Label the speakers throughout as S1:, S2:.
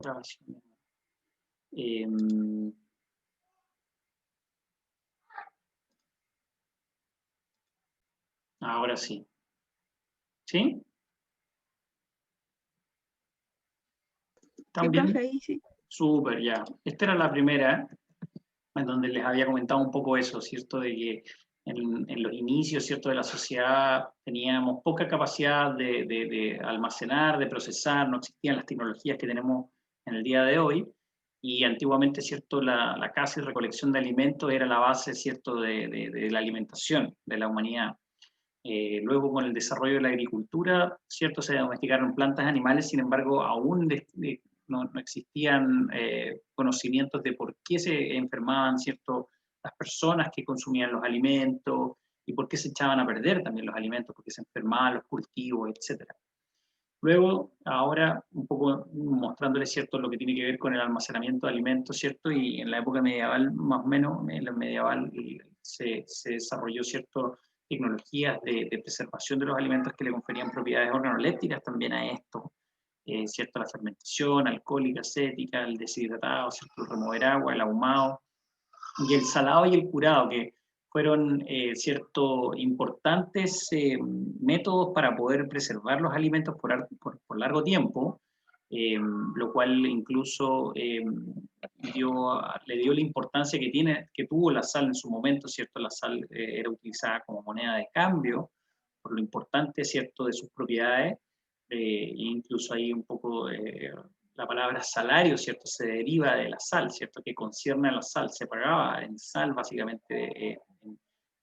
S1: Grabación. Em, Ahora sí. ¿Sí?
S2: Sí,
S1: ¿También?
S2: profe, ahí sí.
S1: Súper, ya. Esta era la primera, en donde les había comentado un poco eso, ¿cierto? De que en los inicios, ¿cierto? De la sociedad teníamos poca capacidad de almacenar, de procesar, no existían las tecnologías que tenemos en el día de hoy, y antiguamente, ¿cierto? La caza y recolección de alimentos era la base, ¿cierto? De la alimentación de la humanidad. Luego, con el desarrollo de la agricultura, ¿cierto? Se domesticaron plantas, animales, sin embargo, aún no existían conocimientos de por qué se enfermaban, ¿cierto? Las personas que consumían los alimentos y por qué se echaban a perder también los alimentos, porque se enfermaban los cultivos, etcétera. Luego, ahora, un poco mostrándoles, ¿cierto?, lo que tiene que ver con el almacenamiento de alimentos, ¿cierto? Y en la época medieval, más o menos, en la medieval se desarrolló, ¿cierto?, tecnologías de preservación de los alimentos que le conferían propiedades organolépticas también a esto, ¿cierto? La fermentación alcohólica, acética, el deshidratado, ¿cierto? El remover agua, el ahumado, y el salado y el curado, que fueron ciertos importantes métodos para poder preservar los alimentos por largo tiempo, lo cual incluso le dio la importancia que tuvo la sal en su momento, ¿cierto? La sal era utilizada como moneda de cambio, por lo importante, ¿cierto?, de sus propiedades, e incluso hay un poco la palabra salario, ¿cierto? Se deriva de la sal, ¿cierto? Que concierne a la sal, se pagaba en sal básicamente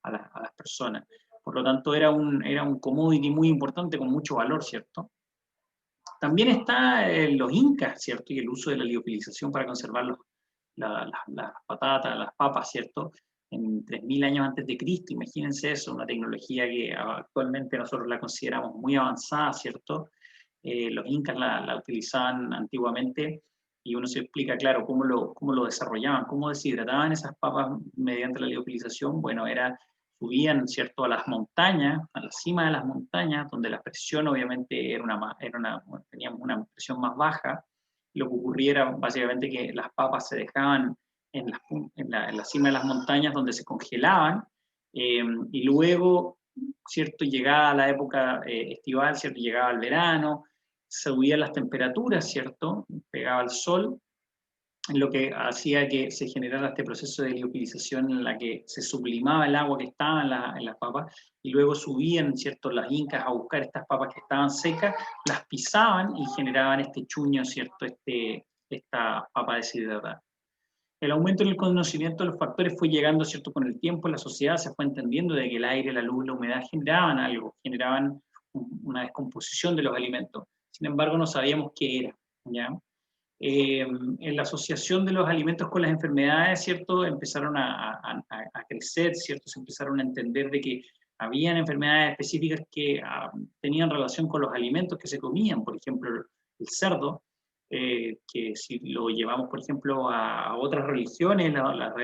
S1: a las personas. Por lo tanto, era un commodity muy importante con mucho valor, ¿cierto? También está los incas, ¿cierto? Y el uso de la liofilización para conservar las patatas, las papas, ¿cierto? En 3000 años antes de Cristo, imagínense eso, una tecnología que actualmente nosotros la consideramos muy avanzada, ¿cierto? Los incas la utilizaban antiguamente y uno se explica, claro, cómo lo desarrollaban, cómo deshidrataban esas papas mediante la liofilización. Bueno, subían, ¿cierto?, a las montañas, a la cima de las montañas, donde la presión obviamente teníamos una presión más baja. Lo que ocurría era básicamente que las papas se dejaban en la cima de las montañas donde se congelaban, y luego, ¿cierto?, llegaba la época estival, ¿cierto?, llegaba el verano, subían las temperaturas, ¿cierto?, pegaba el sol, lo que hacía que se generara este proceso de liofilización en la que se sublimaba el agua que estaba en las papas, y luego subían, ¿cierto?, las incas a buscar estas papas que estaban secas, las pisaban y generaban este chuño, ¿cierto?, esta papa deshidratada. El aumento en el conocimiento de los factores fue llegando, ¿cierto?, con el tiempo. La sociedad se fue entendiendo de que el aire, la luz, la humedad generaban algo, generaban una descomposición de los alimentos. Sin embargo, no sabíamos qué era, ¿ya? En la asociación de los alimentos con las enfermedades, ¿cierto?, empezaron a crecer, ¿cierto?, se empezaron a entender de que habían enfermedades específicas que tenían relación con los alimentos que se comían. Por ejemplo, el cerdo, que si lo llevamos, por ejemplo, a otras religiones,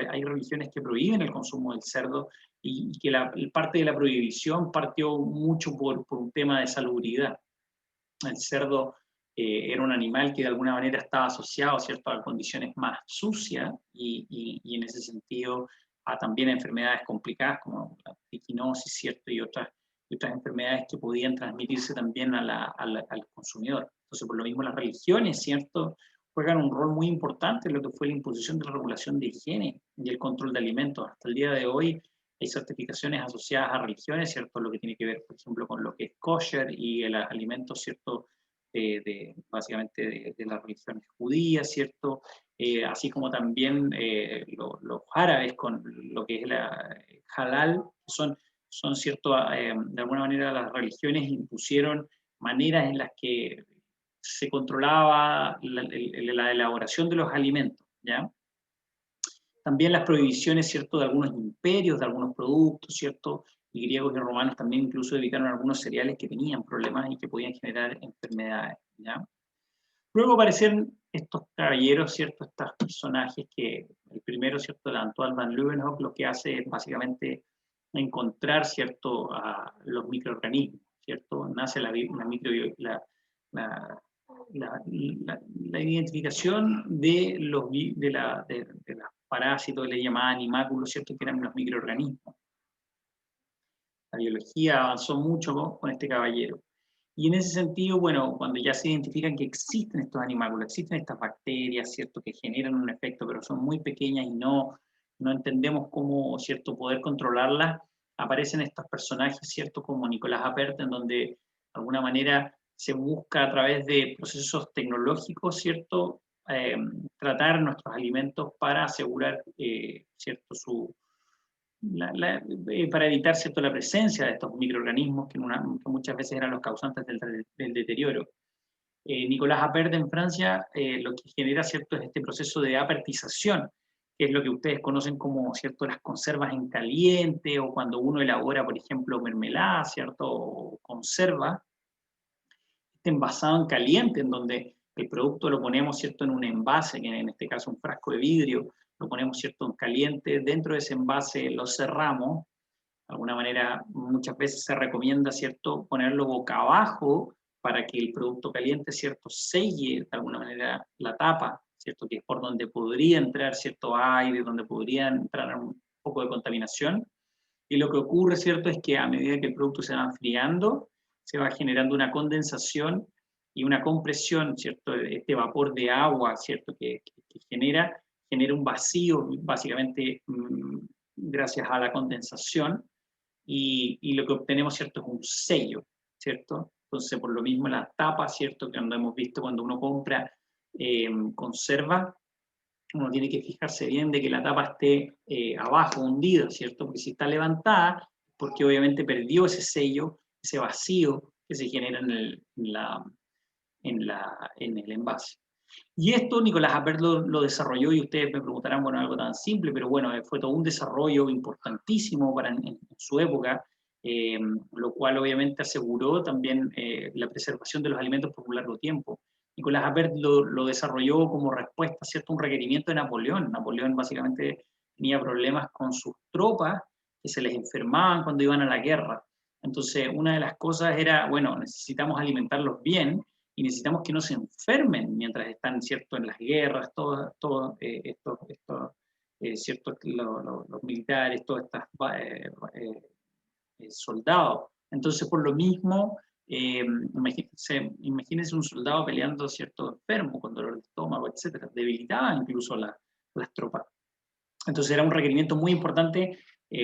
S1: hay religiones que prohíben el consumo del cerdo, y que parte de la prohibición partió mucho por un tema de salubridad. El cerdo era un animal que de alguna manera estaba asociado, ¿cierto?, a condiciones más sucias y en ese sentido también a enfermedades complicadas como la triquinosis, ¿cierto?, y otras enfermedades que podían transmitirse también al consumidor. Entonces, por lo mismo, las religiones, ¿cierto?, juegan un rol muy importante en lo que fue la imposición de la regulación de higiene y el control de alimentos. Hasta el día de hoy hay certificaciones asociadas a religiones, ¿cierto?, lo que tiene que ver, por ejemplo, con lo que es kosher y el alimento, ¿cierto?, básicamente de las religiones judías, ¿cierto? Así como también los árabes con lo que es la halal, son cierto, de alguna manera las religiones impusieron maneras en las que se controlaba la elaboración de los alimentos, ¿ya? También las prohibiciones, ¿cierto?, de algunos imperios, de algunos productos, ¿cierto? Y griegos y romanos también incluso evitaron algunos cereales que tenían problemas y que podían generar enfermedades, ¿ya? Luego aparecen estos caballeros, ¿cierto?, estos personajes que el primero, ¿cierto?, el Antoine van Leeuwenhoek, lo que hace es básicamente encontrar, ¿cierto?, a los microorganismos, ¿cierto? Nace la la identificación de los parásitos, le llamaban animáculos, ¿cierto? Que eran los microorganismos. La biología avanzó mucho con este caballero. Y en ese sentido, bueno, cuando ya se identifican que existen estos animáculos, existen estas bacterias, ¿cierto?, que generan un efecto, pero son muy pequeñas y no entendemos cómo, ¿cierto?, poder controlarlas, aparecen estos personajes, ¿cierto?, como Nicolás Appert, en donde, de alguna manera, se busca a través de procesos tecnológicos, ¿cierto?, tratar nuestros alimentos para asegurar, ¿cierto?, para evitar, ¿cierto?, la presencia de estos microorganismos que muchas veces eran los causantes del deterioro. Nicolás Appert en Francia lo que genera, ¿cierto?, es este proceso de apertización, que es lo que ustedes conocen como, ¿cierto?, las conservas en caliente, o cuando uno elabora, por ejemplo, mermelada, ¿cierto?, o conserva, este envasado en caliente, en donde el producto lo ponemos, ¿cierto?, en un envase, que en este caso un frasco de vidrio, lo ponemos, ¿cierto?, en caliente, dentro de ese envase lo cerramos. De alguna manera, muchas veces se recomienda, ¿cierto?, ponerlo boca abajo para que el producto caliente, ¿cierto?, selle de alguna manera la tapa, ¿cierto?, que es por donde podría entrar cierto aire, donde podría entrar un poco de contaminación. Y lo que ocurre, ¿cierto?, es que a medida que el producto se va enfriando, se va generando una condensación y una compresión, ¿cierto?, este vapor de agua, ¿cierto?, que genera un vacío, básicamente, gracias a la condensación, y lo que obtenemos, ¿cierto?, es un sello, ¿cierto? Entonces, por lo mismo, la tapa, ¿cierto?, que hemos visto cuando uno compra conserva, uno tiene que fijarse bien de que la tapa esté abajo, hundida, ¿cierto? Porque si está levantada, porque obviamente perdió ese sello, ese vacío que se genera en el envase. Y esto Nicolás Appert lo desarrolló, y ustedes me preguntarán, bueno, algo tan simple, pero bueno, fue todo un desarrollo importantísimo en su época, lo cual obviamente aseguró también la preservación de los alimentos por un largo tiempo. Nicolás Appert lo desarrolló como respuesta, ¿cierto?, a un requerimiento de Napoleón. Napoleón básicamente tenía problemas con sus tropas que se les enfermaban cuando iban a la guerra. Entonces, una de las cosas era, bueno, necesitamos alimentarlos bien, y necesitamos que no se enfermen mientras están, ¿cierto?, en las guerras, ¿cierto?, los militares, todos estos soldados. Entonces, por lo mismo, imagínense un soldado peleando, ¿cierto?, enfermo, con dolor de estómago, etcétera, debilitaba incluso las tropas. Entonces era un requerimiento muy importante,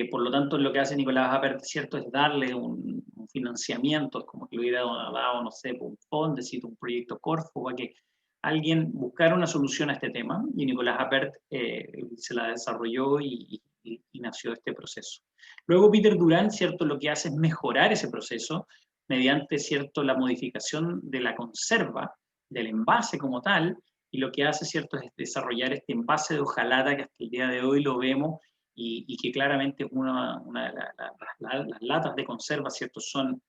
S1: por lo tanto lo que hace Nicolás Appert, ¿cierto?, es darle un financiamiento, es como que le hubiera dado, no sé, un Fondesit, un proyecto Corfo, para que alguien buscara una solución a este tema, y Nicolás Appert se la desarrolló y nació este proceso. Luego Peter Durand, ¿cierto?, lo que hace es mejorar ese proceso mediante, ¿cierto?, la modificación de la conserva, del envase como tal, y lo que hace, ¿cierto?, es desarrollar este envase de hojalata que hasta el día de hoy lo vemos, y que claramente una de las latas de conserva, ¿cierto?, son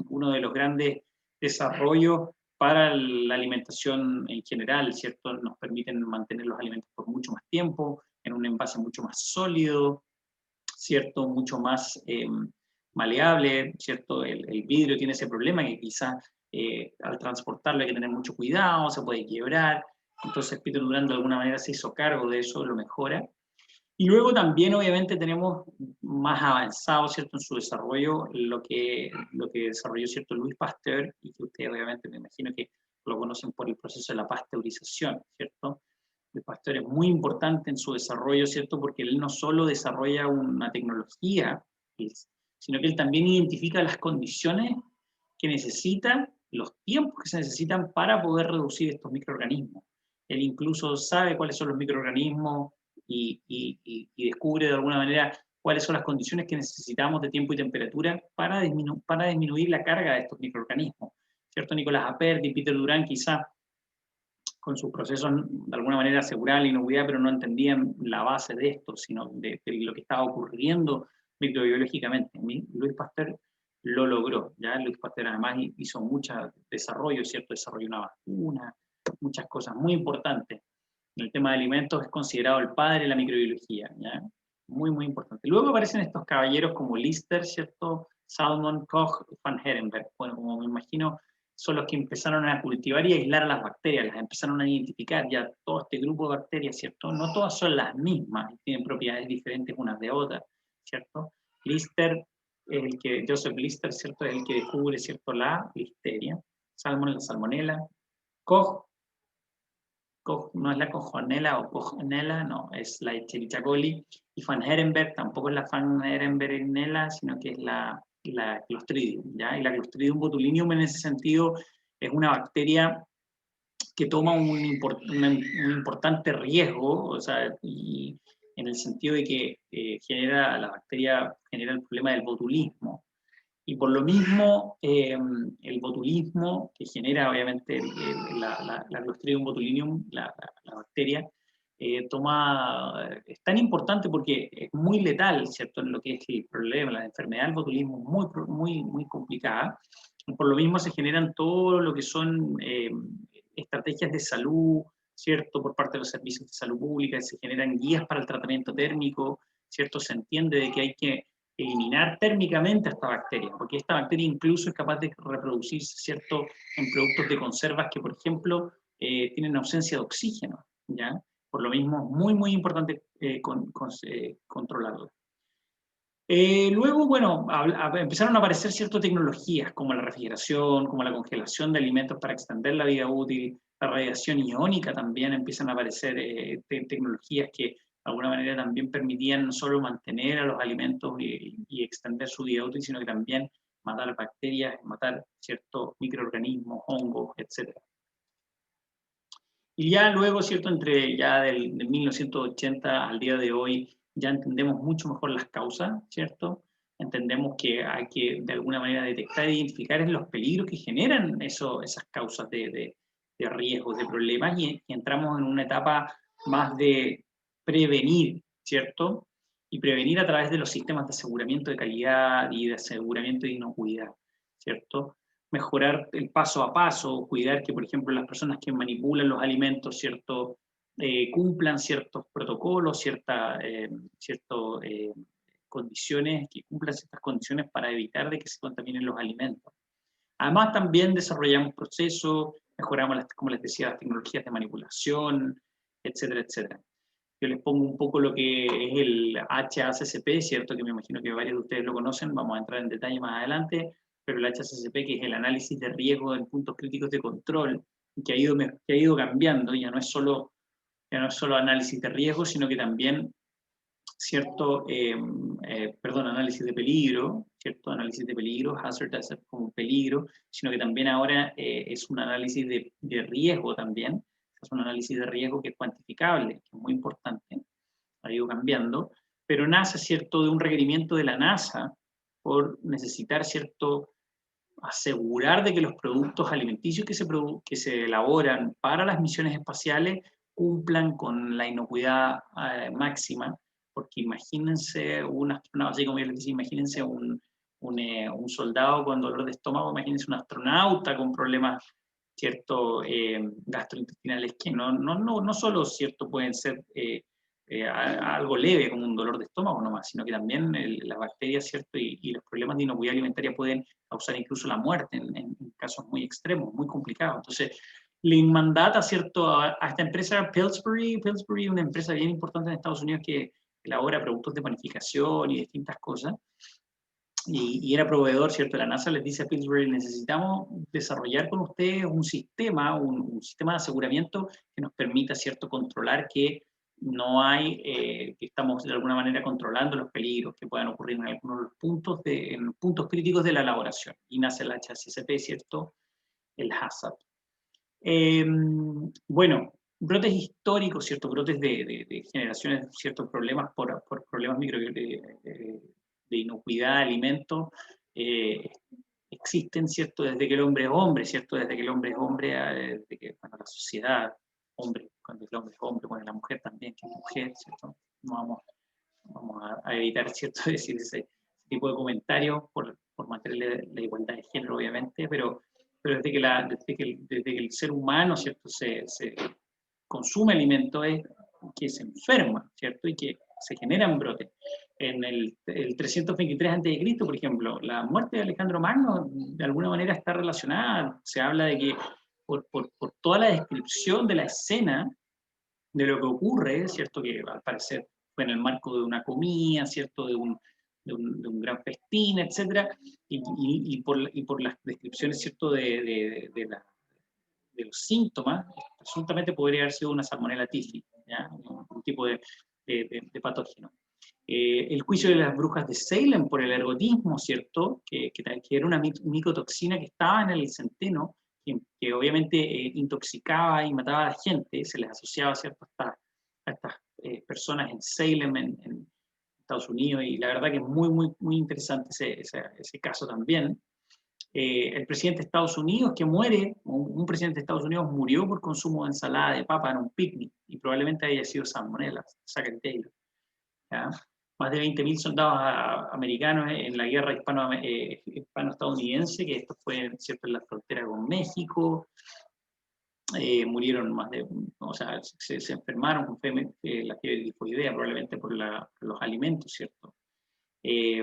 S1: uno de los grandes desarrollos para la alimentación en general, ¿cierto? Nos permiten mantener los alimentos por mucho más tiempo, en un envase mucho más sólido, ¿cierto?, mucho más maleable, ¿cierto? El vidrio tiene ese problema que quizás al transportarlo hay que tener mucho cuidado, se puede quebrar. Entonces Peter Durand de alguna manera se hizo cargo de eso, lo mejora. Y luego también obviamente tenemos más avanzado, ¿cierto?, en su desarrollo, lo que desarrolló, ¿cierto?, Louis Pasteur, y que ustedes obviamente me imagino que lo conocen por el proceso de la pasteurización, ¿cierto? El Pasteur es muy importante en su desarrollo, ¿cierto?, porque él no solo desarrolla una tecnología, sino que él también identifica las condiciones que necesitan, los tiempos que se necesitan para poder reducir estos microorganismos. Él incluso sabe cuáles son los microorganismos y descubre de alguna manera cuáles son las condiciones que necesitamos de tiempo y temperatura para disminuir la carga de estos microorganismos. ¿Cierto? Nicolás Appert y Peter Durand quizá con sus procesos de alguna manera aseguraban la inocuidad, pero no entendían la base de esto, sino de lo que estaba ocurriendo microbiológicamente. Louis Pasteur lo logró, ¿ya? Louis Pasteur además hizo mucho desarrollo, ¿cierto? Desarrolló una vacuna, muchas cosas muy importantes. En el tema de alimentos es considerado el padre de la microbiología, ¿ya? Muy, muy importante. Luego aparecen estos caballeros como Lister, ¿cierto? Salmon, Koch, Van Herenberg. Bueno, como me imagino, son los que empezaron a cultivar y aislar a las bacterias, las empezaron a identificar ya todo este grupo de bacterias, ¿cierto? No todas son las mismas, tienen propiedades diferentes unas de otras, ¿cierto? Lister, Joseph Lister, ¿cierto? Es el que descubre, ¿cierto? La listeria, la salmonella, Koch no es la cojonela o cojonela, no, es la Escherichia coli, y Van Herenberg tampoco es la Van Herenberginella, sino que es la Clostridium, ¿ya? Y la Clostridium botulinum en ese sentido es una bacteria que toma un importante riesgo, o sea, y en el sentido de que la bacteria genera el problema del botulismo. Y por lo mismo, el botulismo que genera obviamente la Clostridium botulinum, la bacteria, es tan importante porque es muy letal, ¿cierto? En lo que es el problema, la enfermedad del botulismo es muy complicada. Y por lo mismo se generan todo lo que son estrategias de salud, ¿cierto? Por parte de los servicios de salud pública, se generan guías para el tratamiento térmico, ¿cierto? Se entiende de que hay que eliminar térmicamente a esta bacteria, porque esta bacteria incluso es capaz de reproducirse, ¿cierto?, en productos de conservas que, por ejemplo, tienen ausencia de oxígeno, ¿ya? Por lo mismo, muy importante controlarlo. Luego, bueno, empezaron a aparecer ciertas tecnologías, como la refrigeración, como la congelación de alimentos para extender la vida útil, la radiación iónica también empiezan a aparecer tecnologías que de alguna manera también permitían no solo mantener a los alimentos y extender su vida útil, sino que también matar bacterias, matar ciertos microorganismos, hongos, etc. Y ya luego, ¿cierto? Entre ya del 1980 al día de hoy, ya entendemos mucho mejor las causas, ¿cierto? Entendemos que hay que, de alguna manera, detectar e identificar los peligros que generan esas causas de riesgos, de problemas, y entramos en una etapa más de prevenir, ¿cierto? Y prevenir a través de los sistemas de aseguramiento de calidad y de aseguramiento de inocuidad, ¿cierto? Mejorar el paso a paso, cuidar que, por ejemplo, las personas que manipulan los alimentos, ¿cierto? Cumplan ciertos protocolos, ciertas condiciones, que cumplan ciertas condiciones para evitar de que se contaminen los alimentos. Además, también desarrollamos procesos, mejoramos, como les decía, las tecnologías de manipulación, etcétera, etcétera. Yo les pongo un poco lo que es el HACCP, ¿cierto? Que me imagino que varios de ustedes lo conocen, vamos a entrar en detalle más adelante, pero el HACCP, que es el análisis de riesgo en puntos críticos de control, que ha ido cambiando, ya no es solo análisis de riesgo, sino que también, ¿cierto? Análisis de peligro, ¿cierto? Análisis de peligro, hazard asset como peligro, sino que también ahora es un análisis de riesgo también, es un análisis de riesgo que es cuantificable, que es muy importante, ha ido cambiando, pero nace, ¿cierto?, de un requerimiento de la NASA por necesitar, ¿cierto?, asegurar de que los productos alimenticios que se elaboran para las misiones espaciales cumplan con la inocuidad máxima, porque imagínense un astronauta, así como yo les decía, imagínense un soldado con dolor de estómago, imagínense un astronauta con problemas, ¿cierto?, gastrointestinales, que no solo, ¿cierto?, pueden ser algo leve como un dolor de estómago nomás, sino que también las bacterias, ¿cierto?, y los problemas de inocuidad alimentaria pueden causar incluso la muerte en casos muy extremos, muy complicados. Entonces, le mandata, ¿cierto?, a esta empresa Pillsbury, una empresa bien importante en Estados Unidos que elabora productos de panificación y distintas cosas, y era proveedor, ¿cierto? La NASA les dice a Pillsbury, necesitamos desarrollar con ustedes un sistema de aseguramiento que nos permita, ¿cierto?, controlar que no hay, que estamos de alguna manera controlando los peligros que puedan ocurrir en algunos de los puntos críticos de la elaboración. Y nace el HACCP, ¿cierto? El HACCP. Bueno, brotes históricos, ¿cierto? Brotes de generaciones, ciertos problemas por problemas de inocuidad de alimentos, existen, ¿cierto? Desde que el hombre es hombre, ¿cierto? Desde que el hombre es hombre, desde que, bueno, la sociedad, hombre, cuando el hombre es hombre, bueno, la mujer también, que es mujer, ¿cierto? No vamos a evitar, ¿cierto?, decir ese tipo de comentarios por mantener la igualdad de género, obviamente, pero desde que el ser humano, ¿cierto?, se consume alimento es que se enferma, ¿cierto?, y que se generan brotes. el 323 a.C., por ejemplo, la muerte de Alejandro Magno de alguna manera está relacionada. Se habla de que por toda la descripción de la escena, de lo que ocurre, ¿cierto? Que al parecer fue en el marco de una comida, ¿cierto? De un gran festín, etc. Y por las descripciones, ¿cierto? De los síntomas, presuntamente podría haber sido una salmonella tifli, ¿ya? Un tipo de patógeno. El juicio de las brujas de Salem por el ergotismo, ¿cierto? Que era una micotoxina que estaba en el centeno, que obviamente intoxicaba y mataba a la gente, se les asociaba, ¿cierto? A estas personas en Salem, en Estados Unidos, y la verdad que es muy interesante ese caso también. El presidente de Estados Unidos que muere, un presidente de Estados Unidos murió por consumo de ensalada de papa en un picnic, y probablemente haya sido salmonella, Zachary Taylor. ¿Ya? Más de 20.000 soldados americanos en la guerra hispano-estadounidense, que esto fue, ¿cierto?, en la frontera con México. Murieron más de, o sea, se enfermaron con la fiebre tifoidea, probablemente por los alimentos, ¿cierto?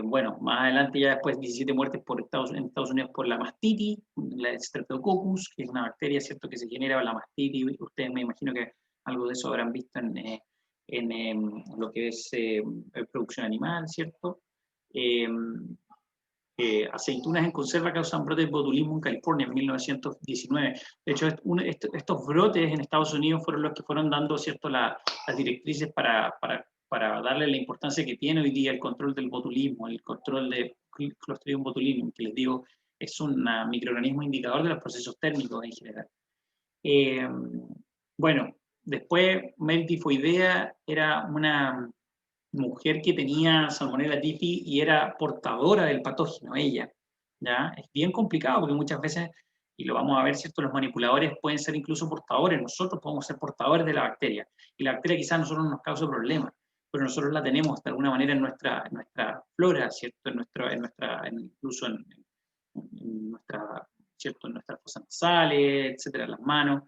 S1: Bueno, más adelante ya después 17 muertes en Estados Unidos por la mastitis, la Streptococcus, que es una bacteria, ¿cierto?, que se genera la mastitis. Ustedes me imagino que algo de eso habrán visto en lo que es producción animal, ¿cierto? Aceitunas en conserva causan brotes de botulismo en California en 1919. De hecho, estos brotes en Estados Unidos fueron los que fueron dando, ¿cierto?, las directrices para darle la importancia que tiene hoy día el control del botulismo, el control de Clostridium botulinum, que les digo, es un microorganismo indicador de los procesos térmicos en general. Bueno, después Mary tifoidea era una mujer que tenía Salmonella typhi y era portadora del patógeno, ella. ¿Ya? Es bien complicado porque muchas veces, y lo vamos a ver, ¿cierto?, los manipuladores pueden ser incluso portadores, nosotros podemos ser portadores de la bacteria, y la bacteria quizás a nosotros no nos causa problemas, pero nosotros la tenemos de alguna manera en nuestra flora, ¿cierto?, incluso en nuestra, ¿cierto?, en nuestras fosas nasales, etcétera, en las manos.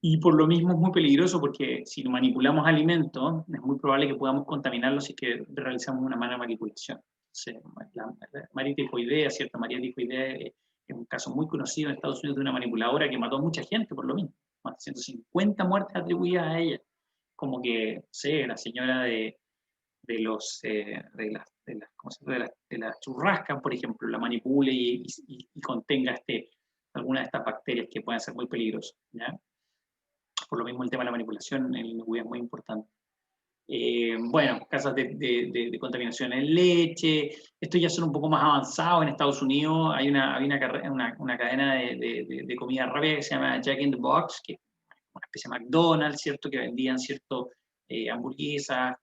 S1: Y por lo mismo es muy peligroso porque si manipulamos alimentos, es muy probable que podamos contaminarlos si es que realizamos una mala manipulación. Entonces, la María tifoidea, ¿cierto? María tifoidea es un caso muy conocido en Estados Unidos de una manipuladora que mató a mucha gente por lo mismo. Más de 150 muertes atribuidas a ella. Como que, sé, la señora de las churrascas, por ejemplo, la manipule y contenga alguna de estas bacterias que pueden ser muy peligrosas, ¿ya? Por lo mismo el tema de la manipulación en inocuidad es muy importante. Bueno, casos de contaminación en leche, estos ya son un poco más avanzados en Estados Unidos. Hay una cadena de comida rápida que se llama Jack in the Box, que es una especie de McDonald's, ¿cierto?, que vendían, ¿cierto?, hamburguesas,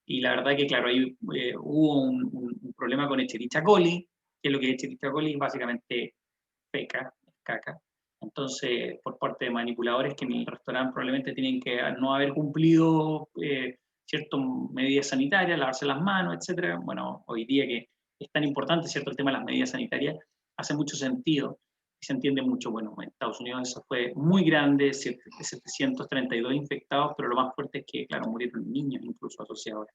S1: y la verdad que, claro, ahí hubo un problema con Escherichia coli, que es lo que es Escherichia coli, básicamente feca, caca. Entonces, por parte de manipuladores que en el restaurante probablemente tienen que no haber cumplido ciertas medidas sanitarias, lavarse las manos, etc. Bueno, hoy día que es tan importante, ¿cierto?, el tema de las medidas sanitarias, hace mucho sentido y se entiende mucho. Bueno, en Estados Unidos eso fue muy grande, 732 infectados, pero lo más fuerte es que, claro, murieron niños incluso asociados.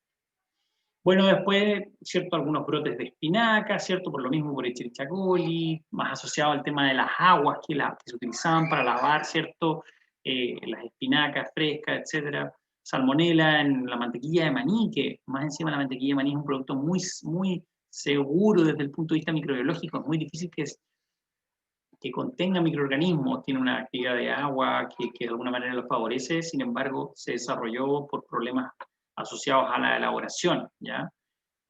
S1: Bueno, después, ¿cierto?, algunos brotes de espinaca, ¿cierto?, por lo mismo por Escherichia coli, más asociado al tema de las aguas que se utilizaban para lavar, ¿cierto?, las espinacas frescas, etcétera. Salmonela en la mantequilla de maní, que más encima la mantequilla de maní es un producto muy seguro desde el punto de vista microbiológico, es muy difícil que contenga microorganismos, tiene una actividad de agua que de alguna manera lo favorece, sin embargo, se desarrolló por problemas asociados a la elaboración, ¿ya?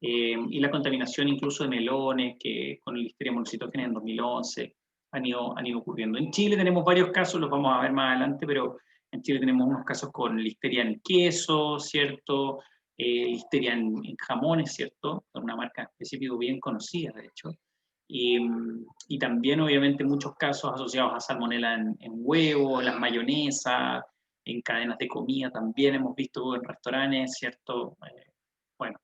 S1: Y la contaminación incluso de melones, que con Listeria monocytogenes en 2011 han ido ocurriendo. En Chile tenemos varios casos, los vamos a ver más adelante, pero en Chile tenemos unos casos con Listeria en queso, ¿cierto? Listeria en jamones, ¿cierto? Con una marca específica bien conocida, de hecho. Y también, obviamente, muchos casos asociados a salmonela en huevo, en las mayonesas, en cadenas de comida también hemos visto en restaurantes, ¿cierto? Bueno,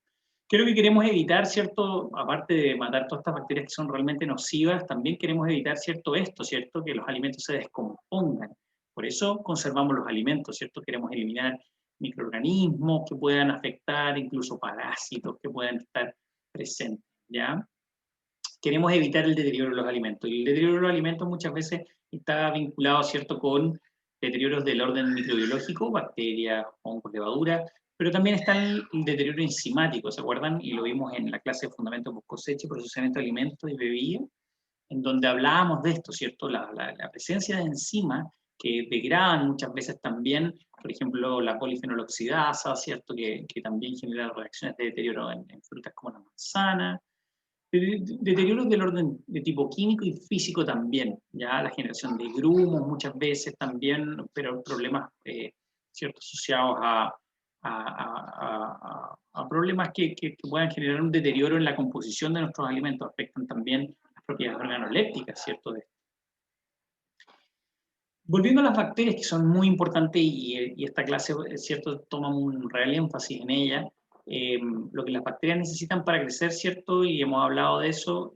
S1: creo que queremos evitar, ¿cierto? Aparte de matar todas estas bacterias que son realmente nocivas, también queremos evitar, ¿cierto? ¿Cierto? Que los alimentos se descompongan. Por eso conservamos los alimentos, ¿cierto? Queremos eliminar microorganismos que puedan afectar, incluso parásitos que puedan estar presentes, ¿ya? Queremos evitar el deterioro de los alimentos. Y el deterioro de los alimentos muchas veces está vinculado, ¿cierto?, con deterioros del orden microbiológico, bacterias, hongos, levaduras, pero también está el deterioro enzimático, ¿se acuerdan? Y lo vimos en la clase de Fundamentos post cosecha y procesamiento de alimentos y bebidas, en donde hablábamos de esto, ¿cierto? La presencia de enzimas que degradan muchas veces también, por ejemplo, la polifenoloxidasa, ¿cierto? Que también genera reacciones de deterioro en frutas como la manzana. Deterioros del orden de tipo químico y físico también, ya la generación de grumos muchas veces también, pero problemas ciertos asociados a problemas que puedan generar un deterioro en la composición de nuestros alimentos, afectan también las propiedades organolépticas, ¿cierto? Volviendo a las bacterias, que son muy importantes y esta clase, ¿cierto?, toma un real énfasis en ella. Lo que las bacterias necesitan para crecer, ¿cierto? Y hemos hablado de eso,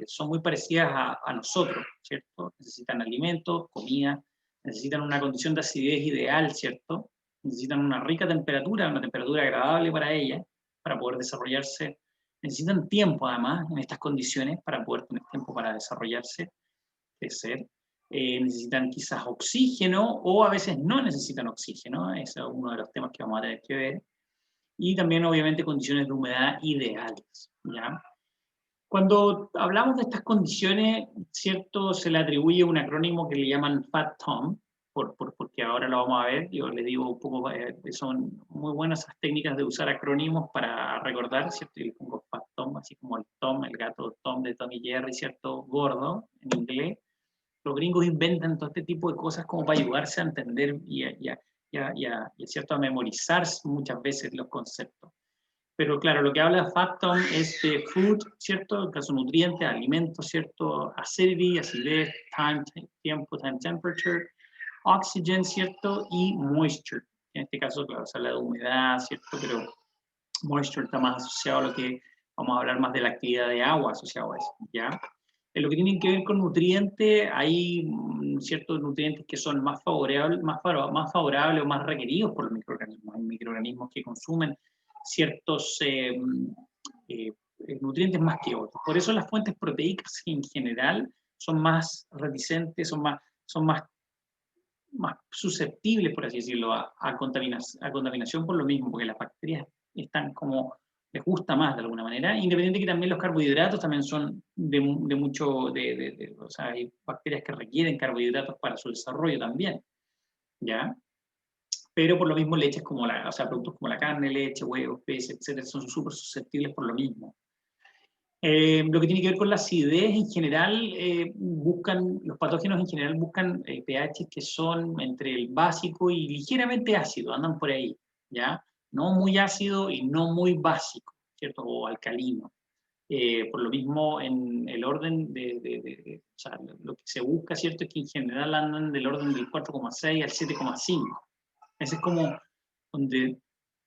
S1: son muy parecidas a nosotros, ¿cierto? Necesitan alimentos, comida, necesitan una condición de acidez ideal, ¿cierto? Necesitan una rica temperatura, una temperatura agradable para ellas, para poder desarrollarse. Necesitan tiempo, además, en estas condiciones, para poder tener tiempo para desarrollarse, crecer. Necesitan quizás oxígeno, o a veces no necesitan oxígeno, ese es uno de los temas que vamos a tener que ver. Y también, obviamente, condiciones de humedad ideales, ¿ya? Cuando hablamos de estas condiciones, ¿cierto?, se le atribuye un acrónimo que le llaman FATTOM, porque ahora lo vamos a ver. Yo les digo un poco, son muy buenas esas técnicas de usar acrónimos para recordar, ¿cierto? Yo le pongo FATTOM, así como el Tom, el gato Tom de Tom y Jerry, ¿cierto?, gordo, en inglés. Los gringos inventan todo este tipo de cosas como para ayudarse a entender ¿cierto?, a memorizar muchas veces los conceptos. Pero claro, lo que habla FATTOM es de food, ¿cierto? En caso nutrientes, alimentos, ¿cierto? Acidity, acidez, time, tiempo, time, temperature, oxygen, ¿cierto? Y moisture. En este caso, claro, se habla de humedad, ¿cierto? Pero moisture está más asociado a lo que vamos a hablar más de la actividad de agua asociado a eso, ¿ya? En lo que tienen que ver con nutrientes, hay ciertos nutrientes que son más favorables o más requeridos por los microorganismos. Hay microorganismos que consumen ciertos nutrientes más que otros. Por eso las fuentes proteicas en general son más reticentes, son más susceptibles, por así decirlo, a contaminación por lo mismo, porque las bacterias están como, les gusta más de alguna manera, independiente que también los carbohidratos también son de mucho, o sea, hay bacterias que requieren carbohidratos para su desarrollo también, ¿ya? Pero por lo mismo leches como o sea, productos como la carne, leche, huevos, peces, etcétera, son súper susceptibles por lo mismo. Lo que tiene que ver con la acidez en general, los patógenos en general buscan pH que son entre el básico y ligeramente ácido, andan por ahí, ¿ya? No muy ácido y no muy básico, ¿cierto? O alcalino. Por lo mismo, en el orden o sea, lo que se busca, ¿cierto?, es que en general andan del orden del 4,6 al 7,5. Ese es como donde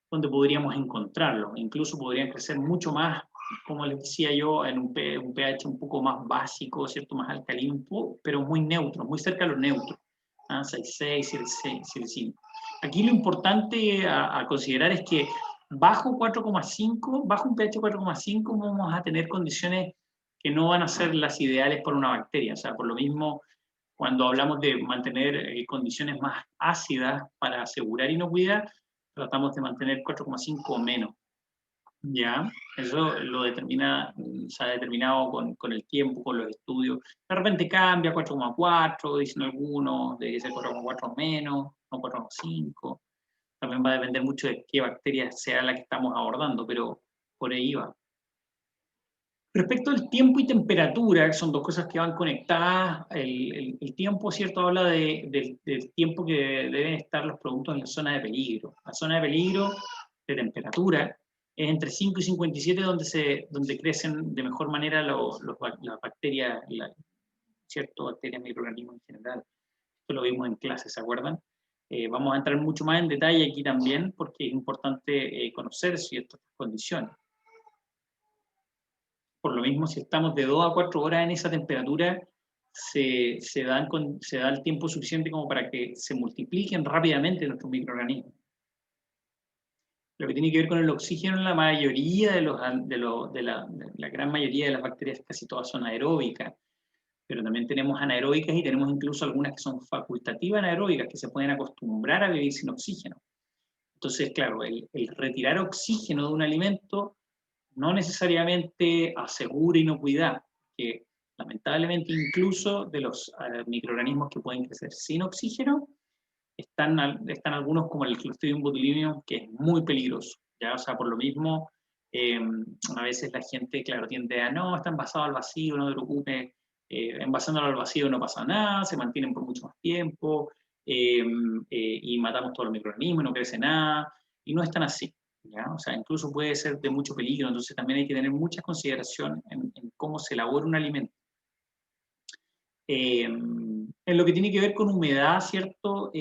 S1: podríamos encontrarlo. Incluso podrían crecer mucho más, como les decía yo, en un pH un poco más básico, ¿cierto?, más alcalino, pero muy neutro, muy cerca de lo neutro. 6,6, 7,5. Aquí lo importante a considerar es que bajo 4,5, bajo un pH 4,5, vamos a tener condiciones que no van a ser las ideales para una bacteria. O sea, por lo mismo, cuando hablamos de mantener condiciones más ácidas para asegurar inocuidad, tratamos de mantener 4,5 o menos, ¿ya? Eso se ha determinado con el tiempo, con los estudios. De repente cambia, 4,4, dicen algunos, debe ser 4,4 o menos, no 4,5. También va a depender mucho de qué bacteria sea la que estamos abordando, pero por ahí va. Respecto al tiempo y temperatura, que son dos cosas que van conectadas, el tiempo, ¿cierto?, habla del tiempo que deben estar los productos en la zona de peligro. La zona de peligro de temperatura es entre 5 y 57, donde crecen de mejor manera las bacterias, ¿cierto?, bacterias, microorganismos en general. Esto lo vimos en clase, ¿se acuerdan? Vamos a entrar mucho más en detalle aquí también, porque es importante conocer ciertas condiciones. Por lo mismo, si estamos de 2 a 4 horas en esa temperatura, se da el tiempo suficiente como para que se multipliquen rápidamente nuestros microorganismos. Lo que tiene que ver con el oxígeno, la mayoría de la gran mayoría de las bacterias, casi todas son aeróbicas, pero también tenemos anaeróbicas y tenemos incluso algunas que son facultativas anaeróbicas, que se pueden acostumbrar a vivir sin oxígeno. Entonces, claro, el retirar oxígeno de un alimento no necesariamente asegura inocuidad, que lamentablemente incluso de los microorganismos que pueden crecer sin oxígeno, están algunos como el Clostridium botulinum, que es muy peligroso, ¿ya? O sea, por lo mismo, a veces la gente, claro, tiende a, no, está envasado al vacío, no te preocupes, envasándolo al vacío no pasa nada, se mantienen por mucho más tiempo, y matamos todos los microorganismos, no crece nada, y no es tan así, ¿ya? O sea, incluso puede ser de mucho peligro, entonces también hay que tener mucha consideración en cómo se elabora un alimento. En lo que tiene que ver con humedad, ¿cierto?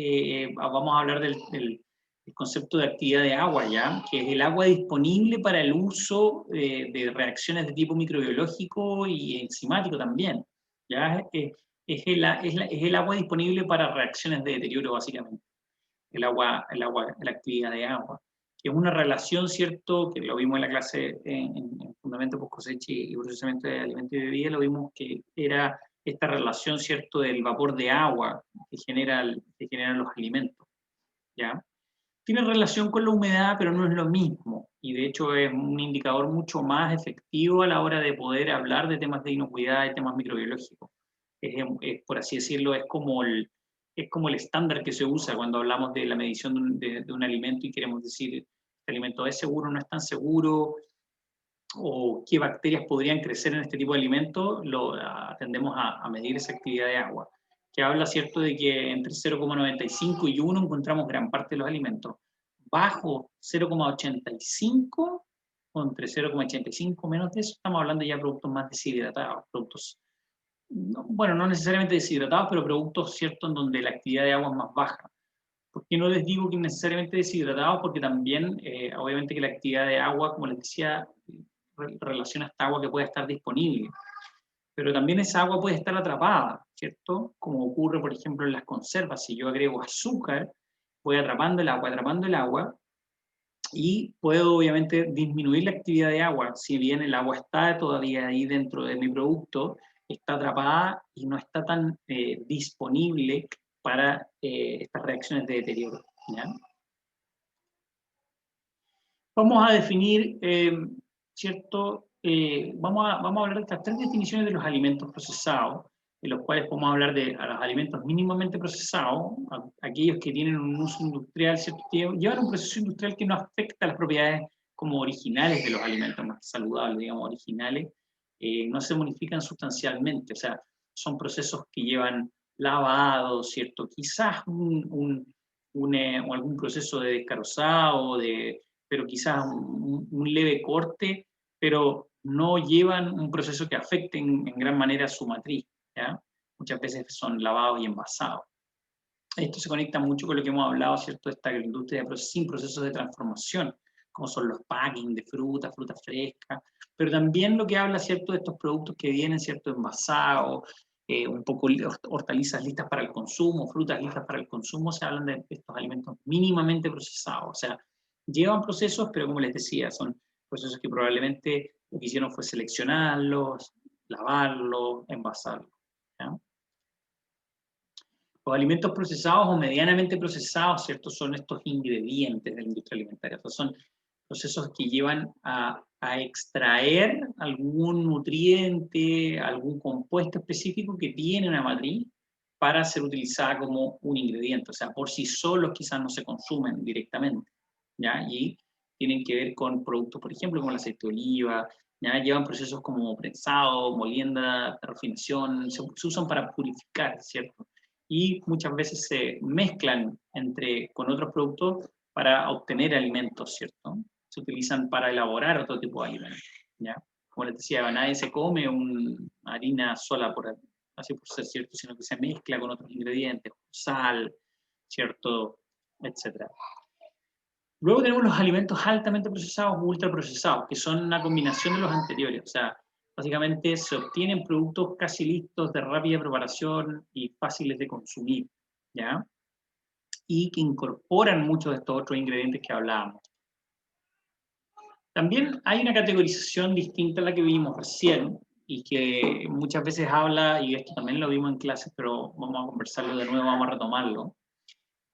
S1: Vamos a hablar del concepto de actividad de agua, ¿ya? Que es el agua disponible para el uso de reacciones de tipo microbiológico y enzimático también, ¿ya? Es el agua disponible para reacciones de deterioro, básicamente. La actividad de agua, que es una relación, ¿cierto? Que lo vimos en la clase en Fundamento Post Cosecha y Procesamiento de Alimentos y Bebidas, lo vimos que era esta relación, ¿cierto?, del vapor de agua que generan los alimentos, ¿ya? Tiene relación con la humedad, pero no es lo mismo, y de hecho es un indicador mucho más efectivo a la hora de poder hablar de temas de inocuidad y temas microbiológicos. Por así decirlo, es como el estándar que se usa cuando hablamos de la medición de un alimento y queremos decir, ¿este alimento es seguro o no es tan seguro? O qué bacterias podrían crecer en este tipo de alimentos, tendemos a medir esa actividad de agua, que habla, ¿cierto?, de que entre 0,95 y 1 encontramos gran parte de los alimentos. Bajo 0,85, o entre 0,85 menos de eso, estamos hablando ya de productos más deshidratados, productos, bueno, no necesariamente deshidratados, pero productos, ¿cierto?, en donde la actividad de agua es más baja. ¿Por qué no les digo que necesariamente deshidratados? Porque también, obviamente que la actividad de agua, como les decía, relaciona esta agua que puede estar disponible. Pero también esa agua puede estar atrapada, ¿cierto? Como ocurre, por ejemplo, en las conservas. Si yo agrego azúcar, voy atrapando el agua, y puedo obviamente disminuir la actividad de agua. Si bien el agua está todavía ahí dentro de mi producto, está atrapada y no está tan disponible para estas reacciones de deterioro, ¿ya? Vamos a definir, ¿cierto? Vamos a hablar de estas tres definiciones de los alimentos procesados, en los cuales podemos hablar de a los alimentos mínimamente procesados, aquellos que tienen un uso industrial, ¿cierto? Que llevan un proceso industrial que no afecta las propiedades como originales de los alimentos, más que saludables, digamos, originales, no se modifican sustancialmente, o sea, son procesos que llevan lavado, ¿cierto? Quizás algún proceso de descarozado, pero quizás un leve corte, pero no llevan un proceso que afecte en gran manera su matriz, ¿ya? Muchas veces son lavados y envasados. Esto se conecta mucho con lo que hemos hablado, ¿cierto?, de esta agroindustria sin procesos de transformación, como son los packing de fruta fresca, pero también lo que habla, ¿cierto?, de estos productos que vienen, ¿cierto?, envasados, un poco hortalizas listas para el consumo, frutas listas para el consumo, se hablan de estos alimentos mínimamente procesados, o sea, llevan procesos, pero como les decía, son procesos que probablemente lo que hicieron fue seleccionarlos, lavarlos, envasarlos, ¿ya? Los alimentos procesados o medianamente procesados, ¿cierto?, son estos ingredientes de la industria alimentaria. Estos son procesos que llevan a extraer algún nutriente, algún compuesto específico que tiene una matriz para ser utilizada como un ingrediente. O sea, por sí solos quizás no se consumen directamente, ¿ya? Y tienen que ver con productos, por ejemplo, como el aceite de oliva, ¿ya? Llevan procesos como prensado, molienda, refinación, se usan para purificar, ¿cierto? Y muchas veces se mezclan con otros productos para obtener alimentos, ¿cierto? Se utilizan para elaborar otro tipo de alimentos, ¿ya? Como les decía, nadie se come una harina sola así por ser cierto, sino que se mezcla con otros ingredientes, sal, ¿cierto?, etcétera. Luego tenemos los alimentos altamente procesados o ultraprocesados, que son una combinación de los anteriores, o sea, básicamente se obtienen productos casi listos, de rápida preparación y fáciles de consumir, ¿ya? Y que incorporan muchos de estos otros ingredientes que hablábamos. También hay una categorización distinta a la que vimos recién, y que muchas veces habla, y esto también lo vimos en clases, pero vamos a conversarlo de nuevo, vamos a retomarlo,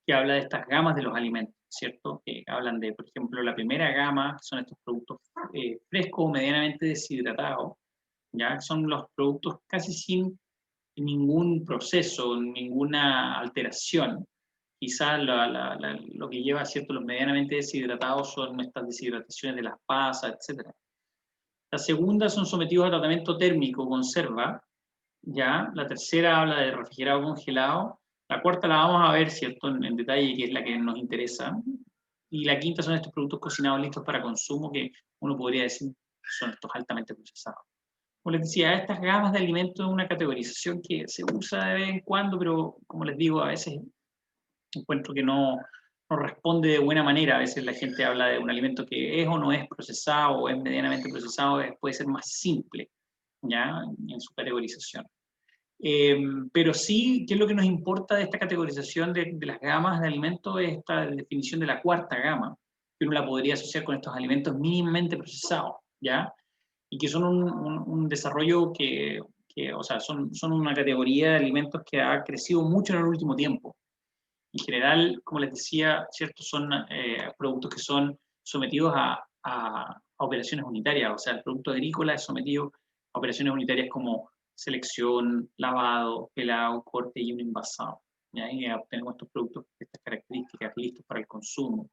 S1: que habla de estas gamas de los alimentos, ¿cierto? Que hablan de, por ejemplo, la primera gama, que son estos productos frescos o medianamente deshidratados, ¿ya? Que son los productos casi sin ningún proceso, ninguna alteración. Quizás lo que lleva, ¿cierto? Los medianamente deshidratados son estas deshidrataciones de las pasas, etc. La segunda son sometidos a tratamiento térmico, conserva, ¿ya? La tercera habla de refrigerado congelado. La cuarta la vamos a ver, ¿cierto? En detalle, que es la que nos interesa. Y la quinta son estos productos cocinados listos para consumo, que uno podría decir son estos altamente procesados. Como les decía, estas gamas de alimentos es una categorización que se usa de vez en cuando, pero como les digo, a veces encuentro que no responde de buena manera. A veces la gente habla de un alimento que es o no es procesado, o es medianamente procesado, puede ser más simple, ¿ya? En su categorización. Pero sí, ¿qué es lo que nos importa de esta categorización de las gamas de alimentos? Es esta definición de la cuarta gama, que uno la podría asociar con estos alimentos mínimamente procesados, ¿ya? Y que son un desarrollo o sea, son una categoría de alimentos que ha crecido mucho en el último tiempo. En general, como les decía, ¿cierto? Son productos que son sometidos a operaciones unitarias, o sea, el producto agrícola es sometido a operaciones unitarias como selección, lavado, pelado, corte y un envasado. ¿Ya? Y obtenemos estos productos, estas características listos para el consumo.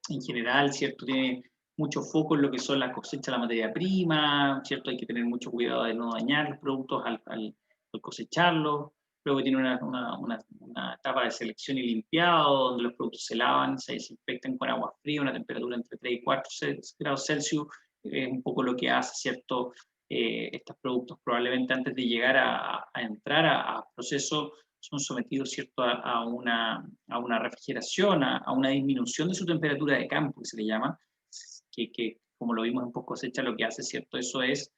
S1: En general, ¿cierto? Tiene mucho foco en lo que son la cosecha de la materia prima, ¿cierto? Hay que tener mucho cuidado de no dañar los productos al cosecharlos. Luego tiene una etapa de selección y limpiado, donde los productos se lavan, se desinfectan con agua fría, una temperatura entre 3 y 4 grados Celsius. Es un poco lo que hace, ¿cierto? Estos productos probablemente antes de llegar a entrar a proceso son sometidos, ¿cierto? A una refrigeración, a una disminución de su temperatura de campo, que se le llama, que como lo vimos en post cosecha, lo que hace, ¿cierto? Eso es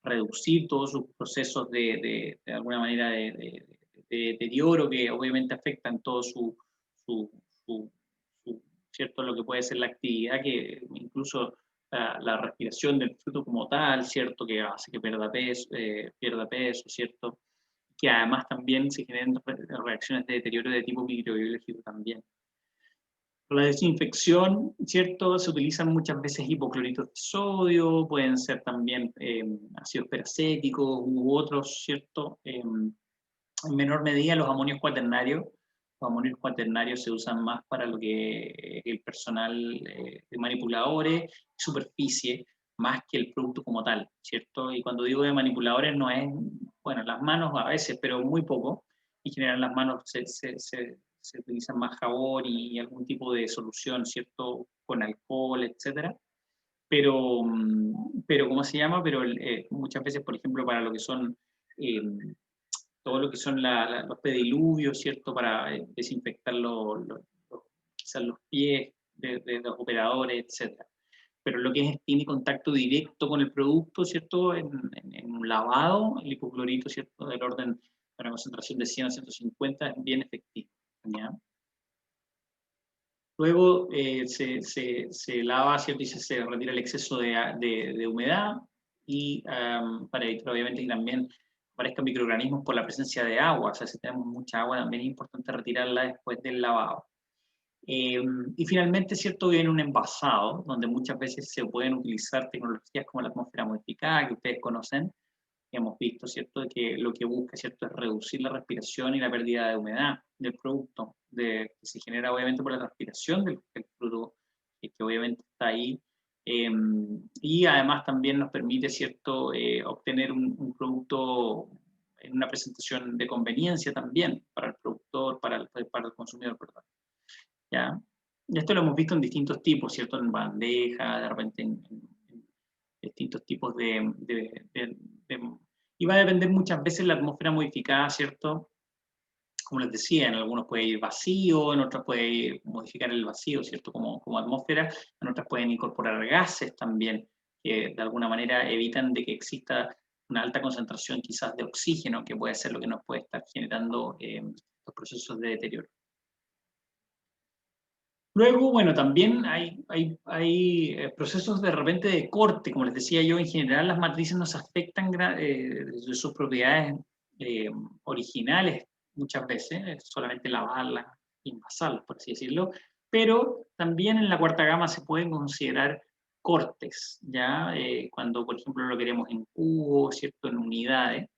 S1: reducir todos sus procesos de alguna manera de deterioro, que obviamente afectan todo su, su, ¿cierto? Lo que puede ser la actividad, que incluso la respiración del fruto como tal, ¿cierto? Que hace que pierda peso, ¿cierto? Que además también se generan reacciones de deterioro de tipo microbiológico también. Para la desinfección, ¿cierto? Se utilizan muchas veces hipocloritos de sodio, pueden ser también ácidos peracéticos u otros, ¿cierto? En menor medida los amonios cuaternarios. Los amonios cuaternarios se usan más para lo que el personal de manipuladores, superficie, más que el producto como tal, ¿cierto? Y cuando digo de manipuladores no es, bueno, las manos a veces, pero muy poco. En general las manos se utilizan más jabón y algún tipo de solución, ¿cierto? Con alcohol, etcétera. Pero ¿cómo se llama? Pero muchas veces, por ejemplo, para lo que son eh, todo lo que son los pediluvios, ¿cierto? Para desinfectar quizás los pies de los operadores, etc. Pero lo que tiene contacto directo con el producto, ¿cierto? En un lavado, el hipoclorito, ¿cierto? Del orden de una concentración de 100 a 150 es bien efectivo, ¿ya? Luego se lava, ¿cierto? Y se retira el exceso de humedad y para evitar obviamente que también aparezcan microorganismos por la presencia de agua. O sea, si tenemos mucha agua también es importante retirarla después del lavado. Y finalmente, ¿cierto? Viene un envasado, donde muchas veces se pueden utilizar tecnologías como la atmósfera modificada, que ustedes conocen, hemos visto, ¿cierto?, que lo que busca, ¿cierto?, es reducir la respiración y la pérdida de humedad del producto, que se genera obviamente por la transpiración del fruto, que obviamente está ahí, y además también nos permite, ¿cierto?, obtener un producto en una presentación de conveniencia también para el productor, para el consumidor, perdón, ¿ya? Y esto lo hemos visto en distintos tipos, ¿cierto?, en bandeja, de repente en distintos tipos y va a depender muchas veces la atmósfera modificada, ¿cierto? Como les decía, en algunos puede ir vacío, en otros puede modificar el vacío, ¿cierto? Como atmósfera, en otras pueden incorporar gases también, que de alguna manera evitan de que exista una alta concentración quizás de oxígeno, que puede ser lo que nos puede estar generando los procesos de deterioro. Luego, bueno, también procesos de repente de corte, como les decía yo, en general las matrices nos afectan de sus propiedades eh, originales muchas veces, solamente lavarlas y envasarlas, por así decirlo, pero también en la cuarta gama se pueden considerar cortes, ¿ya? Cuando, por ejemplo, lo queremos en cubos, ¿cierto? En unidades,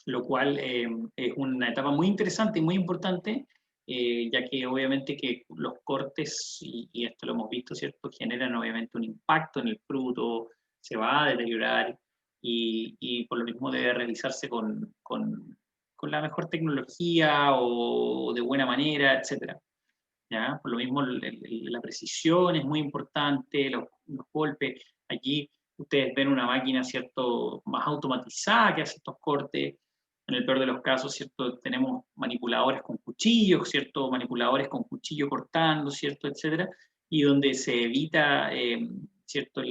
S1: lo cual es una etapa muy interesante y muy importante, ya que obviamente que los cortes, y esto lo hemos visto, ¿cierto?, generan obviamente un impacto en el fruto, se va a deteriorar y por lo mismo debe realizarse con la mejor tecnología o de buena manera, etcétera. ¿Ya? Por lo mismo, la precisión es muy importante, los golpes. Aquí ustedes ven una máquina, ¿cierto?, más automatizada que hace estos cortes. En el peor de los casos, ¿cierto?, tenemos manipuladores con cuchillos, ¿cierto?, manipuladores con cuchillo cortando, ¿cierto?, etcétera, y donde se evita, ¿cierto?,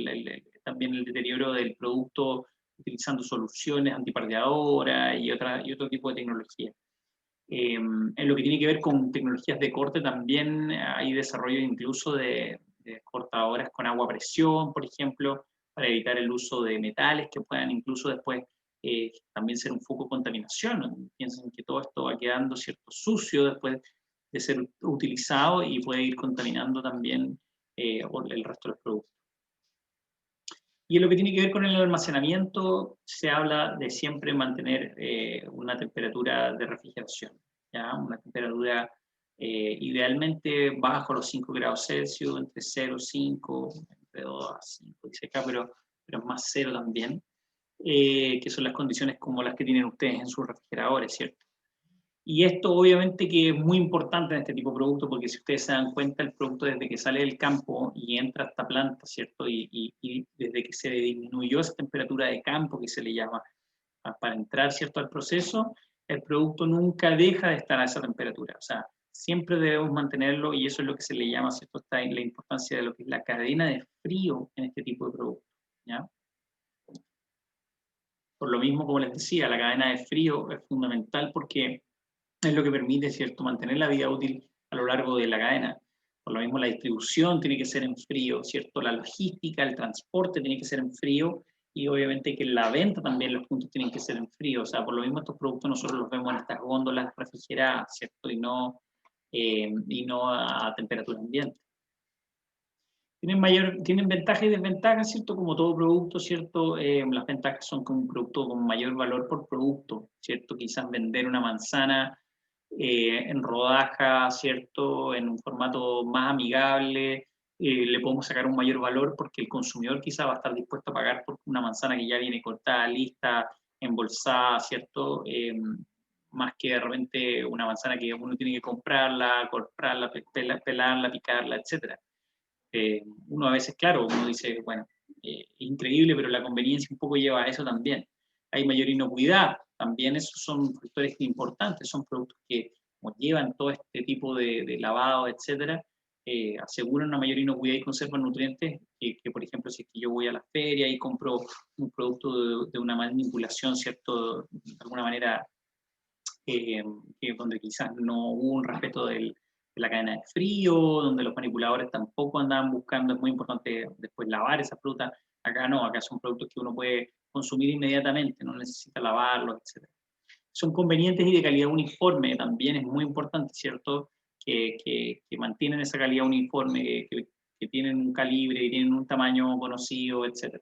S1: también el deterioro del producto utilizando soluciones antipardeadoras y otro tipo de tecnología. En lo que tiene que ver con tecnologías de corte, también hay desarrollo incluso de cortadoras con agua a presión, por ejemplo, para evitar el uso de metales que puedan incluso después también ser un foco de contaminación. Piensen que todo esto va quedando cierto sucio después de ser utilizado y puede ir contaminando también el resto de los productos. Y en lo que tiene que ver con el almacenamiento, se habla de siempre mantener una temperatura de refrigeración, ¿ya? Una temperatura idealmente bajo los 5 grados Celsius, entre 0 y 5, entre 2 a 5, dice acá, pero más 0 también, que son las condiciones como las que tienen ustedes en sus refrigeradores, ¿cierto? Y esto obviamente que es muy importante en este tipo de producto, porque si ustedes se dan cuenta, el producto desde que sale del campo y entra a esta planta, ¿cierto? Y desde que se disminuyó esa temperatura de campo que se le llama para entrar, ¿cierto?, al proceso, el producto nunca deja de estar a esa temperatura. O sea, siempre debemos mantenerlo y eso es lo que se le llama, ¿cierto?, está en la importancia de lo que es la cadena de frío en este tipo de productos, ¿ya? Por lo mismo, como les decía, la cadena de frío es fundamental porque es lo que permite, ¿cierto?, mantener la vida útil a lo largo de la cadena. Por lo mismo, la distribución tiene que ser en frío, ¿cierto? La logística, el transporte tiene que ser en frío y obviamente que la venta también los puntos tienen que ser en frío. O sea, por lo mismo estos productos nosotros los vemos en estas góndolas refrigeradas, ¿cierto? Y no a temperatura ambiente. Tienen ventajas y desventajas, ¿cierto? Como todo producto, ¿cierto? Las ventajas son que un producto con mayor valor por producto, ¿cierto? Quizás vender una manzana en rodaja, ¿cierto? En un formato más amigable, le podemos sacar un mayor valor porque el consumidor quizás va a estar dispuesto a pagar por una manzana que ya viene cortada, lista, embolsada, ¿cierto? Más que de repente una manzana que uno tiene que comprarla, pelarla, picarla, etcétera. Uno a veces, claro, uno dice, bueno, increíble, pero la conveniencia un poco lleva a eso también. Hay mayor inocuidad, también esos son factores importantes, son productos que como llevan todo este tipo de lavado, etcétera, aseguran una mayor inocuidad y conservan nutrientes que, por ejemplo, si es que yo voy a la feria y compro un producto de una manipulación, ¿cierto? De alguna manera donde quizás no hubo un respeto de la cadena de frío, donde los manipuladores tampoco andaban buscando, es muy importante después lavar esa fruta. Acá no, acá son productos que uno puede consumir inmediatamente, no necesita lavarlos, etc. Son convenientes y de calidad uniforme, también es muy importante, ¿cierto? Que mantienen esa calidad uniforme, que tienen un calibre, que tienen un tamaño conocido, etc.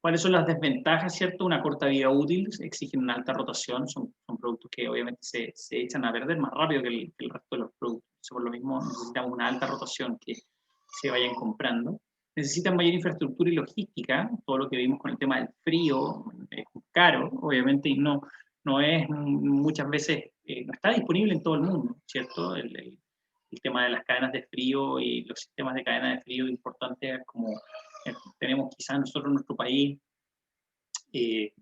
S1: ¿Cuáles son las desventajas, cierto? Una corta vida útil, exigen una alta rotación, son productos que obviamente se echan a perder más rápido que el resto de los productos. Entonces, por lo mismo necesitamos una alta rotación que se vayan comprando. Necesitan mayor infraestructura y logística, todo lo que vimos con el tema del frío es caro, obviamente, y no es muchas veces, no está disponible en todo el mundo, ¿cierto? El tema de las cadenas de frío y los sistemas de cadena de frío importantes como tenemos quizás nosotros en nuestro país, eh,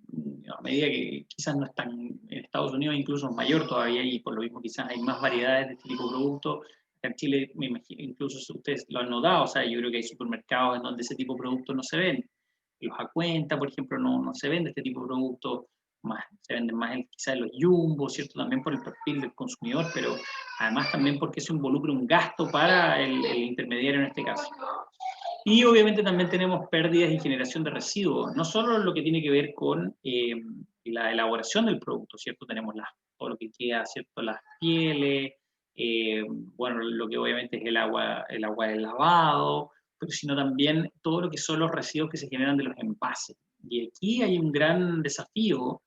S1: a medida que quizás no están en Estados Unidos, incluso es mayor todavía y por lo mismo quizás hay más variedades de este tipo de productos. En Chile, me imagino, incluso si ustedes lo han notado, o sea, yo creo que hay supermercados en donde ese tipo de productos no se ven. Los a cuenta, por ejemplo, no se vende este tipo de productos, más, se venden más quizás en los Jumbo, ¿cierto? También por el perfil del consumidor, Además también porque eso involucra un gasto para el intermediario en este caso. Y obviamente también tenemos pérdidas y generación de residuos, no solo lo que tiene que ver con la elaboración del producto, ¿cierto? Tenemos todo lo que queda, ¿cierto? Las pieles, bueno, lo que obviamente es el agua del lavado, pero sino también todo lo que son los residuos que se generan de los envases. Y aquí hay un gran desafío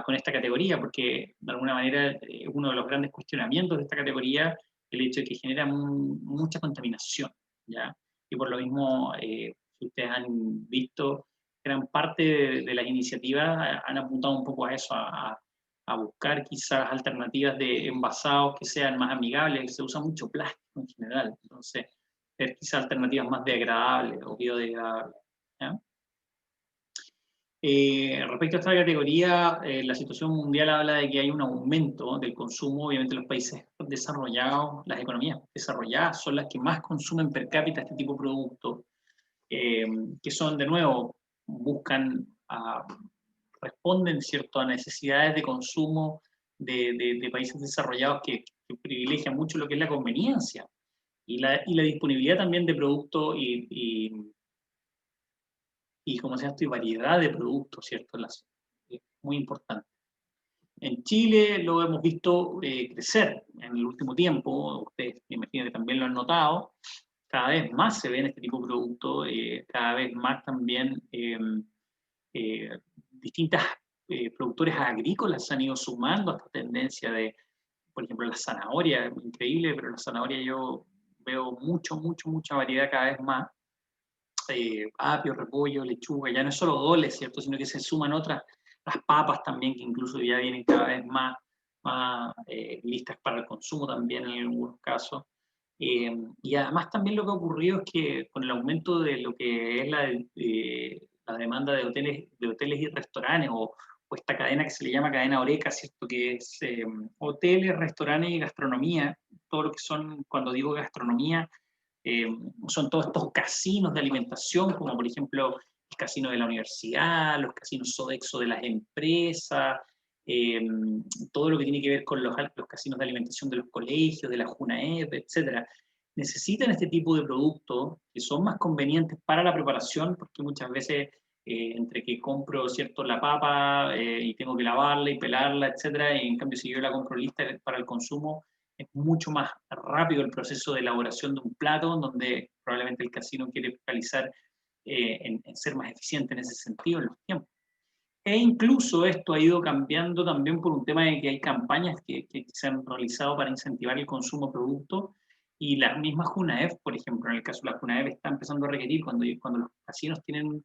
S1: con esta categoría, porque de alguna manera uno de los grandes cuestionamientos de esta categoría es el hecho de que genera mucha contaminación, ¿ya? Y por lo mismo, si ustedes han visto, gran parte de las iniciativas han apuntado un poco a eso, a buscar quizás alternativas de envasados que sean más amigables. Se usa mucho plástico en general, entonces, ver quizás alternativas más degradables o biodegradables, ¿ya? Respecto a esta categoría, la situación mundial habla de que hay un aumento del consumo. Obviamente los países desarrollados, las economías desarrolladas son las que más consumen per cápita este tipo de productos, que son, de nuevo, responden, ¿cierto?, a necesidades de consumo de países desarrollados que privilegian mucho lo que es la conveniencia y la disponibilidad también de productos y como se llama esto, y variedad de productos, ¿cierto? Es muy importante. En Chile lo hemos visto crecer en el último tiempo, ustedes me imagino que también lo han notado, cada vez más se ven este tipo de productos, cada vez más también distintas productores agrícolas se han ido sumando a esta tendencia de, por ejemplo, la zanahoria, es increíble, pero la zanahoria yo veo mucha variedad cada vez más. Apio, repollo, lechuga, ya no es solo dólares, ¿cierto? Sino que se suman otras, las papas también, que incluso ya vienen cada vez más listas para el consumo también en algunos casos. Y además también lo que ha ocurrido es que con el aumento de lo que es la demanda de hoteles y restaurantes, o esta cadena que se le llama cadena Horeca, ¿cierto? Que es hoteles, restaurantes y gastronomía. Todo lo que son, cuando digo gastronomía, eh, son todos estos casinos de alimentación, como por ejemplo el casino de la universidad, los casinos Sodexo de las empresas, eh, todo lo que tiene que ver con los casinos de alimentación de los colegios, de la JUNAEP, etc. Necesitan este tipo de productos que son más convenientes para la preparación, porque muchas veces entre que compro, ¿cierto?, la papa y tengo que lavarla y pelarla, etc., y en cambio si yo la compro lista para el consumo, es mucho más rápido el proceso de elaboración de un plato, donde probablemente el casino quiere focalizar en ser más eficiente en ese sentido en los tiempos. E incluso esto ha ido cambiando también por un tema de que hay campañas que se han realizado para incentivar el consumo de productos, y las mismas JUNAEF, por ejemplo, en el caso de la JUNAEF, está empezando a requerir cuando los casinos tienen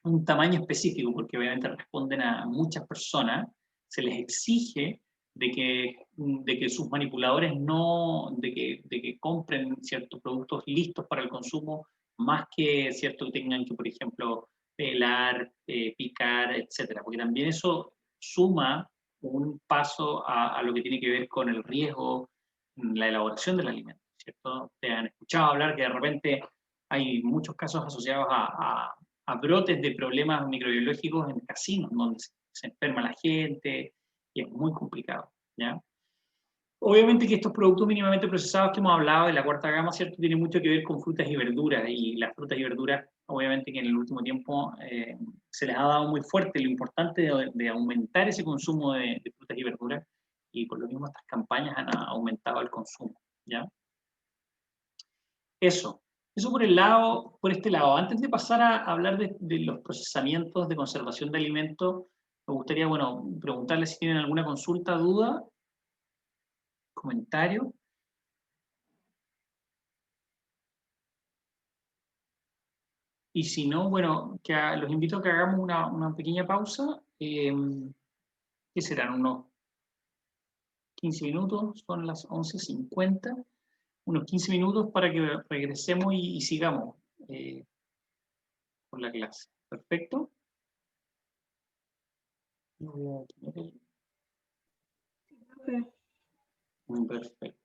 S1: un tamaño específico, porque obviamente responden a muchas personas, se les exige de que sus manipuladores de que compren ciertos productos listos para el consumo, más que cierto tengan que, por ejemplo, pelar, picar, etcétera, porque también eso suma un paso a lo que tiene que ver con el riesgo, la elaboración del alimento, ¿cierto? Te han escuchado hablar que de repente hay muchos casos asociados a brotes de problemas microbiológicos en casinos, donde se enferma la gente y es muy complicado, ¿ya? Obviamente que estos productos mínimamente procesados que hemos hablado de la cuarta gama, ¿cierto?, tiene mucho que ver con frutas y verduras, y las frutas y verduras, obviamente que en el último tiempo se les ha dado muy fuerte lo importante de aumentar ese consumo de frutas y verduras, y por lo mismo estas campañas han aumentado el consumo, ¿ya? Eso. Eso por este lado. Antes de pasar a hablar de los procesamientos de conservación de alimentos, me gustaría, bueno, preguntarles si tienen alguna consulta, duda, comentario. Y si no, bueno, los invito a que hagamos una pequeña pausa. ¿Qué serán? Unos 15 minutos, son las 11:50. Unos 15 minutos para que regresemos y sigamos con la clase. ¿Perfecto? Voy a poner perfecto.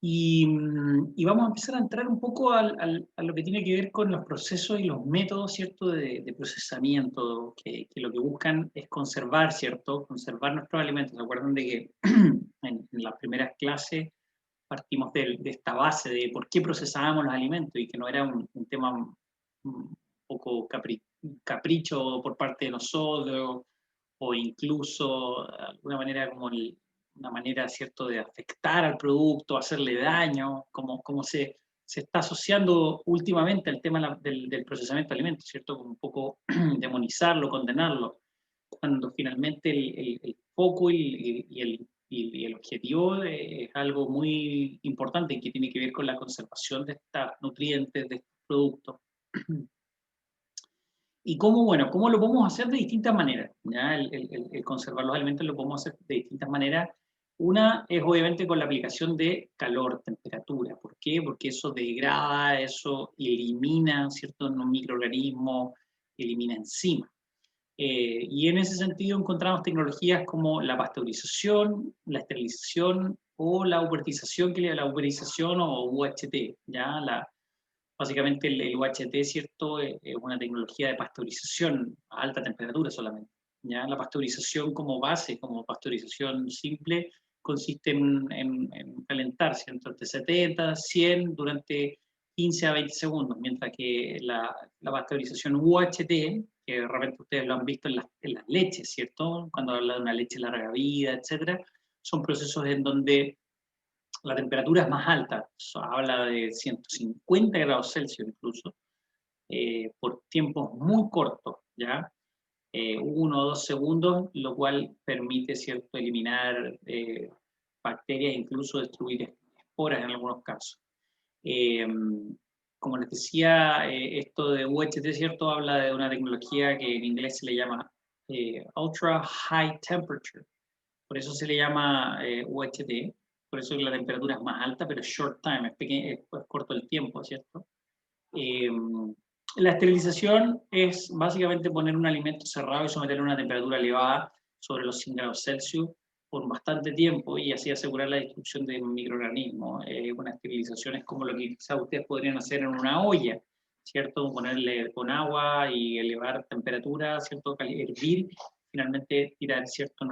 S1: Y Y vamos a empezar a entrar un poco a lo que tiene que ver con los procesos y los métodos, ¿cierto?, de procesamiento, que lo que buscan es conservar, ¿cierto?, conservar nuestros alimentos. ¿Se acuerdan de que en las primeras clases partimos de esta base de por qué procesábamos los alimentos y que no era un tema un poco capricho por parte de nosotros o incluso de alguna manera como una manera, ¿cierto?, de afectar al producto, hacerle daño, como se está asociando últimamente al tema del procesamiento de alimentos, ¿cierto?, como un poco demonizarlo, condenarlo, cuando finalmente el foco y el objetivo es algo muy importante y que tiene que ver con la conservación de estos nutrientes, de estos productos. Y cómo, bueno, cómo lo podemos hacer de distintas maneras, ¿ya? El conservar los alimentos lo podemos hacer de distintas maneras. Una es obviamente con la aplicación de calor, temperatura. ¿Por qué? Porque eso degrada, eso elimina ciertos microorganismos, elimina enzimas. Y en ese sentido encontramos tecnologías como la pasteurización, la esterilización o la ubertización, que la uberización o UHT, ¿ya? Básicamente el UHT, ¿cierto?, es una tecnología de pasteurización a alta temperatura solamente, ¿ya? La pasteurización como base, como pasteurización simple, consiste en calentar, ¿cierto?, entre 70 a 100 durante 15 a 20 segundos, mientras que la pasteurización UHT, que de repente ustedes lo han visto en las leches, ¿cierto?, cuando habla de una leche larga vida, etcétera, son procesos en donde la temperatura es más alta, habla de 150 grados Celsius incluso, por tiempos muy cortos, ¿ya? 1 o 2 segundos, lo cual permite, ¿cierto?, eliminar bacterias, incluso destruir esporas en algunos casos. Eh, Como les decía, esto de UHT, ¿cierto?, habla de una tecnología que en inglés se le llama Ultra High Temperature. Por eso se le llama UHT, por eso la temperatura es más alta, pero short time, es corto el tiempo, ¿cierto? Eh, la esterilización es básicamente poner un alimento cerrado y someterlo a una temperatura elevada sobre los 100 grados Celsius por bastante tiempo y así asegurar la destrucción de microorganismos. Una esterilización es como lo que quizás ustedes podrían hacer en una olla, ¿cierto? Ponerle con agua y elevar temperatura, ¿cierto? Hervir, finalmente tirar, ¿cierto?,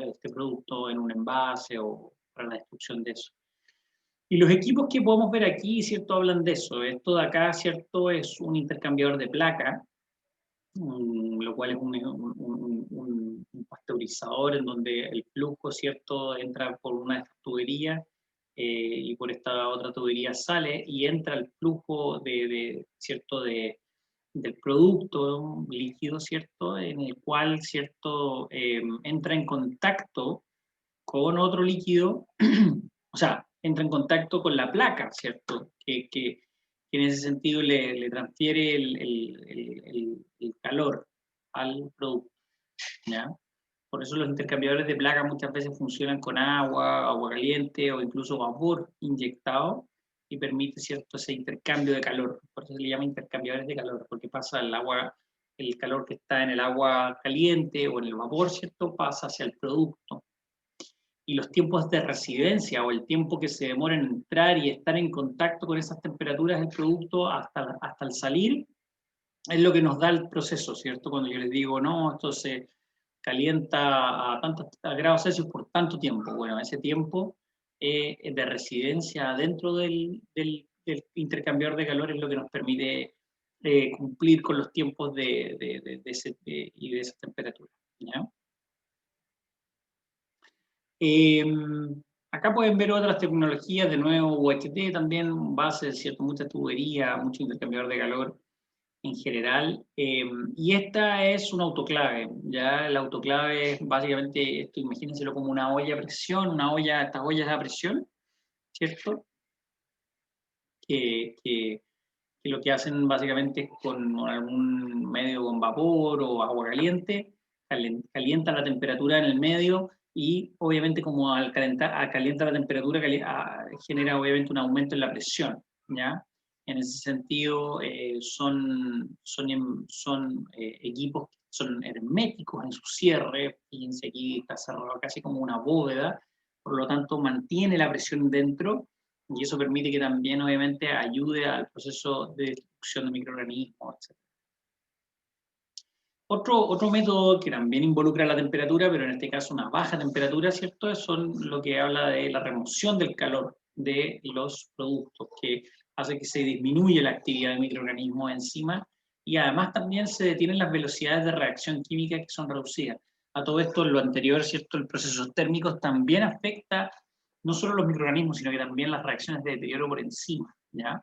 S1: este producto en un envase o para la destrucción de eso. Y los equipos que podemos ver aquí, ¿cierto?, hablan de eso. Esto de acá, ¿cierto?, es un intercambiador de placa, lo cual es un pasteurizador en donde el flujo, ¿cierto?, entra por una de estas tuberías y por esta otra tubería sale y entra el flujo ¿cierto?, del producto líquido, ¿cierto?, en el cual, ¿cierto?, entra en contacto con otro líquido, o sea, entra en contacto con la placa, ¿cierto? Que en ese sentido le transfiere el calor al producto, ¿ya? Por eso los intercambiadores de placa muchas veces funcionan con agua, agua caliente o incluso vapor inyectado y permite, ¿cierto?, ese intercambio de calor. Por eso se le llama intercambiadores de calor, porque pasa el calor que está en el agua caliente o en el vapor, ¿cierto?, pasa hacia el producto. Y los tiempos de residencia o el tiempo que se demora en entrar y estar en contacto con esas temperaturas del producto hasta el salir, es lo que nos da el proceso, ¿cierto? Cuando yo les digo, no, esto se calienta a tantos grados Celsius por tanto tiempo. Bueno, ese tiempo de residencia dentro del intercambiador de calor es lo que nos permite cumplir con los tiempos de esa temperatura, ¿ya? Eh, Acá pueden ver otras tecnologías, de nuevo UHT también, base, ¿cierto?, mucha tubería, mucho intercambiador de calor en general. Y esta es un autoclave, ya el autoclave es básicamente esto, imagínenselo como una olla a presión, estas ollas a presión, ¿cierto? Que lo que hacen básicamente es con algún medio con vapor o agua caliente, calienta la temperatura en el medio y obviamente como al calienta la temperatura genera obviamente un aumento en la presión, ¿ya? En ese sentido son equipos que son herméticos en su cierre, fíjense aquí está cerrado casi como una bóveda, por lo tanto mantiene la presión dentro Y eso permite que también, obviamente, ayude al proceso de destrucción de microorganismos, etc. Otro método que también involucra la temperatura, pero en este caso una baja temperatura, ¿cierto? Son lo que habla de la remoción del calor de los productos, que hace que se disminuya la actividad de microorganismos encima y además también se detienen las velocidades de reacción química que son reducidas. A todo esto, lo anterior, ¿cierto? El procesos térmicos también afecta no solo los microorganismos, sino que también las reacciones de deterioro por encima, ¿ya?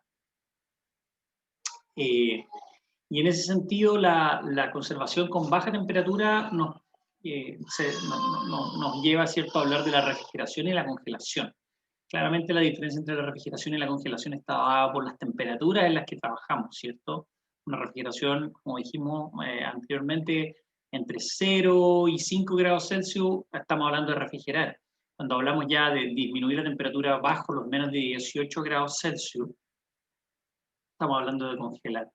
S1: Y en ese sentido, la conservación con baja temperatura nos lleva, ¿cierto?, a hablar de la refrigeración y la congelación. Claramente la diferencia entre la refrigeración y la congelación está dada por las temperaturas en las que trabajamos, ¿cierto? Una refrigeración, como dijimos anteriormente, entre 0 y 5 grados Celsius, estamos hablando de refrigerar. Cuando hablamos ya de disminuir la temperatura bajo los menos de 18 grados Celsius, estamos hablando de congelar,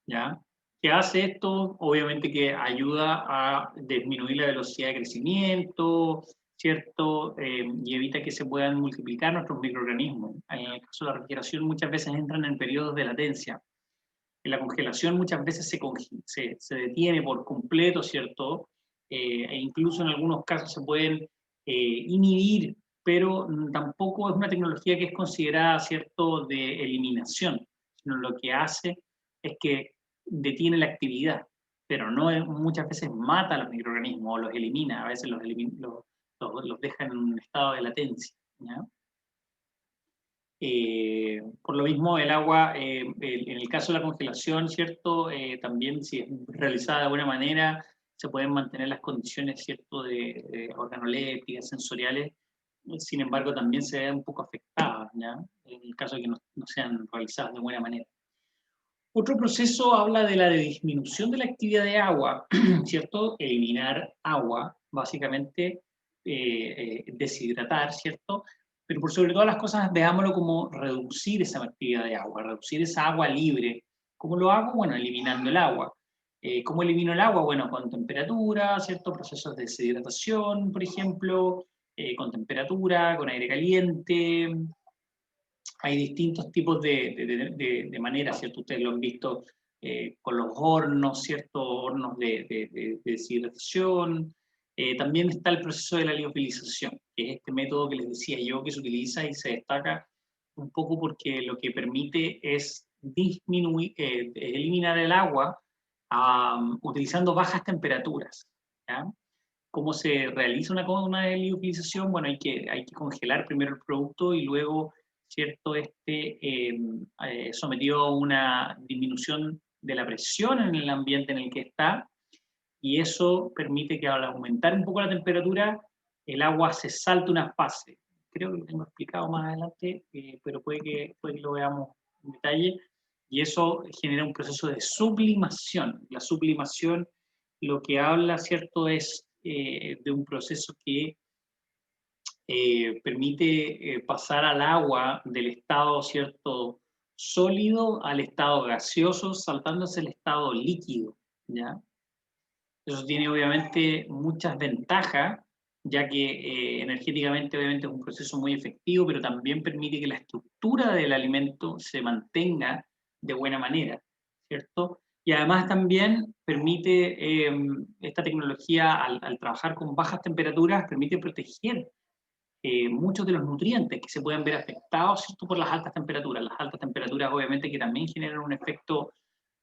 S1: ¿ya? ¿Qué hace esto? Obviamente que ayuda a disminuir la velocidad de crecimiento, ¿cierto? Y evita que se puedan multiplicar nuestros microorganismos. En el caso de la refrigeración muchas veces entran en periodos de latencia. En la congelación muchas veces se detiene por completo, ¿cierto? E incluso en algunos casos se pueden inhibir, pero tampoco es una tecnología que es considerada, ¿cierto?, de eliminación, sino lo que hace es que detiene la actividad, pero no muchas veces mata a los microorganismos o los elimina, a veces los deja en un estado de latencia, ¿ya? Por lo mismo, el agua, en el caso de la congelación, ¿cierto? También, si es realizada de buena manera, se pueden mantener las condiciones, ¿cierto?, de organolépticas, sensoriales, sin embargo, también se ve un poco afectadas, ¿ya? En el caso de que no sean realizadas de buena manera. Otro proceso habla de la disminución de la actividad de agua, ¿cierto? Eliminar agua, básicamente deshidratar, ¿cierto? Pero por sobre todas las cosas, veámoslo como reducir esa actividad de agua, reducir esa agua libre. ¿Cómo lo hago? Bueno, eliminando el agua. ¿Cómo elimino el agua? Bueno, con temperatura, ¿cierto? Procesos de deshidratación, por ejemplo, con temperatura, con aire caliente. Hay distintos tipos de maneras, ¿cierto? Ustedes lo han visto con los hornos, ¿cierto? Hornos de deshidratación. También está el proceso de la liofilización, que es este método que les decía yo que se utiliza y se destaca un poco porque lo que permite es eliminar el agua utilizando bajas temperaturas, ¿ya? ¿Cómo se realiza una liofilización? Bueno, hay que congelar primero el producto y luego, ¿cierto?, sometido a una disminución de la presión en el ambiente en el que está, y eso permite que al aumentar un poco la temperatura, el agua se salte una fase. Creo que lo tengo explicado más adelante, pero puede que lo veamos en detalle, y eso genera un proceso de sublimación. La sublimación lo que habla, ¿cierto?, es de un proceso que permite pasar al agua del estado, ¿cierto?, sólido al estado gaseoso, saltándose el estado líquido, ¿ya? Eso tiene obviamente muchas ventajas, ya que energéticamente obviamente es un proceso muy efectivo, pero también permite que la estructura del alimento se mantenga de buena manera, ¿cierto? Y además también permite, esta tecnología, al trabajar con bajas temperaturas, permite proteger muchos de los nutrientes que se pueden ver afectados, ¿cierto?, por las altas temperaturas. Las altas temperaturas obviamente que también generan un efecto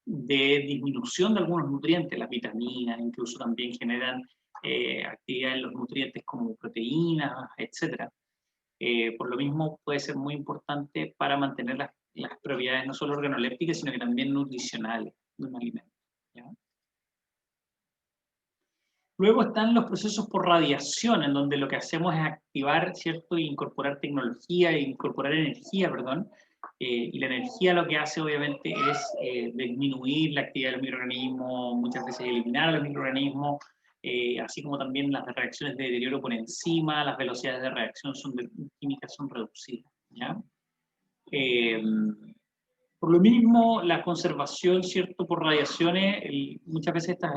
S1: de disminución de algunos nutrientes, las vitaminas, incluso también generan actividad en los nutrientes como proteínas, etc. Por lo mismo puede ser muy importante para mantener las propiedades no solo organolépticas, sino que también nutricionales de un alimento, ¿ya? Luego están los procesos por radiación, en donde lo que hacemos es activar, ¿cierto?, e incorporar tecnología, e incorporar energía, perdón, y la energía lo que hace obviamente es disminuir la actividad del microorganismo, muchas veces eliminar a los microorganismos, así como también las reacciones de deterioro por enzima, las velocidades de reacción químicas son reducidas, ¿ya? Eh, por lo mismo, la conservación, ¿cierto?, por radiaciones, muchas veces estas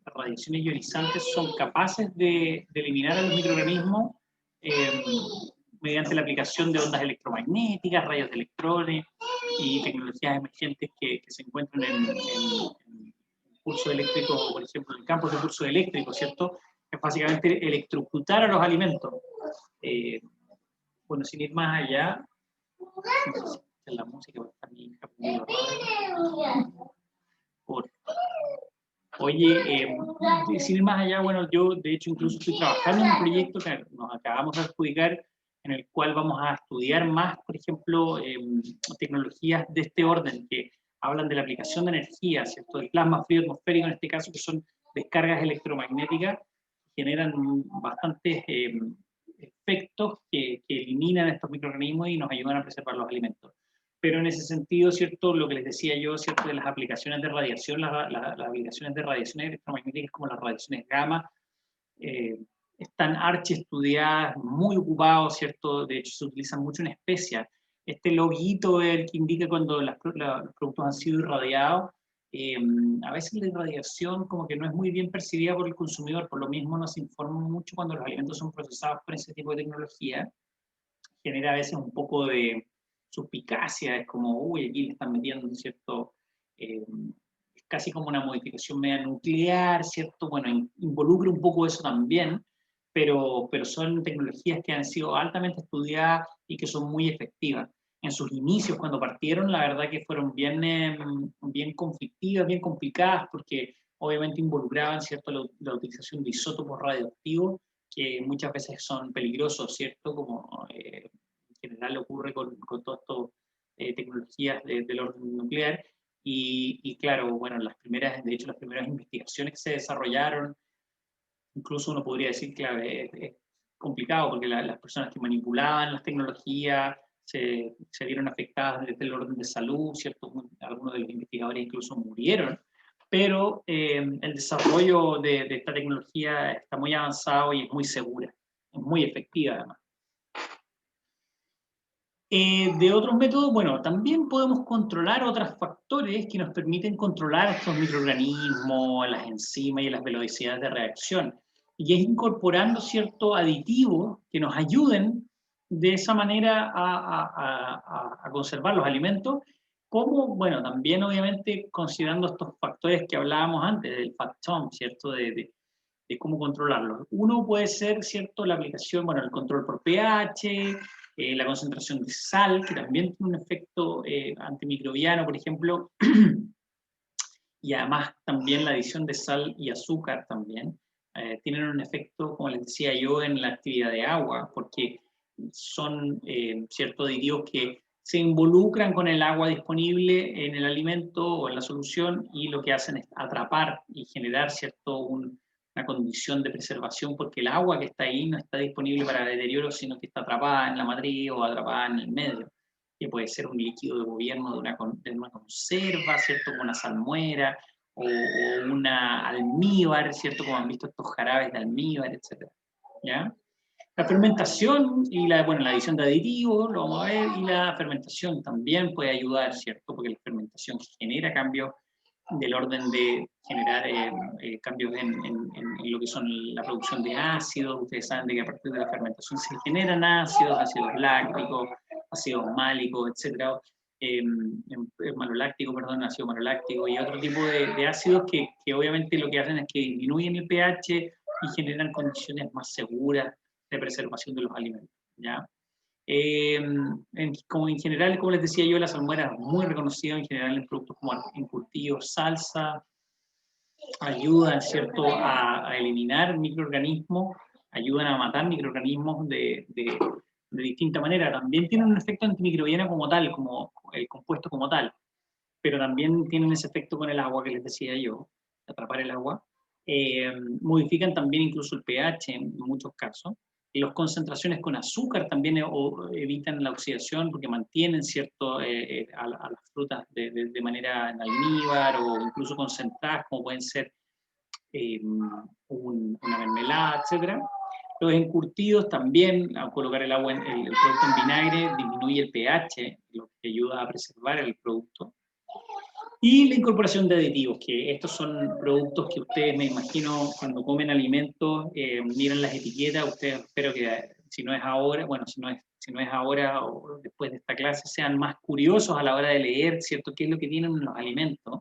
S1: radiaciones ionizantes son capaces de eliminar a los microorganismos, mediante la aplicación de ondas electromagnéticas, rayos de electrones y tecnologías emergentes que se encuentran en pulso eléctrico, por ejemplo, en campos de pulso eléctrico, ¿cierto? Es básicamente electrocutar a los alimentos. Bueno, sin ir más allá, no sé si la música va a estar bien capítulo. Oye, sin ir más allá, bueno, yo de hecho incluso estoy trabajando en un proyecto que nos acabamos de adjudicar, en el cual vamos a estudiar más, por ejemplo, tecnologías de este orden, que hablan de la aplicación de energía, ¿cierto? Del plasma frío atmosférico en este caso, que son descargas electromagnéticas, que generan bastantes efectos que eliminan estos microorganismos y nos ayudan a preservar los alimentos. Pero en ese sentido, ¿cierto? Lo que les decía yo, ¿cierto? De las aplicaciones de radiación, las aplicaciones de radiaciones electromagnéticas como las radiaciones gamma, están archiestudiadas, muy ocupados, ¿cierto? De hecho, se utilizan mucho en especias. Este loguito es el que indica cuando los productos han sido irradiados. A veces la irradiación como que no es muy bien percibida por el consumidor, por lo mismo nos informa mucho cuando los alimentos son procesados por ese tipo de tecnología. Genera a veces un poco de suspicacia, es como, uy, aquí le están metiendo, ¿cierto? Es casi como una modificación media nuclear, ¿cierto? Bueno, involucra un poco eso también, pero son tecnologías que han sido altamente estudiadas y que son muy efectivas. En sus inicios, cuando partieron, la verdad que fueron bien conflictivas, bien complicadas, porque obviamente involucraban, ¿cierto?, la utilización de isótopos radioactivos, que muchas veces son peligrosos, ¿cierto?, como en general ocurre con todas estas tecnologías del orden nuclear. Y claro, bueno, de hecho, las primeras investigaciones que se desarrollaron, incluso uno podría decir que es complicado porque las personas que manipulaban las tecnologías se vieron afectadas desde el orden de salud, ¿cierto? Algunos de los investigadores incluso murieron, pero el desarrollo de esta tecnología está muy avanzado y es muy segura, es muy efectiva además. De otros métodos, bueno, también podemos controlar otros factores que nos permiten controlar estos microorganismos, las enzimas y las velocidades de reacción. Y es incorporando ciertos aditivos que nos ayuden de esa manera a conservar los alimentos, como, bueno, también obviamente considerando estos factores que hablábamos antes, del factome, ¿cierto? De cómo controlarlos. Uno puede ser, ¿cierto?, la aplicación, bueno, el control por pH, la concentración de sal, que también tiene un efecto antimicrobiano, por ejemplo, y además también la adición de sal y azúcar también, tienen un efecto, como les decía yo, en la actividad de agua, porque son ciertos aditivos que se involucran con el agua disponible en el alimento o en la solución y lo que hacen es atrapar y generar, ¿cierto?, una condición de preservación, porque el agua que está ahí no está disponible para el deterioro, sino que está atrapada en la matriz o atrapada en el medio, que puede ser un líquido de gobierno de una conserva, ¿cierto?, como una salmuera, o una almíbar, ¿cierto?, como han visto estos jarabes de almíbar, etc. ¿Ya? La fermentación y la adición de aditivos, lo vamos a ver, y la fermentación también puede ayudar, ¿cierto?, porque la fermentación genera cambios del orden de generar cambios en lo que son la producción de ácidos. Ustedes saben de que a partir de la fermentación se generan ácidos lácticos, ácidos málicos, etc. Maloláctico, perdón, ácido maloláctico y otro tipo de ácidos que obviamente lo que hacen es que disminuyen el pH y generan condiciones más seguras de preservación de los alimentos, ¿ya? Como en general, como les decía yo, la salmuera es muy reconocida en general en productos como encurtidos, salsa, ayudan, ¿cierto?, a eliminar microorganismos, ayudan a matar microorganismos de distinta manera. También tienen un efecto antimicrobiano como tal, como el compuesto como tal, pero también tienen ese efecto con el agua que les decía yo, atrapar el agua. Modifican también incluso el pH en muchos casos. Y las concentraciones con azúcar también evitan la oxidación porque mantienen, ¿cierto?, a las frutas de manera en almíbar o incluso concentradas, como pueden ser una mermelada, etc. Los encurtidos también, al colocar el producto en vinagre, disminuye el pH, lo que ayuda a preservar el producto. Y la incorporación de aditivos, que estos son productos que ustedes, me imagino, cuando comen alimentos, miran las etiquetas, ustedes espero que si no es ahora, bueno, si no es ahora o después de esta clase, sean más curiosos a la hora de leer, ¿cierto?, qué es lo que tienen los alimentos,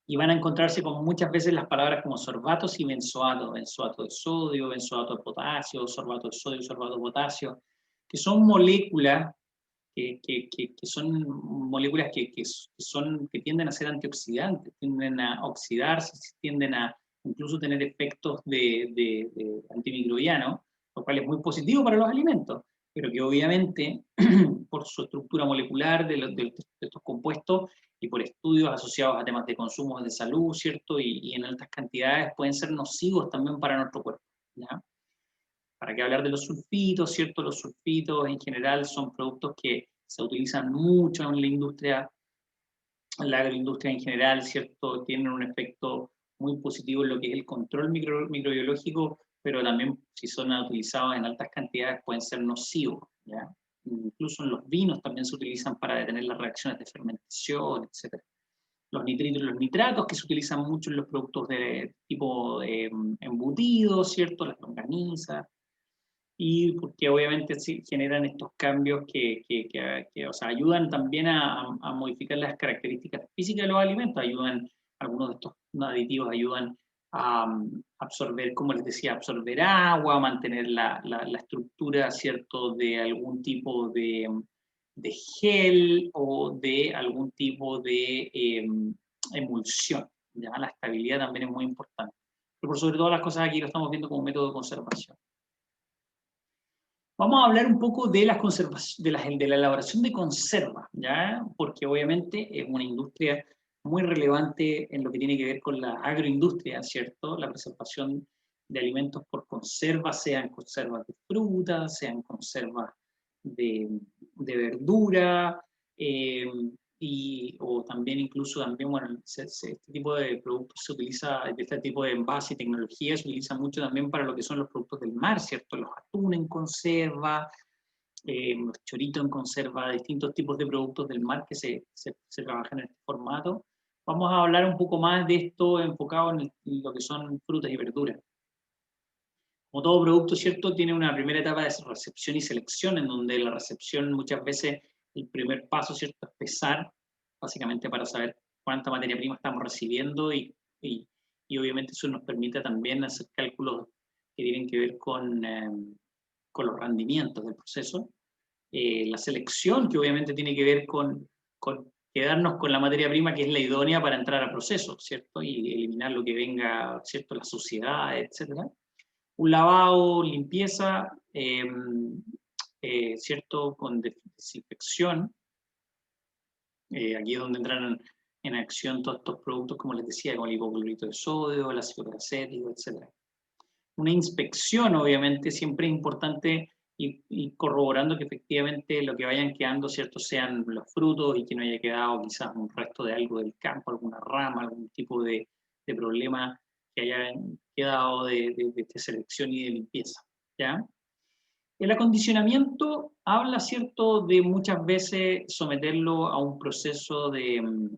S1: y van a encontrarse con muchas veces las palabras como sorbatos y benzoato, benzoato de sodio, benzoato de potasio, sorbato de sodio, sorbato de potasio, que son moléculas que son moléculas que tienden a ser antioxidantes, tienden a oxidarse, tienden a incluso tener efectos de antimicrobianos, lo cual es muy positivo para los alimentos, pero que obviamente por su estructura molecular de estos compuestos y por estudios asociados a temas de consumo de salud, ¿cierto? Y en altas cantidades pueden ser nocivos también para nuestro cuerpo, ¿ya? ¿Para qué hablar de los sulfitos, cierto? Los sulfitos en general son productos que se utilizan mucho en la agroindustria en general, ¿cierto? Tienen un efecto muy positivo en lo que es el control microbiológico, pero también si son utilizados en altas cantidades pueden ser nocivos, ¿ya? Incluso en los vinos también se utilizan para detener las reacciones de fermentación, etc. Los nitritos y los nitratos, que se utilizan mucho en los productos de tipo embutidos, ¿cierto? Las longanizas, y porque obviamente sí generan estos cambios o sea, ayudan también a modificar las características físicas de los alimentos, algunos de estos aditivos ayudan a absorber, como les decía, absorber agua, mantener la estructura, ¿cierto?, de algún tipo de gel o de algún tipo de emulsión, ¿ya? La estabilidad también es muy importante. Pero por sobre todas las cosas aquí lo estamos viendo como método de conservación. Vamos a hablar un poco de de la elaboración de conservas, ¿ya? Porque obviamente es una industria muy relevante en lo que tiene que ver con la agroindustria, ¿cierto? La preservación de alimentos por conservas, sean conservas de frutas, sean conservas de verdura, eh, o también incluso también, bueno, este tipo de productos se utiliza, este tipo de envase y tecnología se utiliza mucho también para lo que son los productos del mar, ¿cierto? Los atún en conserva, los choritos en conserva, distintos tipos de productos del mar que se trabajan en este formato. Vamos a hablar un poco más de esto enfocado en lo que son frutas y verduras. Como todo producto, ¿cierto?, tiene una primera etapa de recepción y selección, en donde la recepción muchas veces, el primer paso, ¿cierto?, es pesar, básicamente para saber cuánta materia prima estamos recibiendo y obviamente eso nos permite también hacer cálculos que tienen que ver con los rendimientos del proceso. La selección, que obviamente tiene que ver con quedarnos con la materia prima que es la idónea para entrar al proceso, ¿cierto? Y eliminar lo que venga, ¿cierto?, la suciedad, etcétera. Un lavado, limpieza, ¿cierto?, con desinfección. Aquí es donde entran en acción todos estos productos, como les decía, como el hipoclorito de sodio, el ácido peracético, etc. Una inspección, obviamente, siempre es importante y corroborando que efectivamente lo que vayan quedando, ¿cierto?, sean los frutos y que no haya quedado quizás un resto de algo del campo, alguna rama, algún tipo de problema que haya quedado de selección y de limpieza, ¿ya? El acondicionamiento habla, ¿cierto?, de muchas veces someterlo a un proceso de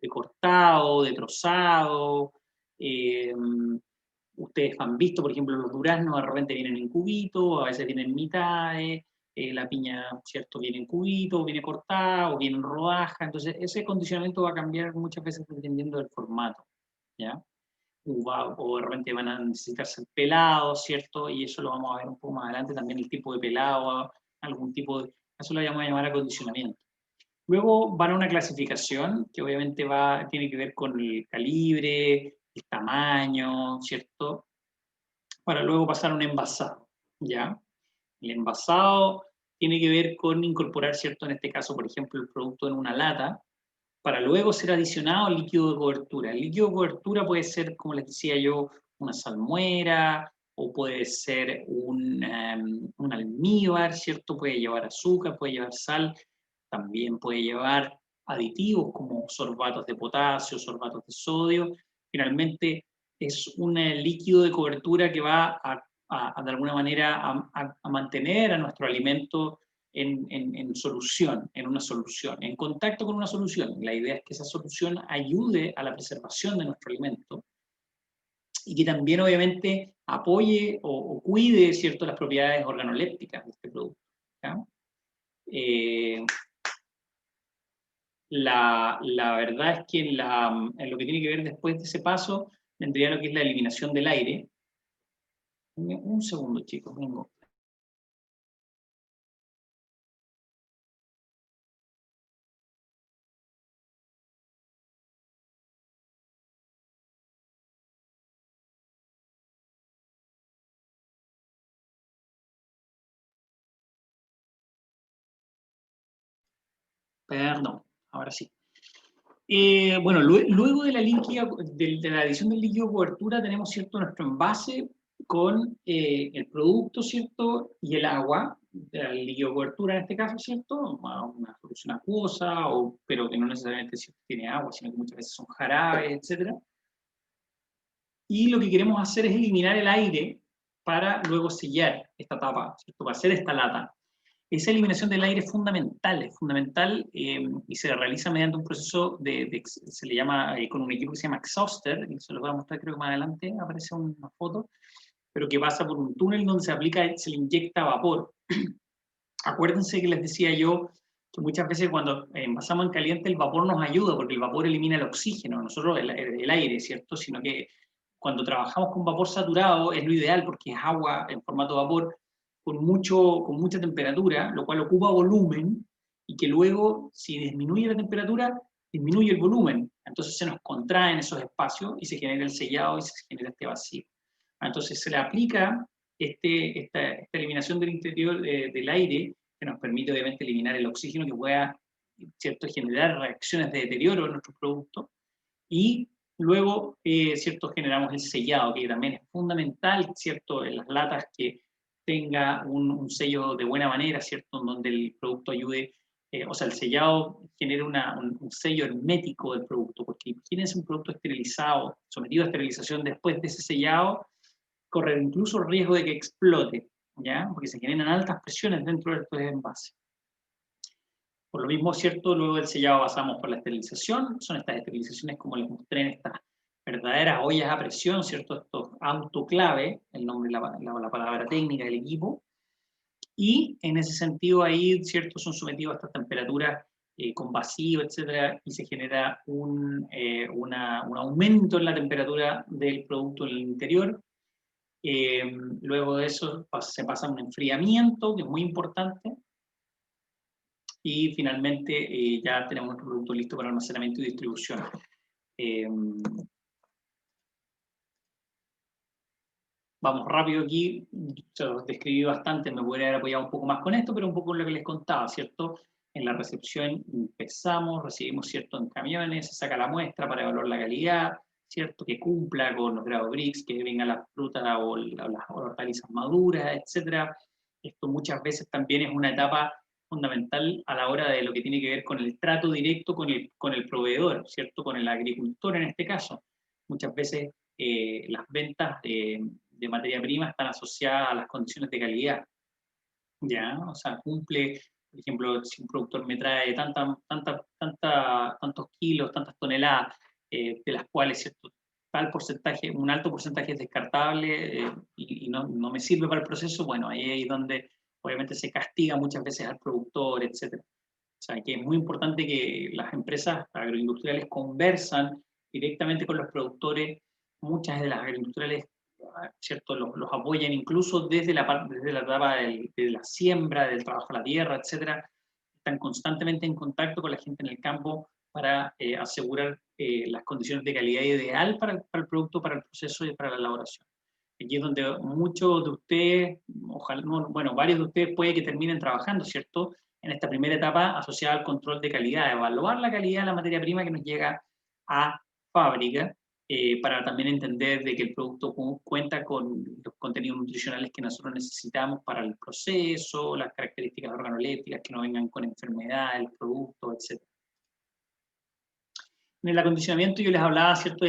S1: cortado, de trozado. eh, Ustedes han visto, por ejemplo, los duraznos de repente vienen en cubitos, a veces vienen en mitades, la piña, ¿cierto?, viene en cubitos, viene cortada o viene en rodaja. Entonces, ese condicionamiento va a cambiar muchas veces dependiendo del formato, ¿ya? O de repente van a necesitar ser pelados, ¿cierto? Y eso lo vamos a ver un poco más adelante, también el tipo de pelado, algún tipo de... Eso lo vamos a llamar acondicionamiento. Luego van a una clasificación que obviamente tiene que ver con el calibre, el tamaño, ¿cierto? Para luego pasar a un envasado, ¿ya? El envasado tiene que ver con incorporar, ¿cierto?, en este caso, por ejemplo, el producto en una lata, para luego ser adicionado al líquido de cobertura. El líquido de cobertura puede ser, como les decía yo, una salmuera, o puede ser un almíbar, ¿cierto? Puede llevar azúcar, puede llevar sal, también puede llevar aditivos como sorbatos de potasio, sorbatos de sodio. Finalmente, es un líquido de cobertura que va de alguna manera a mantener a nuestro alimento en solución, en una solución, en contacto con una solución. La idea es que esa solución ayude a la preservación de nuestro alimento y que también obviamente apoye o cuide, ¿cierto?, las propiedades organolépticas de este producto. ¿Ya? La verdad es que en lo que tiene que ver después de ese paso, vendría lo que es la eliminación del aire. Un segundo, chicos, vengo. Perdón, ahora sí. Bueno, luego de de la adición del líquido de cobertura tenemos, ¿cierto?, nuestro envase con el producto, ¿cierto?, y el agua, el líquido de cobertura en este caso, ¿cierto?, una solución acuosa, pero que no necesariamente tiene agua, sino que muchas veces son jarabes, etc. Y lo que queremos hacer es eliminar el aire para luego sellar esta tapa, ¿cierto?, para hacer esta lata. Esa eliminación del aire es fundamental y se realiza mediante un proceso se le llama, con un equipo que se llama Exhauster, y se lo voy a mostrar creo que más adelante, aparece una foto, pero que pasa por un túnel donde se le inyecta vapor. Acuérdense que les decía yo que muchas veces cuando envasamos en caliente el vapor nos ayuda, porque el vapor elimina el oxígeno, nosotros el aire, ¿cierto? Sino que cuando trabajamos con vapor saturado es lo ideal, porque es agua en formato de vapor, con mucha temperatura, lo cual ocupa volumen, y que luego, si disminuye la temperatura, disminuye el volumen. Entonces se nos contraen esos espacios y se genera el sellado y se genera este vacío. Entonces se le aplica esta eliminación del interior del aire, que nos permite obviamente eliminar el oxígeno que pueda, ¿cierto?, generar reacciones de deterioro en nuestros productos. Y luego, ¿cierto?, generamos el sellado, que también es fundamental, ¿cierto?, en las latas, que tenga un sello de buena manera, ¿cierto?, en donde el producto ayude, o sea, el sellado genera un sello hermético del producto, porque imagínense un producto esterilizado, sometido a esterilización después de ese sellado, corre incluso el riesgo de que explote, ¿ya?, porque se generan altas presiones dentro de estos envases. Por lo mismo, ¿cierto?, luego del sellado pasamos por la esterilización, son estas esterilizaciones como les mostré en estas verdaderas ollas a presión, ¿cierto?, estos autoclave, el nombre, la palabra técnica del equipo, y en ese sentido ahí, ¿cierto?, son sometidos a estas temperaturas con vacío, etcétera, y se genera un aumento en la temperatura del producto en el interior. Luego de eso se pasa a un enfriamiento, que es muy importante, y finalmente ya tenemos nuestro producto listo para almacenamiento y distribución. Vamos rápido aquí, se los describí bastante, me podría haber apoyado un poco más con esto, pero un poco lo que les contaba, ¿cierto? En la recepción empezamos, recibimos, ¿cierto?, en camiones, se saca la muestra para evaluar la calidad, ¿cierto?, que cumpla con los grados BRICS, que venga la fruta o las hortalizas maduras, etc. Esto muchas veces también es una etapa fundamental a la hora de lo que tiene que ver con el trato directo con el proveedor, ¿cierto?, con el agricultor en este caso. Muchas veces las ventas de materia prima están asociadas a las condiciones de calidad, ¿ya? O sea, cumple, por ejemplo, si un productor me trae tantos kilos, tantas toneladas, de las cuales, ¿cierto?, tal porcentaje, un alto porcentaje es descartable y no me sirve para el proceso, bueno, ahí es donde obviamente se castiga muchas veces al productor, etc. O sea, que es muy importante que las empresas agroindustriales conversan directamente con los productores. Muchas de las agroindustriales, ¿cierto?, los apoyan incluso desde desde la etapa de la siembra, del trabajo a la tierra, etcétera. Están constantemente en contacto con la gente en el campo para asegurar las condiciones de calidad ideal para el producto, para el proceso y para la elaboración. Aquí es donde muchos de ustedes, ojalá, bueno, varios de ustedes puede que terminen trabajando, ¿cierto?, en esta primera etapa asociada al control de calidad, evaluar la calidad de la materia prima que nos llega a fábrica, para también entender de que el producto cuenta con los contenidos nutricionales que nosotros necesitamos para el proceso, las características organolépticas, que no vengan con enfermedades, el producto, etc. En el acondicionamiento yo les hablaba, ¿cierto?,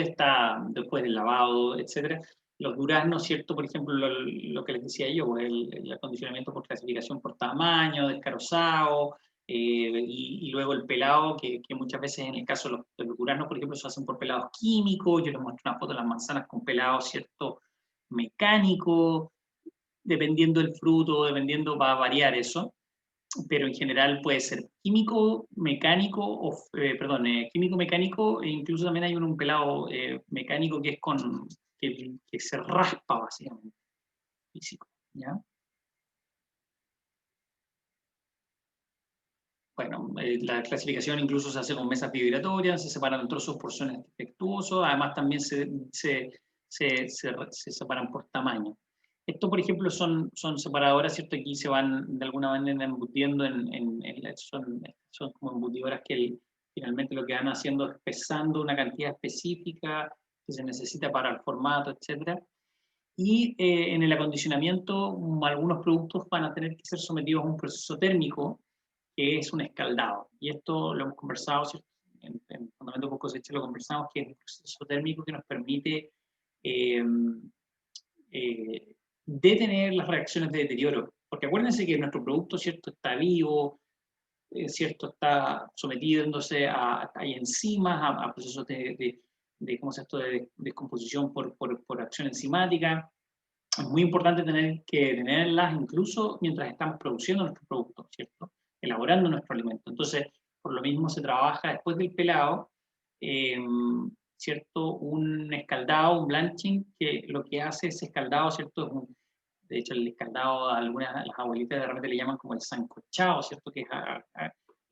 S1: después del lavado, etcétera. Los duraznos, ¿cierto?, por ejemplo, lo que les decía yo, el acondicionamiento por clasificación por tamaño, descarozado, y luego el pelado, que muchas veces en el caso de los duranos, por ejemplo, se hacen por pelados químicos. Yo les muestro una foto de las manzanas con pelados, ¿cierto? Mecánico, dependiendo del fruto, dependiendo, va a variar eso, pero en general puede ser químico, mecánico, químico, mecánico, e incluso también hay un pelado mecánico que es que se raspa básicamente, físico, ¿ya? Bueno, la clasificación incluso se hace con mesas vibratorias, se separan en trozos, porciones defectuosos, además también se separan por tamaño. Esto, por ejemplo, son separadoras, ¿cierto? Aquí se van de alguna manera embutiendo son como embutidoras finalmente lo que van haciendo es pesando una cantidad específica que se necesita para el formato, etcétera. Y en el acondicionamiento, algunos productos van a tener que ser sometidos a un proceso térmico que es un escaldado. Y esto lo hemos conversado, ¿cierto? En Fundamento por Cosecha lo conversamos, que es un proceso térmico que nos permite eh, detener las reacciones de deterioro. Porque acuérdense que nuestro producto, ¿cierto?, está vivo, ¿cierto?, está sometiéndose hay enzimas, a procesos ¿cómo se esto?, de descomposición por acción enzimática. Es muy importante tenerlas incluso mientras estamos produciendo nuestro producto, ¿cierto? Elaborando nuestro alimento. Entonces, por lo mismo se trabaja después del pelado, eh, ¿cierto? Un escaldado, un blanching, que lo que hace ese escaldado, ¿cierto? De hecho, el escaldado, las abuelitas de repente le llaman como el sancochado, ¿cierto? Que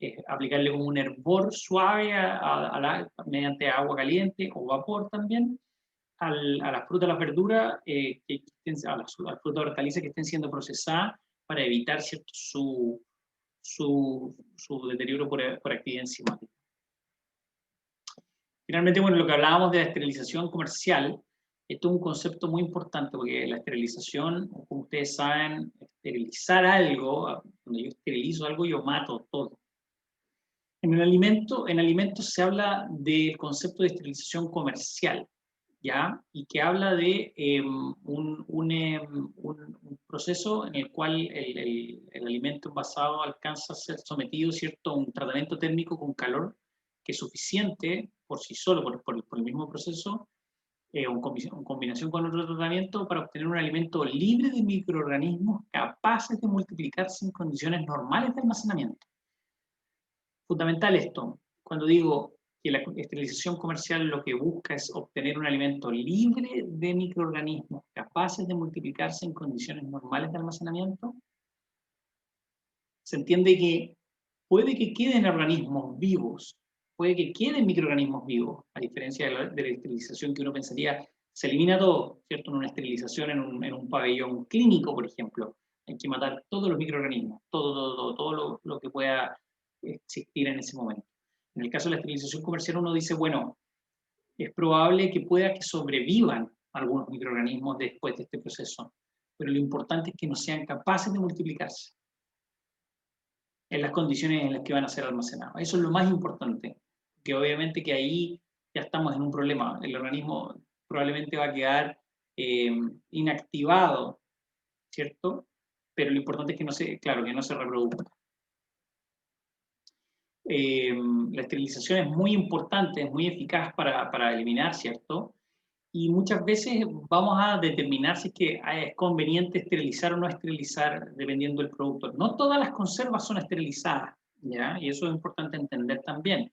S1: es aplicarle como un hervor suave mediante agua caliente o vapor también, a las frutas, a las verduras, a las frutas hortalizas que estén siendo procesadas para evitar, ¿cierto?, su deterioro por actividad enzimática. Finalmente, bueno, lo que hablábamos de la esterilización comercial, esto es un concepto muy importante porque la esterilización, como ustedes saben, esterilizar algo, cuando yo esterilizo algo, yo mato todo. En alimentos se habla del concepto de esterilización comercial, ¿ya? Y que habla de un proceso en el cual el alimento envasado alcanza a ser sometido, ¿cierto?, a un tratamiento térmico con calor que es suficiente por sí solo, por el mismo proceso, en combinación con otro tratamiento, para obtener un alimento libre de microorganismos capaces de multiplicarse en condiciones normales de almacenamiento. Fundamental esto, cuando digo que la esterilización comercial lo que busca es obtener un alimento libre de microorganismos capaces de multiplicarse en condiciones normales de almacenamiento, se entiende que puede que queden organismos vivos, puede que queden microorganismos vivos, a diferencia de la esterilización que uno pensaría, se elimina todo, ¿cierto? En una esterilización en un pabellón clínico, por ejemplo, hay que matar todos los microorganismos, todo lo que pueda existir en ese momento. En el caso de la esterilización comercial uno dice, bueno, es probable que pueda que sobrevivan algunos microorganismos después de este proceso, pero lo importante es que no sean capaces de multiplicarse en las condiciones en las que van a ser almacenados. Eso es lo más importante, que obviamente que ahí ya estamos en un problema. El organismo probablemente va a quedar inactivado, ¿cierto? Pero lo importante es que no se reproduzca. La esterilización es muy importante, es muy eficaz para eliminar, ¿cierto? Y muchas veces vamos a determinar si es que es conveniente esterilizar o no esterilizar dependiendo del producto. No todas las conservas son esterilizadas, ¿ya? Y eso es importante entender también.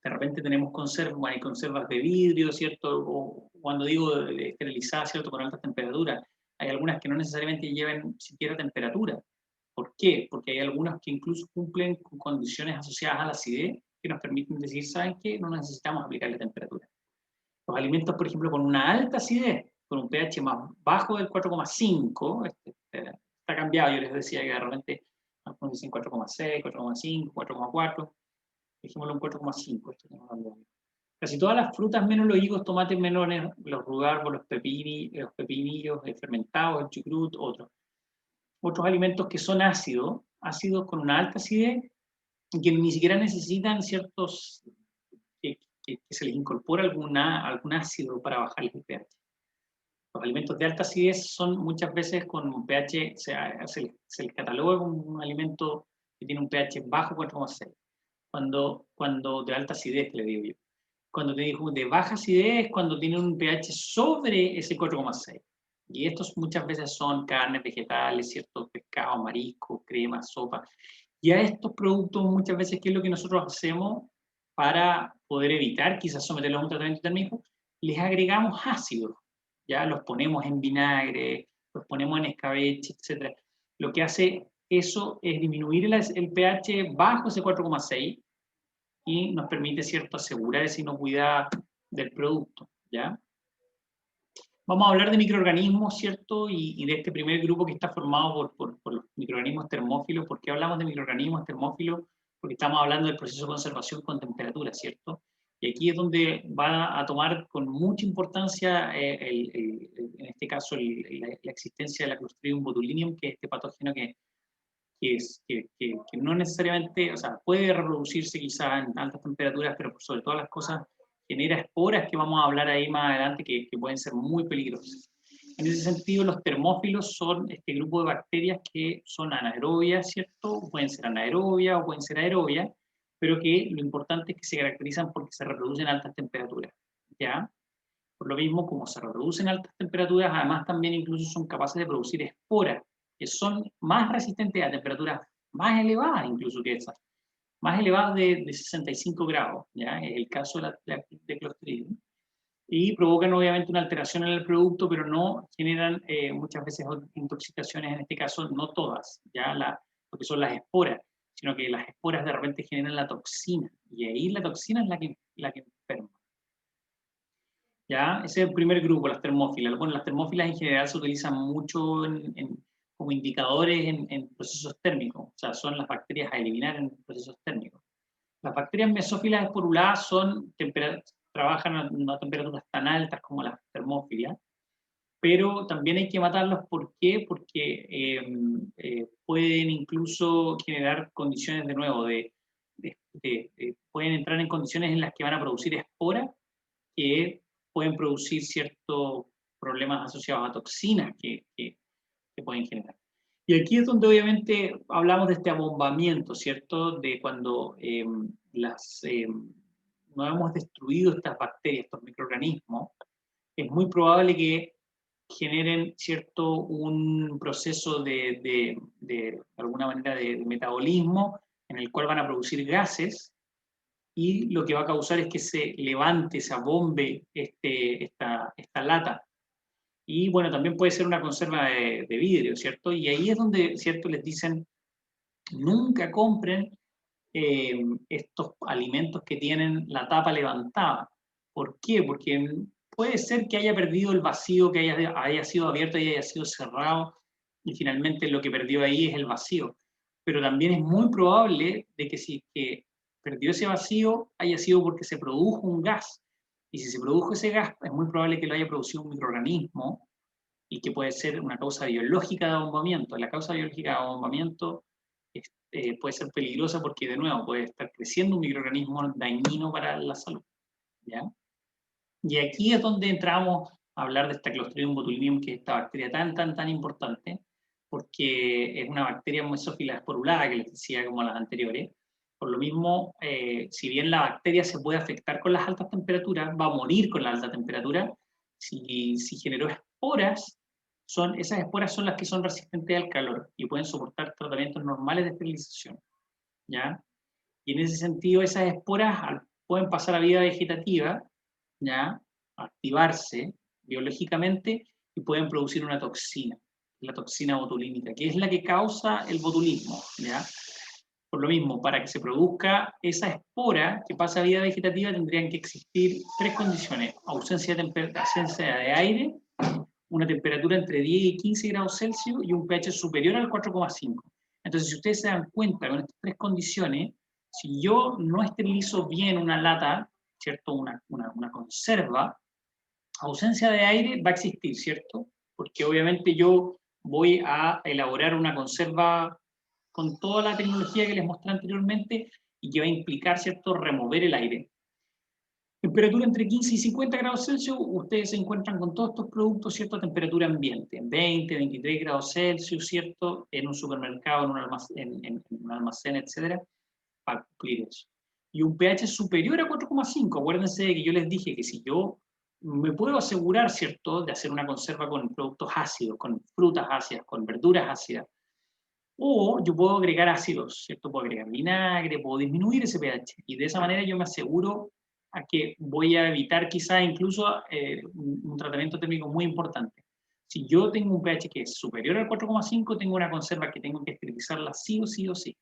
S1: De repente tenemos conservas, hay conservas de vidrio, ¿cierto? O cuando digo esterilizadas, ¿cierto?, con altas temperaturas, hay algunas que no necesariamente lleven siquiera temperatura. ¿Por qué? Porque hay algunas que incluso cumplen con condiciones asociadas a la acidez que nos permiten decir, ¿saben qué? No necesitamos aplicarle temperatura. Los alimentos, por ejemplo, con una alta acidez, con un pH más bajo del 4,5, está cambiado. Yo les decía que de repente algunos dicen 4,6, 4,5, 4,4, dejémoslo en 4,5. Casi todas las frutas, menos los higos, tomates, melones, los rudarbos, los pepinillos fermentados, el chucrut, otros alimentos que son ácidos con una alta acidez, y que ni siquiera necesitan que se les incorpora algún ácido para bajar el pH. Los alimentos de alta acidez son muchas veces con un pH, se les cataloga como un alimento que tiene un pH bajo 4,6. Cuando de alta acidez, le digo yo. Cuando te digo de baja acidez, cuando tiene un pH sobre ese 4,6. Y estos muchas veces son carnes, vegetales, ¿cierto? Pescado, marisco, crema, sopa. Y a estos productos muchas veces, ¿qué es lo que nosotros hacemos para poder evitar quizás someterlos a un tratamiento térmico? Les agregamos ácidos, ya los ponemos en vinagre, los ponemos en escabeche, etc. Lo que hace eso es disminuir el pH bajo ese 4,6 y nos permite, ¿cierto?, asegurar esa inocuidad del producto, ¿ya? Vamos a hablar de microorganismos, ¿cierto? Y de este primer grupo que está formado por los microorganismos termófilos. ¿Por qué hablamos de microorganismos termófilos? Porque estamos hablando del proceso de conservación con temperatura, ¿cierto? Y aquí es donde va a tomar con mucha importancia, en este caso, la existencia de la Clostridium botulinum, que es este patógeno que no necesariamente, o sea, puede reproducirse quizá en altas temperaturas, pero por sobre todas las cosas genera esporas que vamos a hablar ahí más adelante que pueden ser muy peligrosas. En ese sentido, los termófilos son este grupo de bacterias que son anaerobias, ¿cierto? Pueden ser anaerobias o pueden ser aerobias, pero que lo importante es que se caracterizan porque se reproducen a altas temperaturas, ¿ya? Por lo mismo, como se reproducen a altas temperaturas, además también incluso son capaces de producir esporas, que son más resistentes a temperaturas más elevadas incluso que esas, más elevadas de 65 grados, ¿ya? Es el caso de Clostridium. Y provocan obviamente una alteración en el producto, pero no generan muchas veces intoxicaciones, en este caso no todas, ¿ya? Lo que son las esporas, sino que las esporas de repente generan la toxina, y ahí la toxina es la que enferma. ¿Ya? Ese es el primer grupo, las termófilas. Bueno, las termófilas en general se utilizan mucho como indicadores en procesos térmicos, o sea, son las bacterias a eliminar en procesos térmicos. Las bacterias mesófilas esporuladas trabajan a temperaturas tan altas como las termófilas, pero también hay que matarlos. ¿Por qué? Porque pueden incluso generar condiciones de nuevo, pueden entrar en condiciones en las que van a producir esporas que pueden producir ciertos problemas asociados a toxinas que pueden generar. Y aquí es donde obviamente hablamos de este abombamiento, ¿cierto? De cuando no hemos destruido estas bacterias, estos microorganismos, es muy probable que generen, ¿cierto?, un proceso de alguna manera de metabolismo en el cual van a producir gases, y lo que va a causar es que se levante, se abombe esta lata. Y bueno, también puede ser una conserva de vidrio, ¿cierto? Y ahí es donde, ¿cierto?, les dicen, nunca compren estos alimentos que tienen la tapa levantada. ¿Por qué? Porque puede ser que haya perdido el vacío, que haya sido abierto y haya sido cerrado, y finalmente lo que perdió ahí es el vacío. Pero también es muy probable de que si que perdió ese vacío haya sido porque se produjo un gas. Y si se produjo ese gas, es muy probable que lo haya producido un microorganismo y que puede ser una causa biológica de abombamiento. La causa biológica de abombamiento puede ser peligrosa porque, de nuevo, puede estar creciendo un microorganismo dañino para la salud, ¿ya? Y aquí es donde entramos a hablar de esta Clostridium botulinum, que es esta bacteria tan importante, porque es una bacteria mesófila esporulada, que les decía, como las anteriores. Por lo mismo, si bien la bacteria se puede afectar con las altas temperaturas, va a morir con la alta temperatura. Si generó esporas, esas esporas son las que son resistentes al calor y pueden soportar tratamientos normales de esterilización, ¿ya? Y en ese sentido, esas esporas pueden pasar a vida vegetativa, ¿ya?, activarse biológicamente y pueden producir una toxina, la toxina botulínica, que es la que causa el botulismo, ¿ya? Por lo mismo, para que se produzca esa espora que pasa a vida vegetativa, tendrían que existir tres condiciones: ausencia de aire, una temperatura entre 10 y 15 grados Celsius y un pH superior al 4,5. Entonces, si ustedes se dan cuenta con estas tres condiciones, si yo no esterilizo bien una lata, ¿cierto?, una conserva, ausencia de aire va a existir, ¿cierto? Porque obviamente yo voy a elaborar una conserva con toda la tecnología que les mostré anteriormente y que va a implicar, ¿cierto?, remover el aire. Temperatura entre 15 y 50 grados Celsius, ustedes se encuentran con todos estos productos, ¿cierto? A temperatura ambiente, en 20, 23 grados Celsius, ¿cierto? En un supermercado, en un almacén, etcétera, para cumplir eso. Y un pH superior a 4,5. Acuérdense de que yo les dije que si yo me puedo asegurar, ¿cierto?, de hacer una conserva con productos ácidos, con frutas ácidas, con verduras ácidas, o yo puedo agregar ácidos, ¿cierto? Puedo agregar vinagre, puedo disminuir ese pH. Y de esa manera yo me aseguro a que voy a evitar quizá incluso un tratamiento térmico muy importante. Si yo tengo un pH que es superior al 4,5, tengo una conserva que tengo que esterilizarla sí o sí o sí.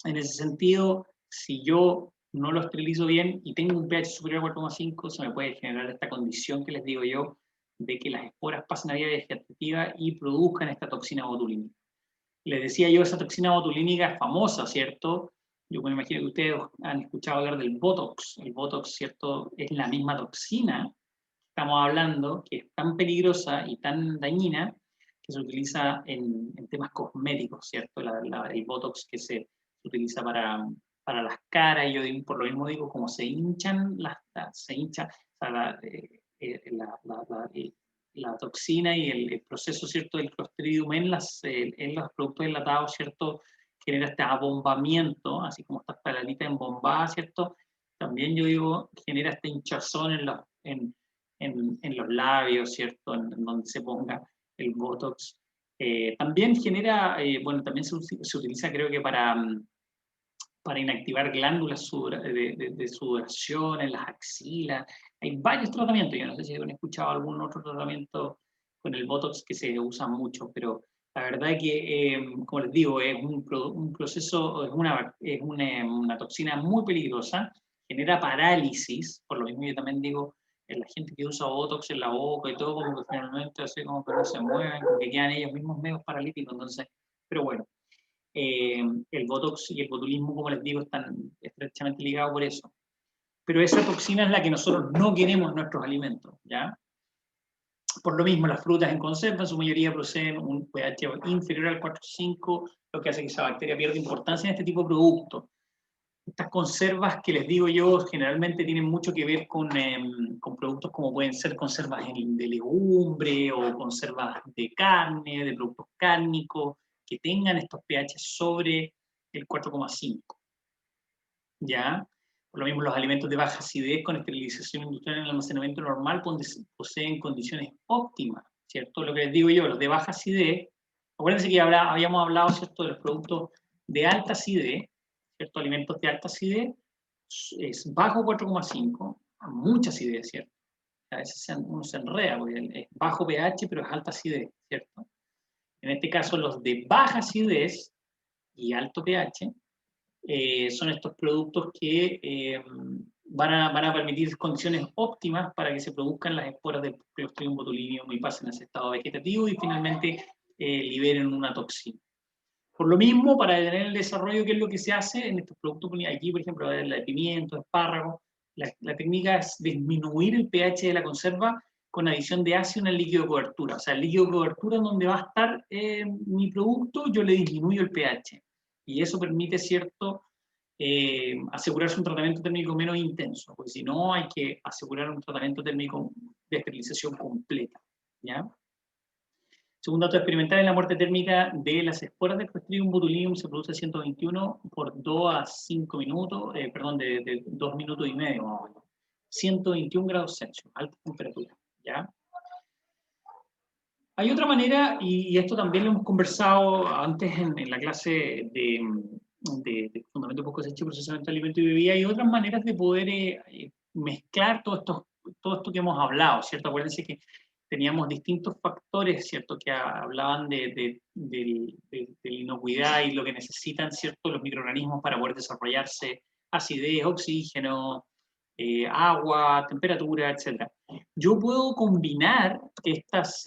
S1: En ese sentido, si yo no lo esterilizo bien y tengo un pH superior a 4,5, se me puede generar esta condición que les digo yo, de que las esporas pasen a vía vegetativa y produzcan esta toxina botulínica. Les decía yo, esa toxina botulínica es famosa, ¿cierto? Yo me imagino que ustedes han escuchado hablar del Botox. El Botox, ¿cierto? Es la misma toxina que estamos hablando, que es tan peligrosa y tan dañina, que se utiliza en temas cosméticos, ¿cierto? El Botox que se utiliza para las caras, y yo por lo mismo digo, como se hinchan, se hincha, o sea, la toxina y el proceso, ¿cierto?, del Clostridium en los productos enlatados, ¿cierto?, genera este abombamiento, así como estas paladitas embombadas, ¿cierto? También yo digo, genera este hinchazón en los labios, ¿cierto?, en donde se ponga el Botox. También genera, bueno, también se utiliza creo que para inactivar glándulas de sudoración en las axilas. Hay varios tratamientos, yo no sé si han escuchado algún otro tratamiento con el Botox que se usa mucho, pero la verdad es que, como les digo, es un proceso, una toxina muy peligrosa, genera parálisis, por lo mismo yo también digo, la gente que usa Botox en la boca y todo, como que finalmente así como que no se mueven, como que quedan ellos mismos medio paralíticos, entonces, pero bueno. El Botox y el botulismo, como les digo, están estrechamente ligados por eso. Pero esa toxina es la que nosotros no queremos en nuestros alimentos, ¿ya? Por lo mismo, las frutas en conserva en su mayoría poseen un pH inferior al 4,5, lo que hace que esa bacteria pierda importancia en este tipo de productos. Estas conservas que les digo yo generalmente tienen mucho que ver con productos como pueden ser conservas de legumbre o conservas de carne, de productos cárnicos, que tengan estos pH sobre el 4,5. ¿Ya? Por lo mismo, los alimentos de baja acidez con esterilización industrial en el almacenamiento normal poseen condiciones óptimas, ¿cierto? Lo que les digo yo, los de baja acidez, acuérdense que habíamos hablado, ¿cierto?, de los productos de alta acidez, ¿cierto? Alimentos de alta acidez, es bajo 4,5, mucha acidez, ¿cierto? A veces uno se enreda, porque es bajo pH, pero es alta acidez, ¿cierto? En este caso, los de baja acidez y alto pH son estos productos que van a permitir condiciones óptimas para que se produzcan las esporas del Clostridium botulinum y pasen a ese estado vegetativo y finalmente liberen una toxina. Por lo mismo, para detener el desarrollo, ¿qué es lo que se hace en estos productos? Aquí, por ejemplo, la de pimiento, espárrago, la técnica es disminuir el pH de la conserva con adición de ácido en el líquido de cobertura. O sea, el líquido de cobertura en donde va a estar mi producto, yo le disminuyo el pH. Y eso permite, ¿cierto?, asegurarse un tratamiento térmico menos intenso, porque si no hay que asegurar un tratamiento térmico de esterilización completa, ¿ya? Según datos experimentales, la muerte térmica de las esporas del Clostridium botulinum se produce a 121 por 2 a 5 minutos, perdón, de 2 minutos y medio más o menos. 121 grados Celsius, alta temperatura, ¿ya? Hay otra manera, y esto también lo hemos conversado antes en la clase de Fundamentos de Cosecha y Procesamiento de Alimentos y Bebida, hay otras maneras de poder mezclar todo esto que hemos hablado, ¿cierto? Acuérdense que teníamos distintos factores, ¿cierto?, que hablaban de la inocuidad y lo que necesitan, ¿cierto?, los microorganismos para poder desarrollarse, acidez, oxígeno, agua, temperatura, etc. Yo puedo combinar estas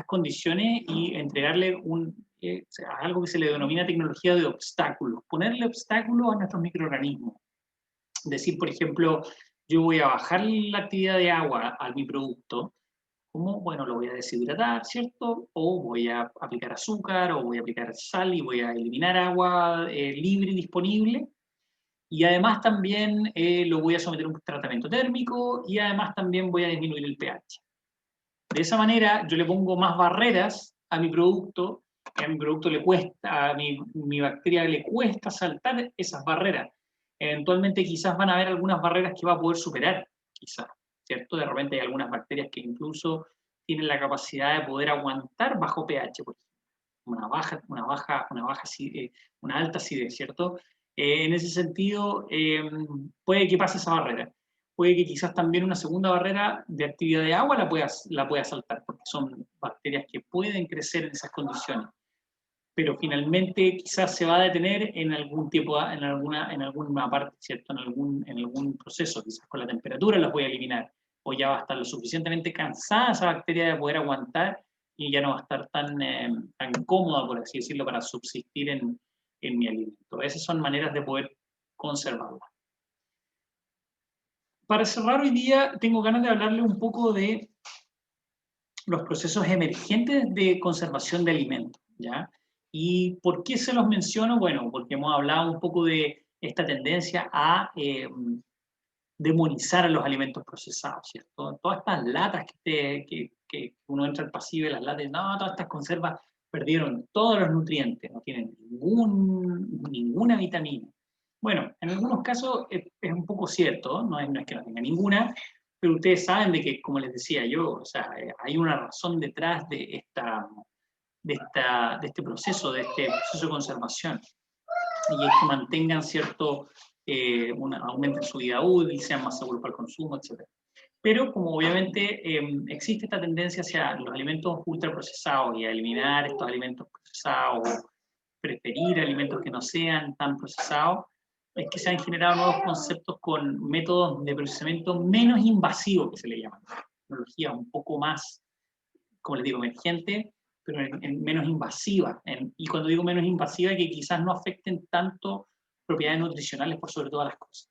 S1: condiciones y entregarle algo que se le denomina tecnología de obstáculos, ponerle obstáculos a nuestros microorganismos. Decir, por ejemplo, yo voy a bajar la actividad de agua a mi producto, ¿cómo? Bueno, lo voy a deshidratar, ¿cierto? O voy a aplicar azúcar, o voy a aplicar sal y voy a eliminar agua libre y disponible. Y además también lo voy a someter a un tratamiento térmico y además también voy a disminuir el pH. De esa manera yo le pongo más barreras a mi producto, que a mi producto le cuesta, a mi bacteria le cuesta saltar esas barreras. Eventualmente quizás van a haber algunas barreras que va a poder superar, quizás, ¿cierto? De repente hay algunas bacterias que incluso tienen la capacidad de poder aguantar bajo pH, por ejemplo, una alta acidez, ¿cierto? En ese sentido, puede que pase esa barrera. Puede que quizás también una segunda barrera de actividad de agua la pueda saltar, porque son bacterias que pueden crecer en esas condiciones. Pero finalmente quizás se va a detener en algún tipo, en alguna parte, ¿cierto? En algún proceso, quizás con la temperatura las voy a eliminar, o ya va a estar lo suficientemente cansada esa bacteria de poder aguantar y ya no va a estar tan cómoda, por así decirlo, para subsistir en mi alimento. Esas son maneras de poder conservarla. Para cerrar hoy día, tengo ganas de hablarle un poco de los procesos emergentes de conservación de alimentos, ¿ya? ¿Y por qué se los menciono? Bueno, porque hemos hablado un poco de esta tendencia a demonizar a los alimentos procesados, ¿cierto? Todas estas latas que uno entra al pasillo de las latas y no, todas estas conservas perdieron todos los nutrientes, no tienen ninguna vitamina. Bueno, en algunos casos es un poco cierto, no es que no tenga ninguna, pero ustedes saben de que, como les decía yo, o sea, hay una razón detrás de este proceso de conservación, y es que mantengan aumenten su vida útil, sean más seguros para el consumo, etc. Pero como obviamente existe esta tendencia hacia los alimentos ultraprocesados y a eliminar estos alimentos procesados o preferir alimentos que no sean tan procesados, es que se han generado nuevos conceptos con métodos de procesamiento menos invasivos, que se le llaman. Tecnología un poco más, como les digo, emergente, pero menos invasiva. Y cuando digo menos invasiva, que quizás no afecten tanto propiedades nutricionales por sobre todas las cosas.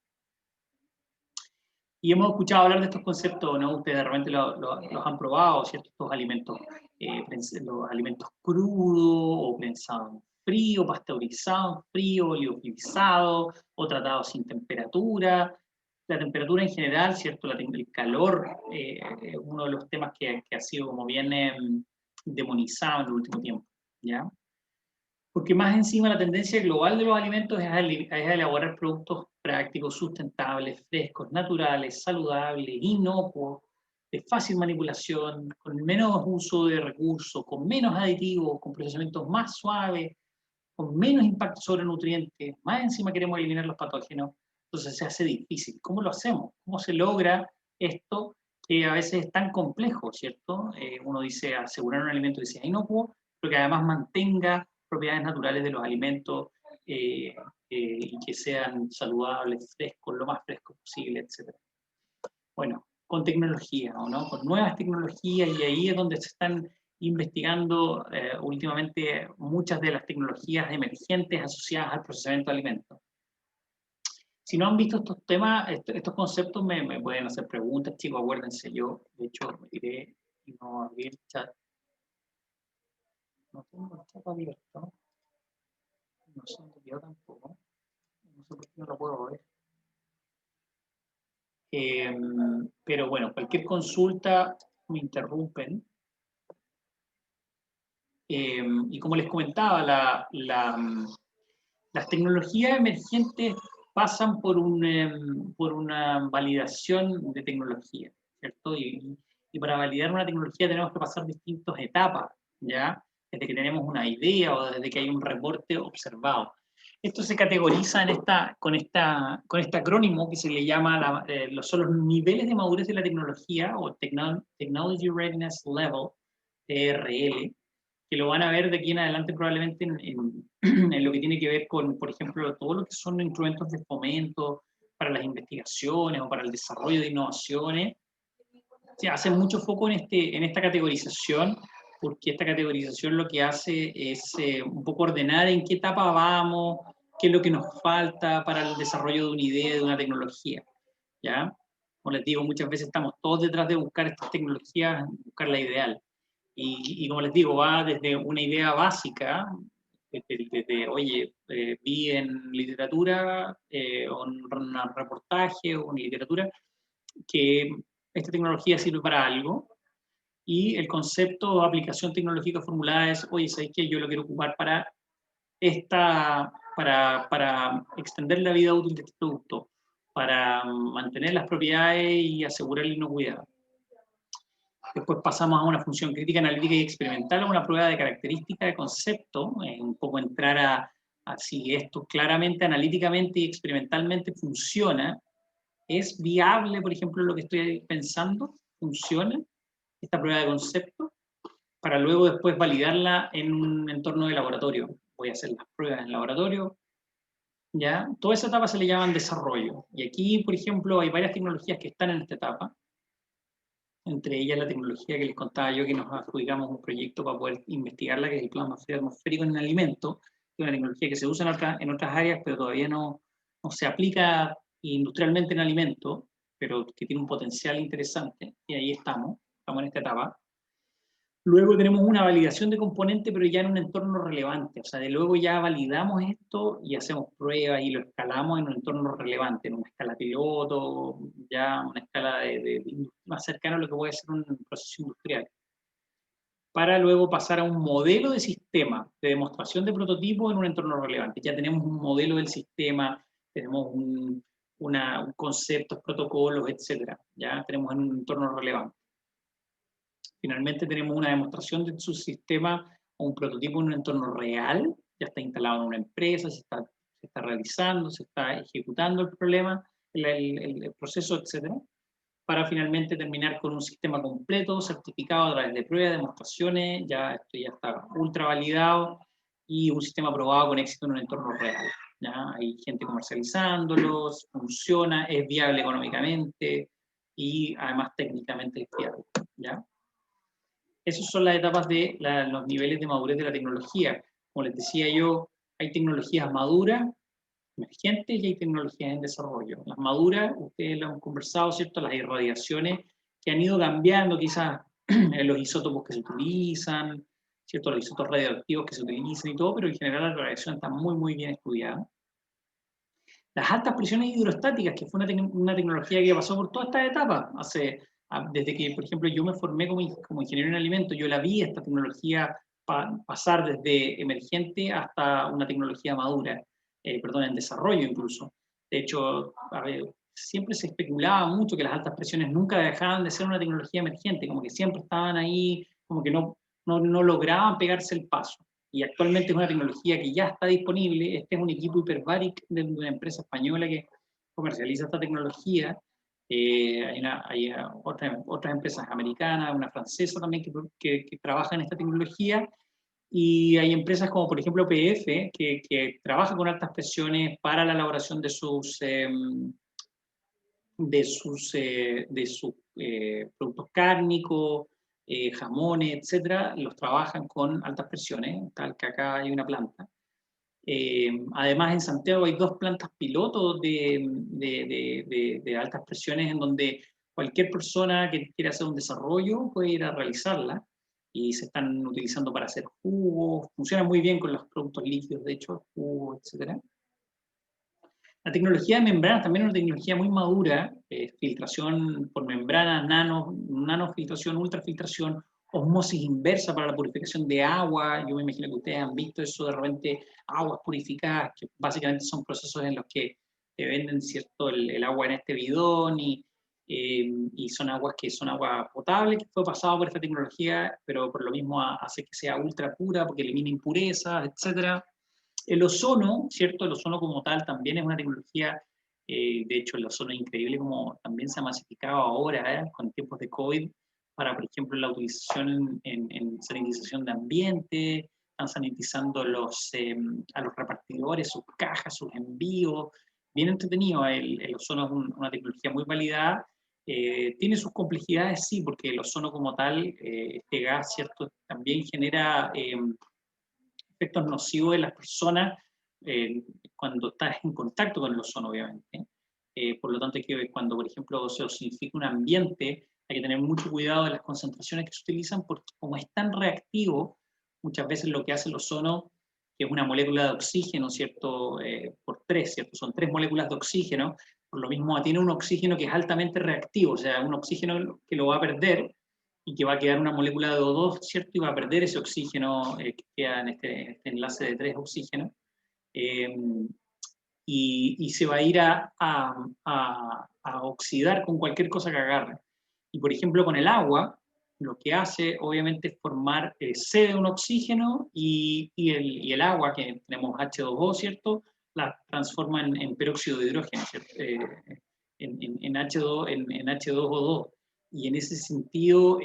S1: Y hemos escuchado hablar de estos conceptos, ¿no? Ustedes de repente los han probado, ¿cierto? Estos alimentos, los alimentos crudos o prensados en frío, pasteurizados en frío, liofilizados o tratados sin temperatura. La temperatura en general, ¿cierto? El calor es uno de los temas que ha sido como bien demonizado en el último tiempo, ¿ya? Porque más encima la tendencia global de los alimentos es a elaborar productos prácticos, sustentables, frescos, naturales, saludables, inocuos, de fácil manipulación, con menos uso de recursos, con menos aditivos, con procesamientos más suaves, con menos impacto sobre nutrientes. Más encima queremos eliminar los patógenos, entonces se hace difícil. ¿Cómo lo hacemos? ¿Cómo se logra esto que a veces es tan complejo, ¿cierto? Uno dice asegurar un alimento que sea inocuo, pero que además mantenga propiedades naturales de los alimentos y que sean saludables, frescos, lo más frescos posible, etc. Bueno, con tecnología, ¿no? Con nuevas tecnologías, y ahí es donde se están investigando últimamente muchas de las tecnologías emergentes asociadas al procesamiento de alimentos. Si no han visto estos temas, estos conceptos, me pueden hacer preguntas, chicos, acuérdense, yo de hecho me iré y no abrí el chat. No tengo el chat abierto. No sé dónde quedó tampoco. No sé por qué no lo puedo ver. Pero bueno, cualquier consulta me interrumpen. Y como les comentaba, las tecnologías emergentes pasan por una validación de tecnología, ¿cierto? Y para validar una tecnología tenemos que pasar distintas etapas, ¿ya? Desde que tenemos una idea o desde que hay un reporte observado. Esto se categoriza con este acrónimo que se le llama, son los niveles de madurez de la tecnología, o Technology Readiness Level, TRL, que lo van a ver de aquí en adelante probablemente en lo que tiene que ver con, por ejemplo, todo lo que son instrumentos de fomento para las investigaciones o para el desarrollo de innovaciones. Se hace mucho foco en esta categorización, porque esta categorización lo que hace es un poco ordenar en qué etapa vamos, qué es lo que nos falta para el desarrollo de una idea, de una tecnología, ¿ya? Como les digo, muchas veces estamos todos detrás de buscar estas tecnologías, buscar la ideal. Y como les digo, va desde una idea básica, oye, vi en literatura, o en un reportaje o en literatura, que esta tecnología sirve para algo, y el concepto o aplicación tecnológica formulada es, oye, ¿sabes qué? Yo lo quiero ocupar para extender la vida útil de este producto, para mantener las propiedades y asegurar la inocuidad. Después pasamos a una función crítica, analítica y experimental, a una prueba de característica de concepto, un poco entrar a si esto claramente, analíticamente y experimentalmente funciona, es viable, por ejemplo, lo que estoy pensando, funciona, esta prueba de concepto, para luego después validarla en un entorno de laboratorio. Voy a hacer las pruebas en laboratorio, ¿ya? Toda esa etapa se le llama desarrollo. Y aquí, por ejemplo, hay varias tecnologías que están en esta etapa, entre ellas la tecnología que les contaba yo, que nos adjudicamos un proyecto para poder investigarla, que es el plasma frío atmosférico en alimentos, que es una tecnología que se usa en otras áreas, pero todavía no se aplica industrialmente en alimentos, pero que tiene un potencial interesante, y ahí estamos en esta etapa. Luego tenemos una validación de componente, pero ya en un entorno relevante. O sea, de luego ya validamos esto y hacemos pruebas y lo escalamos en un entorno relevante, en una escala piloto, ya una escala más cercana a lo que puede ser un proceso industrial. Para luego pasar a un modelo de sistema de demostración de prototipo en un entorno relevante. Ya tenemos un modelo del sistema, tenemos un conceptos, protocolos, etcétera. Ya tenemos en un entorno relevante. Finalmente tenemos una demostración de su sistema o un prototipo en un entorno real, ya está instalado en una empresa, se está realizando, se está ejecutando el problema, el proceso, etc. Para finalmente terminar con un sistema completo, certificado a través de pruebas, demostraciones, esto ya está ultra validado, y un sistema aprobado con éxito en un entorno real. ¿Ya? Hay gente comercializándolos, funciona, es viable económicamente y además técnicamente es viable. ¿Ya? Esas son las etapas de los niveles de madurez de la tecnología. Como les decía yo, hay tecnologías maduras, emergentes, y hay tecnologías en desarrollo. Las maduras, ustedes lo han conversado, ¿cierto? Las irradiaciones que han ido cambiando quizás en los isótopos que se utilizan, ¿cierto? Los isótopos radioactivos que se utilizan y todo, pero en general la radiación está muy, muy bien estudiada. Las altas presiones hidrostáticas, que fue una tecnología que pasó por todas estas etapas, desde que, por ejemplo, yo me formé como ingeniero en alimentos, yo la vi esta tecnología pasar desde emergente hasta una tecnología madura, en desarrollo incluso. De hecho, siempre se especulaba mucho que las altas presiones nunca dejaban de ser una tecnología emergente, como que siempre estaban ahí, como que no lograban pegarse el paso. Y actualmente es una tecnología que ya está disponible. Este es un equipo Hyperbaric de una empresa española que comercializa esta tecnología. Hay otras empresas americanas, una francesa también que trabaja en esta tecnología, y hay empresas como por ejemplo PF que trabaja con altas presiones para la elaboración de sus productos cárnicos, jamones, etcétera. Los trabajan con altas presiones, tal que acá hay una planta. Además, en Santiago hay 2 plantas pilotos de altas presiones, en donde cualquier persona que quiera hacer un desarrollo puede ir a realizarla, y se están utilizando para hacer jugos, funcionan muy bien con los productos líquidos, de hecho, jugos, etc. La tecnología de membranas también es una tecnología muy madura, filtración por membranas, nanofiltración, ultrafiltración, osmosis inversa para la purificación de agua. Yo me imagino que ustedes han visto eso de repente, aguas purificadas, que básicamente son procesos en los que te venden, ¿cierto?, el agua en este bidón, y son aguas que son agua potable, que fue pasado por esta tecnología, pero por lo mismo hace que sea ultra pura porque elimina impurezas, etc. El ozono, ¿cierto? El ozono como tal también es una tecnología, de hecho el ozono es increíble como también se ha masificado ahora, con tiempos de COVID, para, por ejemplo, la utilización en sanitización de ambiente, están sanitizando a los repartidores, sus cajas, sus envíos. Bien entretenido, el ozono es una tecnología muy validada. Tiene sus complejidades, sí, porque el ozono como tal, este gas, ¿cierto?, también genera efectos nocivos en las personas cuando estás en contacto con el ozono, obviamente. Por lo tanto, que cuando, por ejemplo, se osifica un ambiente, hay que tener mucho cuidado de las concentraciones que se utilizan, porque como es tan reactivo, muchas veces lo que hace el ozono que es una molécula de oxígeno, ¿cierto? Por 3, ¿cierto? Son 3 moléculas de oxígeno, por lo mismo tiene un oxígeno que es altamente reactivo, o sea, un oxígeno que lo va a perder y que va a quedar una molécula de O2, ¿cierto? Y va a perder ese oxígeno que queda en este enlace de 3 oxígenos. Y se va a ir a oxidar con cualquier cosa que agarre. Y por ejemplo, con el agua, lo que hace obviamente es formar, cede un oxígeno y el agua, que tenemos H2O, ¿cierto? La transforma en peróxido de hidrógeno, ¿cierto? En H2, en H2O2. Y en ese sentido,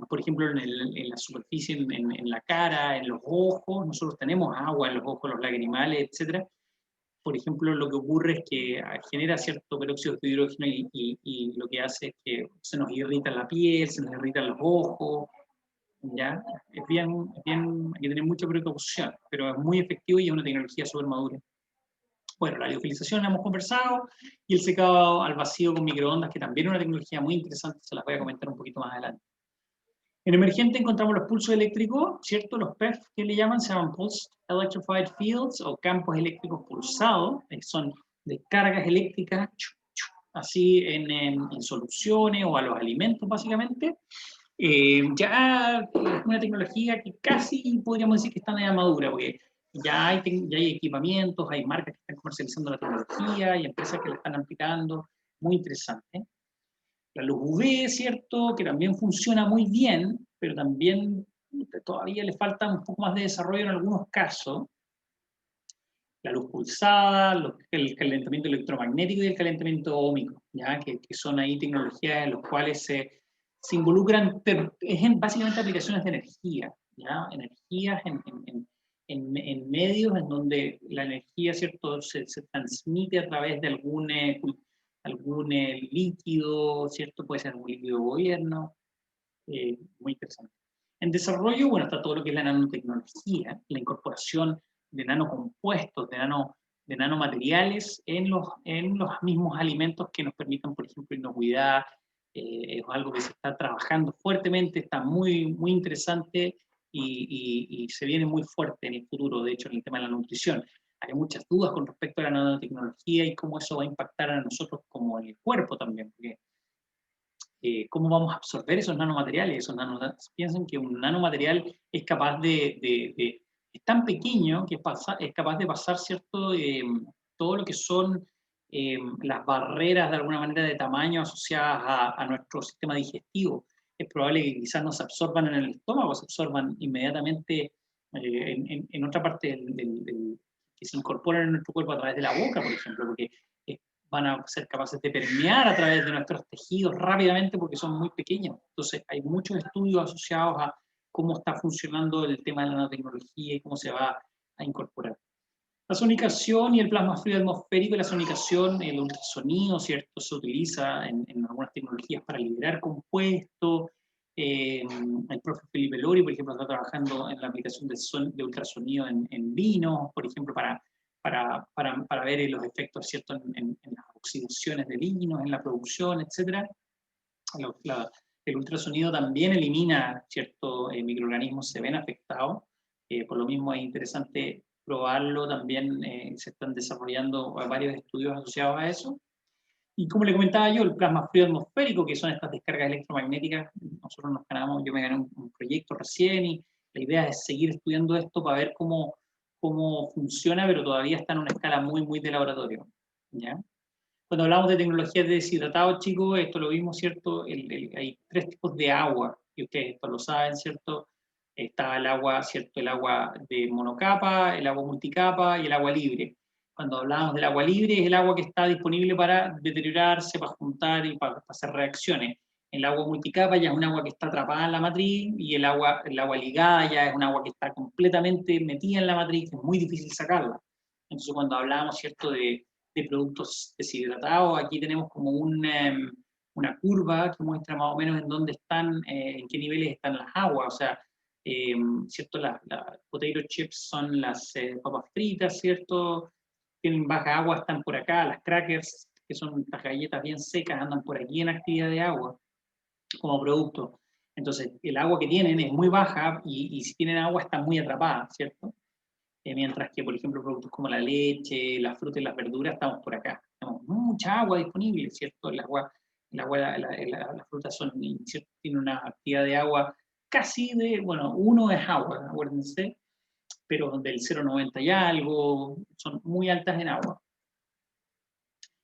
S1: por ejemplo, en la superficie, en la cara, en los ojos, nosotros tenemos agua en los ojos, los lagrimales, etcétera. Por ejemplo, lo que ocurre es que genera cierto peróxido de hidrógeno y lo que hace es que se nos irrita la piel, se nos irritan los ojos, ¿ya? Hay que tener mucha precaución, pero es muy efectivo y es una tecnología súper madura. Bueno, la liofilización la hemos conversado, y el secado al vacío con microondas, que también es una tecnología muy interesante, se las voy a comentar un poquito más adelante. En emergente encontramos los pulsos eléctricos, ¿cierto? Los PEF, que le llaman, se llaman Pulsed Electrified Fields, o campos eléctricos pulsados, son descargas eléctricas, así en soluciones o a los alimentos, básicamente. Ya es una tecnología que casi podríamos decir que está media madura, porque ya hay equipamientos, hay marcas que están comercializando la tecnología, hay empresas que la están aplicando, muy interesante. La luz UV, ¿cierto? Que también funciona muy bien, pero también todavía le falta un poco más de desarrollo en algunos casos. La luz pulsada, el calentamiento electromagnético y el calentamiento óhmico, ¿ya? Que son ahí tecnologías en las cuales se involucran, es básicamente aplicaciones de energía, ¿ya? Energías en medios en donde la energía, ¿cierto? Se transmite a través de algún líquido, ¿cierto? Puede ser un líquido de gobierno, muy interesante. En desarrollo, bueno, está todo lo que es la nanotecnología, la incorporación de nanocompuestos, de nanomateriales en los mismos alimentos que nos permitan, por ejemplo, inocuidad. Es algo que se está trabajando fuertemente, está muy, muy interesante y se viene muy fuerte en el futuro, de hecho, en el tema de la nutrición. Hay muchas dudas con respecto a la nanotecnología y cómo eso va a impactar a nosotros como en el cuerpo también, porque cómo vamos a absorber esos nanomateriales. Piensen que un nanomaterial es capaz es tan pequeño que es capaz de pasar, ¿cierto? Todo lo que son las barreras de alguna manera de tamaño asociadas a nuestro sistema digestivo. Es probable que quizás no se absorban en el estómago, se absorban inmediatamente en otra parte que se incorporan en nuestro cuerpo a través de la boca, por ejemplo, porque van a ser capaces de permear a través de nuestros tejidos rápidamente porque son muy pequeños. Entonces, hay muchos estudios asociados a cómo está funcionando el tema de la nanotecnología y cómo se va a incorporar. La sonicación y el plasma frío atmosférico, la sonicación, el ultrasonido, ¿cierto? Se utiliza en algunas tecnologías para liberar compuestos. El profe Felipe Lori, por ejemplo, está trabajando en la aplicación de ultrasonido en vinos, por ejemplo, para ver los efectos, ¿cierto? En las oxidaciones de vinos, en la producción, etc. El ultrasonido también elimina ciertos microorganismos, se ven afectados. Por lo mismo es interesante probarlo también. Se están desarrollando varios estudios asociados a eso. Y como le comentaba yo, el plasma frío atmosférico, que son estas descargas electromagnéticas, nosotros yo me gané un proyecto recién y la idea es seguir estudiando esto para ver cómo funciona, pero todavía está en una escala muy, muy de laboratorio, ¿ya? Cuando hablamos de tecnologías de deshidratado, chicos, esto lo vimos, ¿cierto? Hay 3 tipos de agua, y ustedes esto lo saben, ¿cierto? Está el agua, ¿cierto? El agua de monocapa, el agua multicapa y el agua libre. Cuando hablamos del agua libre, es el agua que está disponible para deteriorarse, para juntar y para hacer reacciones. El agua multicapa ya es un agua que está atrapada en la matriz, y el agua ligada ya es un agua que está completamente metida en la matriz, que es muy difícil sacarla. Entonces, cuando hablamos, ¿cierto?, de productos deshidratados, aquí tenemos como una curva que muestra más o menos en dónde están, en qué niveles están las aguas. O sea, ¿cierto? Las potato chips son las papas fritas, ¿cierto? Tienen baja agua, están por acá. Las crackers, que son las galletas bien secas, andan por aquí en actividad de agua como producto. Entonces, el agua que tienen es muy baja y si tienen agua está muy atrapada, ¿cierto? mientras que, por ejemplo, productos como la leche, la fruta y las verduras, estamos por acá. Tenemos mucha agua disponible, ¿cierto? Las frutas tienen una actividad de agua casi bueno, 1 es agua, acuérdense, pero del 0,90 y algo, son muy altas en agua.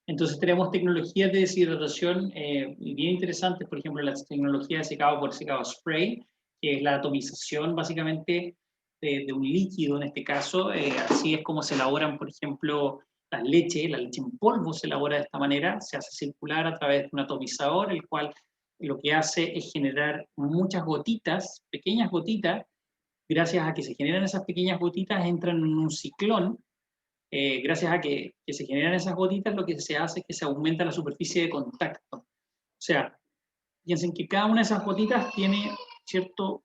S1: Entonces tenemos tecnologías de deshidratación bien interesantes, por ejemplo, las tecnologías de secado por secado spray, que es la atomización básicamente de un líquido en este caso. Así es como se elaboran, por ejemplo, la leche en polvo se elabora de esta manera, se hace circular a través de un atomizador, el cual lo que hace es generar muchas gotitas, pequeñas gotitas. Gracias a que se generan esas pequeñas gotitas, entran en un ciclón. Gracias a que se generan esas gotitas, lo que se hace es que se aumenta la superficie de contacto. O sea, piensen que cada una de esas gotitas tiene, ¿cierto?,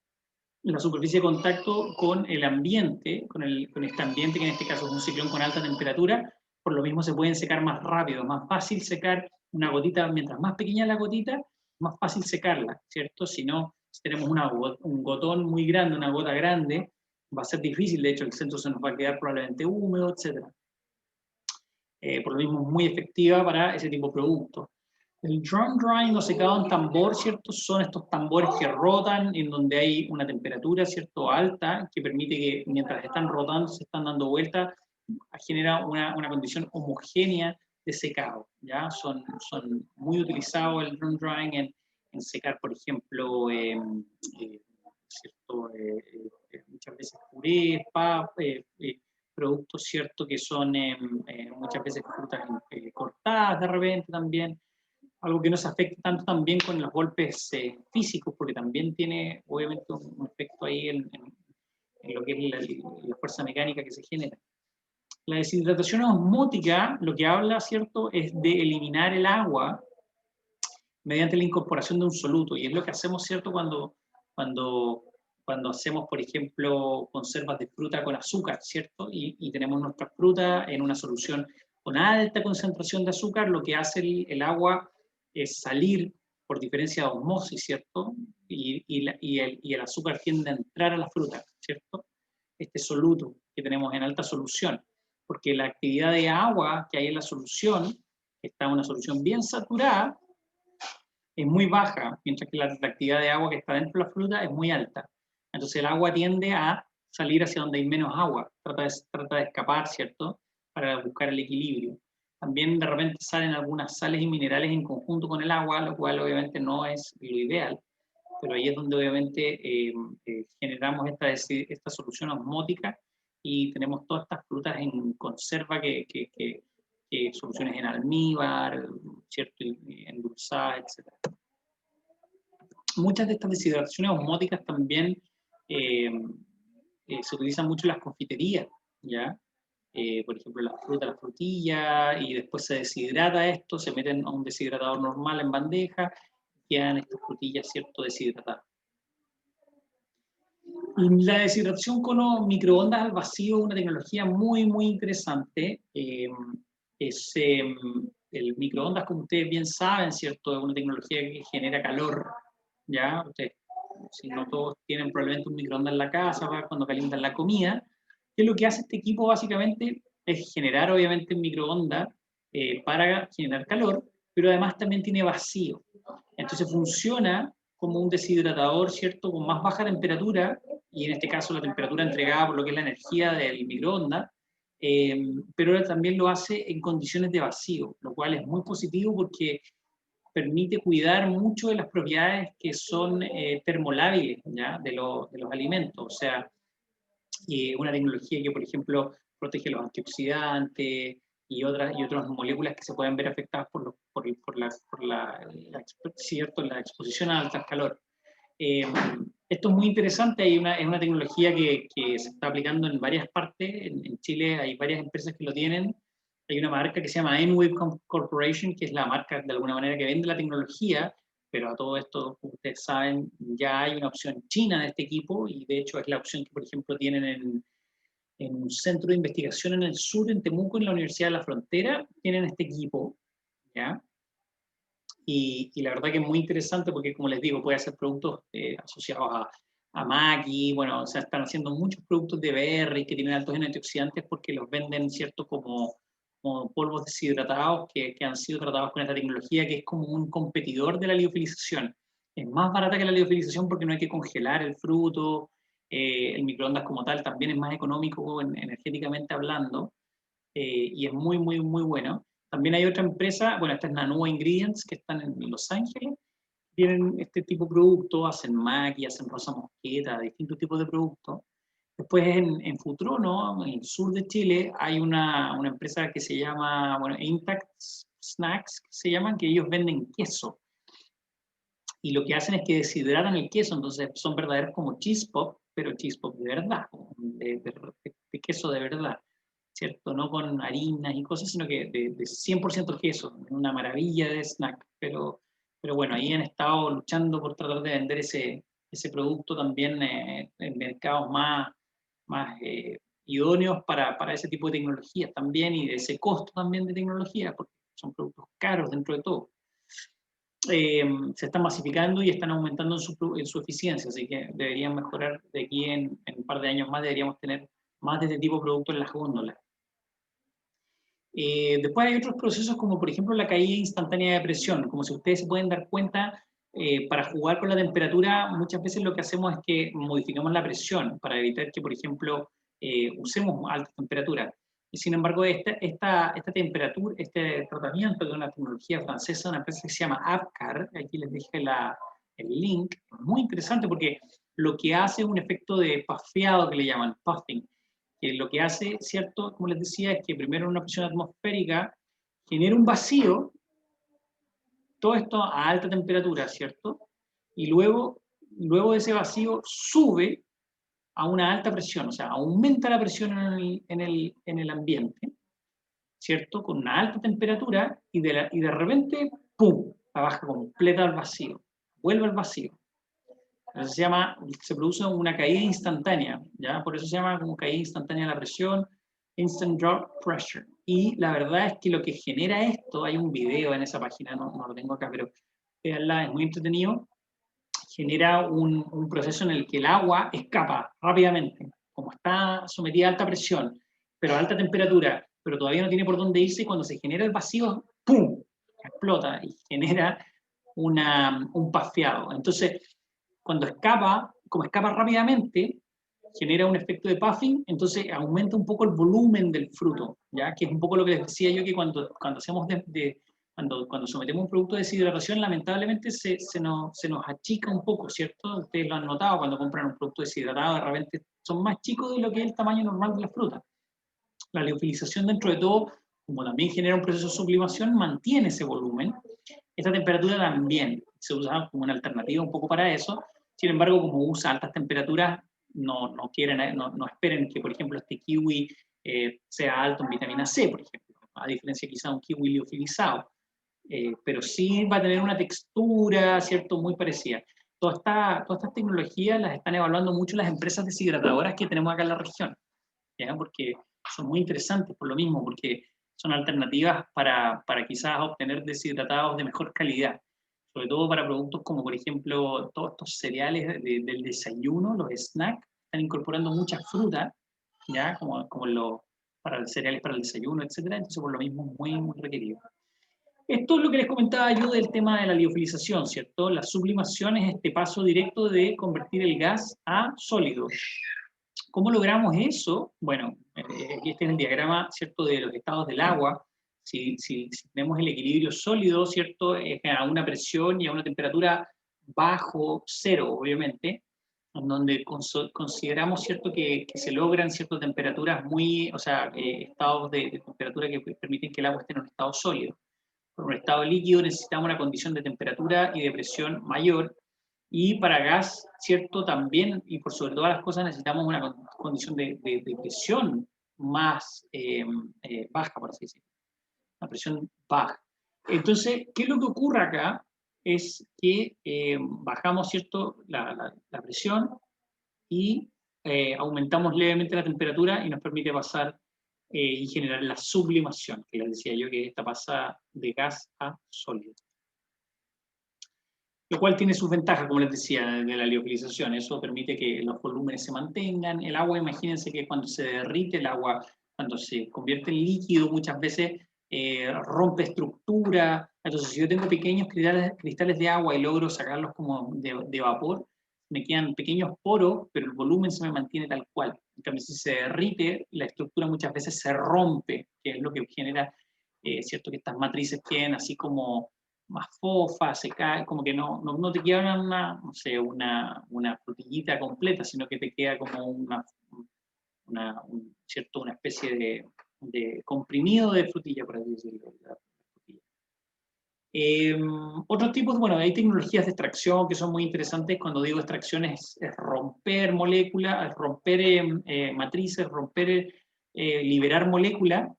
S1: la superficie de contacto con el ambiente, con este ambiente que en este caso es un ciclón con alta temperatura. Por lo mismo se pueden secar más rápido, más fácil secar una gotita. Mientras más pequeña la gotita, más fácil secarla, ¿cierto? Si no, si tenemos un gotón muy grande, una gota grande, va a ser difícil. De hecho, el centro se nos va a quedar probablemente húmedo, etc. Por lo mismo es muy efectiva para ese tipo de productos. El drum drying o secado en tambor, ¿cierto? Son estos tambores que rotan, en donde hay una temperatura, ¿cierto?, alta, que permite que mientras están rotando, se están dando vueltas, genera una condición homogénea de secado, ¿ya? Son muy utilizados el drum drying en secar, por ejemplo, ¿cierto? Muchas veces purés, productos, ¿cierto?, que son muchas veces frutas cortadas de repente también. Algo que no se afecta tanto también con los golpes físicos, porque también tiene obviamente un efecto ahí en lo que es la fuerza mecánica que se genera. La deshidratación osmótica, lo que habla, ¿cierto?, es de eliminar el agua mediante la incorporación de un soluto, y es lo que hacemos, ¿cierto?, cuando hacemos, por ejemplo, conservas de fruta con azúcar, ¿cierto? Y tenemos nuestra fruta en una solución con alta concentración de azúcar. Lo que hace el agua es salir por diferencia de osmosis, ¿cierto? Y el azúcar tiende a entrar a la fruta, ¿cierto? Este soluto que tenemos en alta solución, porque la actividad de agua que hay en la solución, que está en una solución bien saturada, es muy baja, mientras que la actividad de agua que está dentro de la fruta es muy alta. Entonces el agua tiende a salir hacia donde hay menos agua, trata de escapar, ¿cierto?, para buscar el equilibrio. También de repente salen algunas sales y minerales en conjunto con el agua, lo cual obviamente no es lo ideal, pero ahí es donde obviamente generamos esta solución osmótica y tenemos todas estas frutas en conserva que soluciones en almíbar, ¿cierto?, endulzadas, etc. Muchas de estas deshidrataciones osmóticas también se utilizan mucho en las confiterías, ¿ya? Por ejemplo, las frutas, las frutillas, y después se deshidrata esto, se meten a un deshidratador normal en bandeja, y quedan estas frutillas, ¿cierto?, deshidratadas. Y la deshidratación con microondas al vacío es una tecnología muy, muy interesante. El microondas, como ustedes bien saben, ¿cierto?, es una tecnología que genera calor, ¿ya? Ustedes, si no todos tienen probablemente un microondas en la casa cuando calientan la comida, que lo que hace este equipo básicamente es generar obviamente un microondas para generar calor, pero además también tiene vacío. Entonces funciona como un deshidratador, ¿cierto?, con más baja temperatura, y en este caso la temperatura entregada por lo que es la energía del microondas, pero también lo hace en condiciones de vacío, lo cual es muy positivo porque permite cuidar mucho de las propiedades que son termolábiles, ¿ya?, de los alimentos. O sea, una tecnología que, por ejemplo, protege los antioxidantes y otras moléculas que se pueden ver afectadas ¿cierto?, la exposición a altas calor. Esto es muy interesante, es una tecnología que se está aplicando en varias partes. En Chile hay varias empresas que lo tienen. Hay una marca que se llama Enwave Corporation, que es la marca de alguna manera que vende la tecnología, pero a todo esto, como ustedes saben, ya hay una opción china de este equipo, y de hecho es la opción que, por ejemplo, tienen en un centro de investigación en el sur, en Temuco, en la Universidad de la Frontera, tienen este equipo, ¿ya? Y la verdad que es muy interesante porque, como les digo, puede hacer productos asociados Amaki, bueno, o sea, están haciendo muchos productos de berry que tienen altos en antioxidantes porque los venden, ¿cierto?, como polvos deshidratados que han sido tratados con esta tecnología que es como un competidor de la liofilización. Es más barata que la liofilización porque no hay que congelar el fruto, el microondas como tal también es más económico energéticamente hablando, y es muy, muy, muy bueno. También hay otra empresa, bueno, esta es Nanoa Ingredients, que están en Los Ángeles, tienen este tipo de productos, hacen maqui, hacen rosa mosqueta, distintos tipos de productos. Después en Futrono, en el sur de Chile, hay una empresa que se llama, bueno, Intact Snacks, que se llaman, que ellos venden queso. Y lo que hacen es que deshidratan el queso, entonces son verdaderos como cheese pop, pero cheese pop de verdad, de queso de verdad, ¿cierto? No con harinas y cosas, sino que de 100% queso, una maravilla de snack, pero bueno, ahí han estado luchando por tratar de vender ese producto también en mercados más idóneos para ese tipo de tecnologías también y de ese costo también de tecnología, porque son productos caros dentro de todo. Se están masificando y están aumentando en su eficiencia, así que deberían mejorar de aquí en un par de años más, deberíamos tener más de este tipo de productos en las góndolas. Después hay otros procesos como por ejemplo la caída instantánea de presión, como si ustedes se pueden dar cuenta, para jugar con la temperatura muchas veces lo que hacemos es que modificamos la presión para evitar que por ejemplo usemos altas temperaturas. Y sin embargo esta temperatura, este tratamiento de una tecnología francesa, una empresa que se llama Apcar, aquí les dije el link, muy interesante porque lo que hace es un efecto de puffeado que le llaman puffing, que lo que hace, ¿cierto? Como les decía, es que primero en una presión atmosférica genera un vacío, todo esto a alta temperatura, ¿cierto? Y luego de ese vacío sube a una alta presión, o sea, aumenta la presión en el ambiente, ¿cierto? Con una alta temperatura y de repente, ¡pum!, la baja completa al vacío, vuelve al vacío. Entonces se produce una caída instantánea, ¿ya? Por eso se llama como caída instantánea de la presión, instant drop pressure. Y la verdad es que lo que genera esto, hay un video en esa página, no lo tengo acá, pero veanla, es muy entretenido, genera un proceso en el que el agua escapa rápidamente, como está sometida a alta presión, pero a alta temperatura, pero todavía no tiene por dónde irse, y cuando se genera el vacío, ¡pum!, explota y genera un pasteado. Entonces, cuando escapa, como escapa rápidamente, genera un efecto de puffing, entonces aumenta un poco el volumen del fruto, ¿ya? Que es un poco lo que les decía yo, que cuando hacemos cuando sometemos un producto de deshidratación, lamentablemente se nos achica un poco, ¿cierto? Ustedes lo han notado cuando compran un producto deshidratado, de repente son más chicos de lo que es el tamaño normal de la fruta. La liofilización, dentro de todo, como también genera un proceso de sublimación, mantiene ese volumen. Esta temperatura también se usa como una alternativa un poco para eso. Sin embargo, como usa altas temperaturas, no esperen que, por ejemplo, este kiwi sea alto en vitamina C, por ejemplo, a diferencia quizá de un kiwi liofilizado. Pero sí va a tener una textura, ¿cierto?, muy parecida. Todas estas tecnologías las están evaluando mucho las empresas deshidratadoras que tenemos acá en la región, ¿ya? Porque son muy interesantes por lo mismo, porque son alternativas para quizás obtener deshidratados de mejor calidad, sobre todo para productos como, por ejemplo, todos estos cereales del desayuno, los snacks, están incorporando mucha fruta, ¿ya? Para los cereales para el desayuno, etcétera. Entonces, por lo mismo, es muy, muy requerido. Esto es lo que les comentaba yo del tema de la liofilización, ¿cierto? La sublimación es este paso directo de convertir el gas a sólido. ¿Cómo logramos eso? Bueno, aquí está el diagrama, ¿cierto?, de los estados del agua. Si tenemos el equilibrio sólido, ¿cierto?, a una presión y a una temperatura bajo cero, obviamente, en donde consideramos, ¿cierto?, que se logran ciertas temperaturas o sea, estados de temperatura que permiten que el agua esté en un estado sólido. Por un estado líquido necesitamos una condición de temperatura y de presión mayor, y para gas, ¿cierto?, también, y por sobre todas las cosas, necesitamos una condición de presión más baja, por así decirlo. Una presión baja. Entonces, ¿qué es lo que ocurre acá? Es que bajamos, ¿cierto?, la presión y aumentamos levemente la temperatura y nos permite pasar y generar la sublimación, que les decía yo, que esta pasa de gas a sólido. Lo cual tiene sus ventajas, como les decía, de la liofilización. Eso permite que los volúmenes se mantengan. El agua, imagínense que cuando se derrite el agua, cuando se convierte en líquido, muchas veces rompe estructura. Entonces, si yo tengo pequeños cristales de agua y logro sacarlos como de vapor, me quedan pequeños poros, pero el volumen se me mantiene tal cual. En cambio, si se derrite, la estructura muchas veces se rompe, que es lo que genera, cierto, que estas matrices queden así como más fofa, se cae, como que no te queda no sé, una frutillita completa, sino que te queda como cierto, una especie de comprimido de frutilla, por así decirlo. Otros tipos, bueno, hay tecnologías de extracción que son muy interesantes. Cuando digo extracción es romper moléculas, romper matrices, liberar moléculas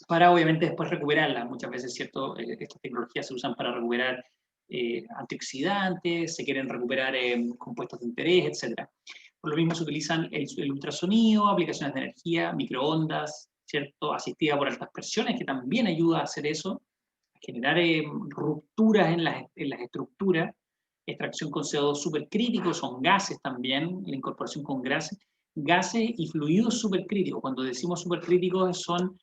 S1: para obviamente después recuperarla. Muchas veces, ¿cierto? Estas tecnologías se usan para recuperar antioxidantes, se quieren recuperar compuestos de interés, etc. Por lo mismo se utilizan el ultrasonido, aplicaciones de energía, microondas, ¿cierto? Asistida por altas presiones, que también ayuda a hacer eso, a generar rupturas en las estructuras. Extracción con CO2 supercríticos, son gases también, la incorporación con gases y fluidos supercríticos. Cuando decimos supercríticos son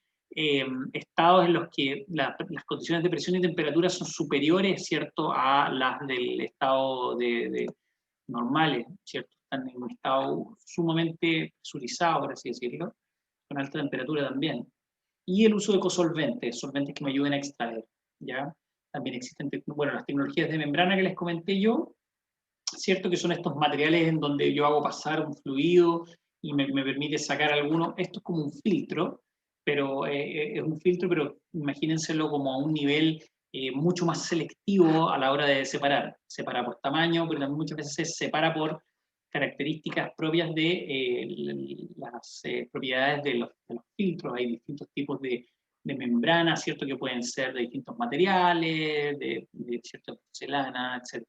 S1: estados en los que las condiciones de presión y temperatura son superiores, ¿cierto?, a las del estado normales, ¿cierto? Están en un estado sumamente presurizado, por así decirlo, con alta temperatura también. Y el uso de ecosolventes, solventes que me ayuden a extraer, ¿ya? También existen, bueno, las tecnologías de membrana que les comenté yo, ¿cierto? Que son estos materiales en donde yo hago pasar un fluido y me permite sacar alguno. Esto es como un filtro, pero es un filtro, pero imagínenselo como a un nivel mucho más selectivo a la hora de separar. Separa por tamaño, pero también muchas veces se separa por características propias de las propiedades de los filtros. Hay distintos tipos de membranas, ¿cierto? Que pueden ser de distintos materiales, de cierta porcelana, etc.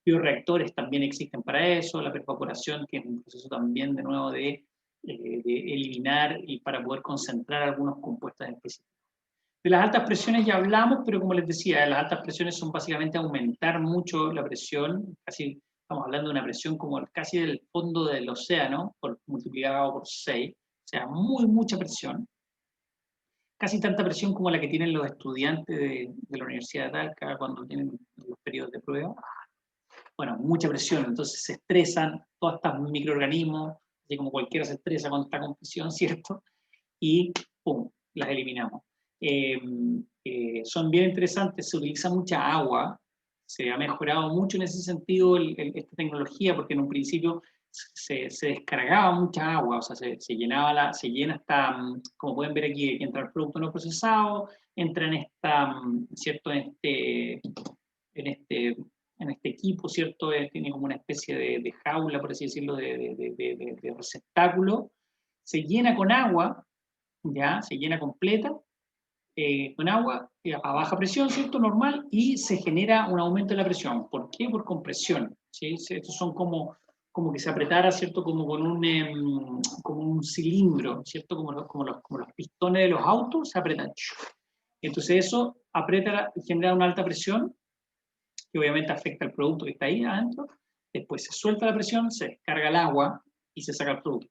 S1: Bioreactores también existen para eso, la perforación, que es un proceso también de nuevo de eliminar y para poder concentrar algunos compuestos específicos. De las altas presiones ya hablamos, pero como les decía, las altas presiones son básicamente aumentar mucho la presión, casi estamos hablando de una presión como casi del fondo del océano, multiplicado por 6, o sea, mucha presión, casi tanta presión como la que tienen los estudiantes de la Universidad de Talca cuando tienen los periodos de prueba. Bueno, mucha presión, entonces se estresan todos estos microorganismos, así como cualquiera se estresa cuando está con presión, ¿cierto? Y ¡pum!, las eliminamos. Son bien interesantes, se utiliza mucha agua, se ha mejorado mucho en ese sentido esta tecnología, porque en un principio se descargaba mucha agua, o sea, se llena hasta, como pueden ver aquí, entra el producto no procesado, entra en esta, ¿cierto? En este, en este equipo, ¿cierto? Tiene como una especie de jaula, por así decirlo, de receptáculo, se llena con agua, ya, se llena completa, con agua a baja presión, ¿cierto? Normal, y se genera un aumento de la presión. ¿Por qué? Por compresión, ¿sí? Estos son como que se apretara, ¿cierto? Como un cilindro, ¿cierto? Como los pistones de los autos se apretan. Entonces eso aprieta, genera una alta presión, que obviamente afecta al producto que está ahí adentro. Después se suelta la presión, se descarga el agua y se saca el producto.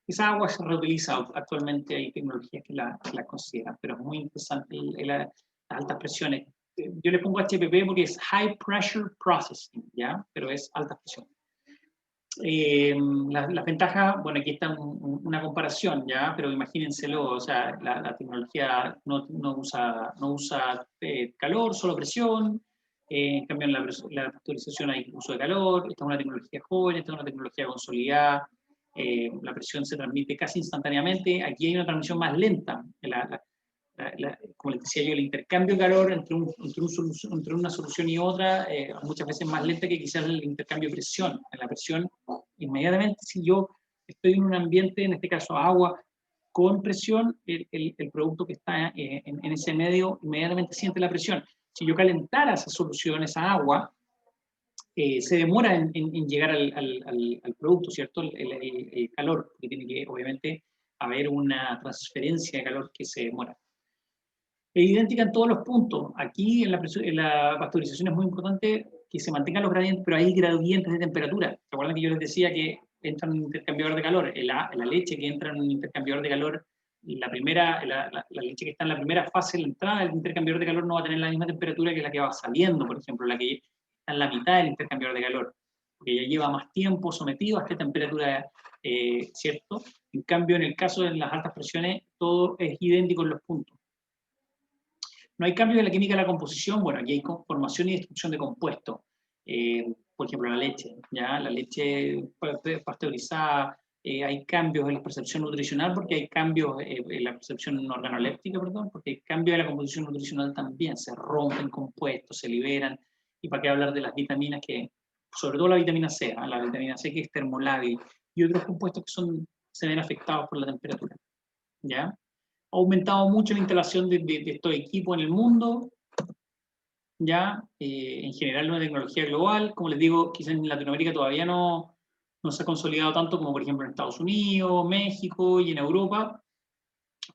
S1: Esa agua se reutiliza, actualmente hay tecnologías que la consideran, pero es muy interesante las altas presiones. Yo le pongo HPP porque es High Pressure Processing, ¿ya? Pero es alta presión. Las ventajas, bueno, aquí está una comparación, ¿ya? Pero imagínenselo, o sea, la tecnología no usa calor, solo presión. En cambio, en la pasteurización hay uso de calor. Esta es una tecnología joven, esta es una tecnología consolidada. La presión se transmite casi instantáneamente. Aquí hay una transmisión más lenta. Como les decía yo, el intercambio de calor entre una solución y otra, muchas veces más lenta que quizás el intercambio de presión. En la presión, inmediatamente, si yo estoy en un ambiente, en este caso agua, con presión, el producto que está en ese medio inmediatamente siente la presión. Si yo calentara esa solución, esa agua, se demora en llegar al producto, ¿cierto? El calor, porque tiene que, obviamente, haber una transferencia de calor que se demora. Es idéntica en todos los puntos. Aquí en la pasteurización es muy importante que se mantengan los gradientes, pero hay gradientes de temperatura. ¿Recuerdan que yo les decía que entra en un intercambiador de calor? La leche que entra en un intercambiador de calor, la leche que está en la primera fase de la entrada del intercambiador de calor no va a tener la misma temperatura que la que va saliendo, por ejemplo, la que está en la mitad del intercambiador de calor, porque ya lleva más tiempo sometido a esta temperatura, ¿cierto? En cambio, en el caso de las altas presiones, todo es idéntico en los puntos. No hay cambio en la química de la composición. Bueno, aquí hay formación y destrucción de compuestos. Por ejemplo, la leche, ¿ya? La leche pasteurizada, hay cambios en la percepción nutricional porque hay cambios en la percepción organoléptica, perdón, porque hay cambios en la composición nutricional también. Se rompen compuestos, se liberan. Y para qué hablar de las vitaminas que, sobre todo la vitamina C, ¿eh? La vitamina C que es termolábil y otros compuestos que se ven afectados por la temperatura, ¿ya? Ha aumentado mucho la instalación de estos equipos en el mundo, ya, en general una tecnología global, como les digo, quizás en Latinoamérica todavía no se ha consolidado tanto como por ejemplo en Estados Unidos, México y en Europa,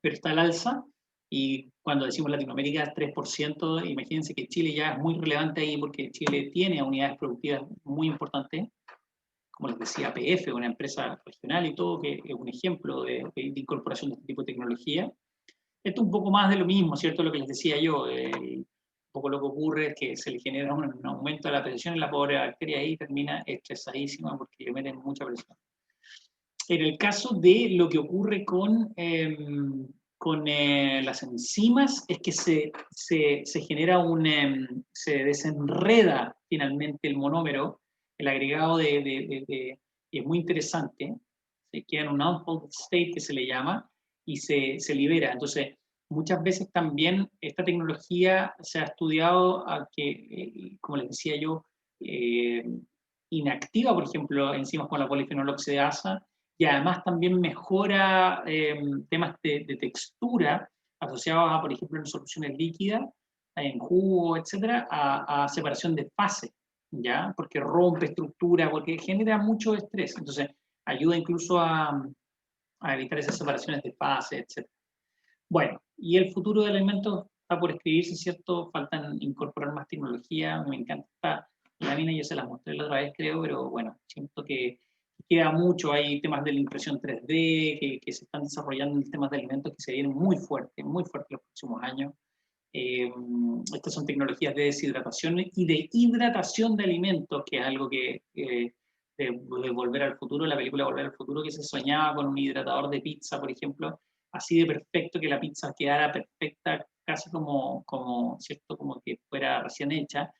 S1: pero está al alza, y cuando decimos Latinoamérica es 3%, imagínense que Chile ya es muy relevante ahí porque Chile tiene unidades productivas muy importantes, como les decía, PF, una empresa regional y todo, que es un ejemplo de incorporación de este tipo de tecnología. Esto es un poco más de lo mismo, ¿cierto? Lo que les decía yo, un poco lo que ocurre es que se le genera un aumento de la presión en la pobre bacteria y termina estresadísima porque le meten mucha presión. En el caso de lo que ocurre con las enzimas, es que se genera se desenreda finalmente el monómero, el agregado y es muy interesante, se queda en un unfolded state que se le llama, y se libera. Entonces, muchas veces también esta tecnología se ha estudiado a que, como les decía yo, eh, inactiva, por ejemplo, enzimas como la polifenoloxidasa, y además también mejora temas de textura asociados a, por ejemplo, en soluciones líquidas, en jugo, etcétera, a separación de fase, ¿ya? Porque rompe estructura, porque genera mucho estrés. Entonces, ayuda incluso a evitar esas separaciones de fase, etcétera. Bueno, y el futuro del alimento está por escribirse, ¿cierto? Faltan incorporar más tecnología. Me encanta esta lámina, yo se la mostré la otra vez, creo, pero bueno, siento que queda mucho. Hay temas de la impresión 3D que se están desarrollando en temas de alimentos que se vienen muy fuerte los próximos años. Estas son tecnologías de deshidratación y de hidratación de alimentos, que es algo que de Volver al Futuro, la película Volver al Futuro, que se soñaba con un hidratador de pizza, por ejemplo, así de perfecto que la pizza quedara perfecta, casi ¿cierto? Como que fuera recién hecha,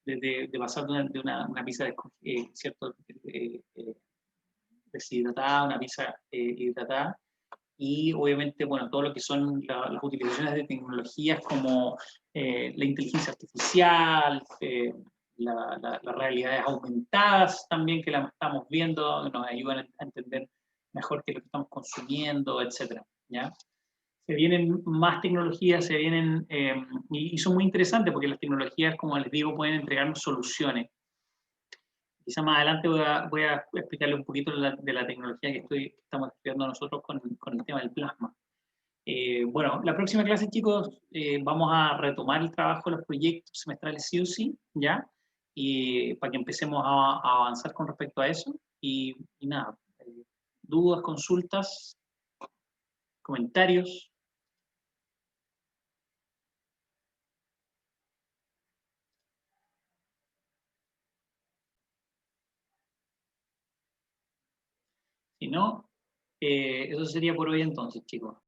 S1: de pasar una pizza ¿cierto? Deshidratada, una pizza hidratada, y obviamente, bueno, todo lo que son las utilizaciones de tecnologías como la inteligencia artificial, las realidades aumentadas también que las estamos viendo, nos ayudan a entender mejor qué es lo que estamos consumiendo, etcétera, ¿ya? Se vienen más tecnologías, y son muy interesantes porque las tecnologías, como les digo, pueden entregarnos soluciones. Quizá más adelante voy a explicarle un poquito de la tecnología que estamos estudiando nosotros con el tema del plasma. Bueno, la próxima clase, chicos, vamos a retomar el trabajo de los proyectos semestrales sí o sí, ¿ya? Y para que empecemos a avanzar con respecto a eso. Y nada, dudas, consultas, comentarios. Si no, eso sería por hoy entonces, chicos.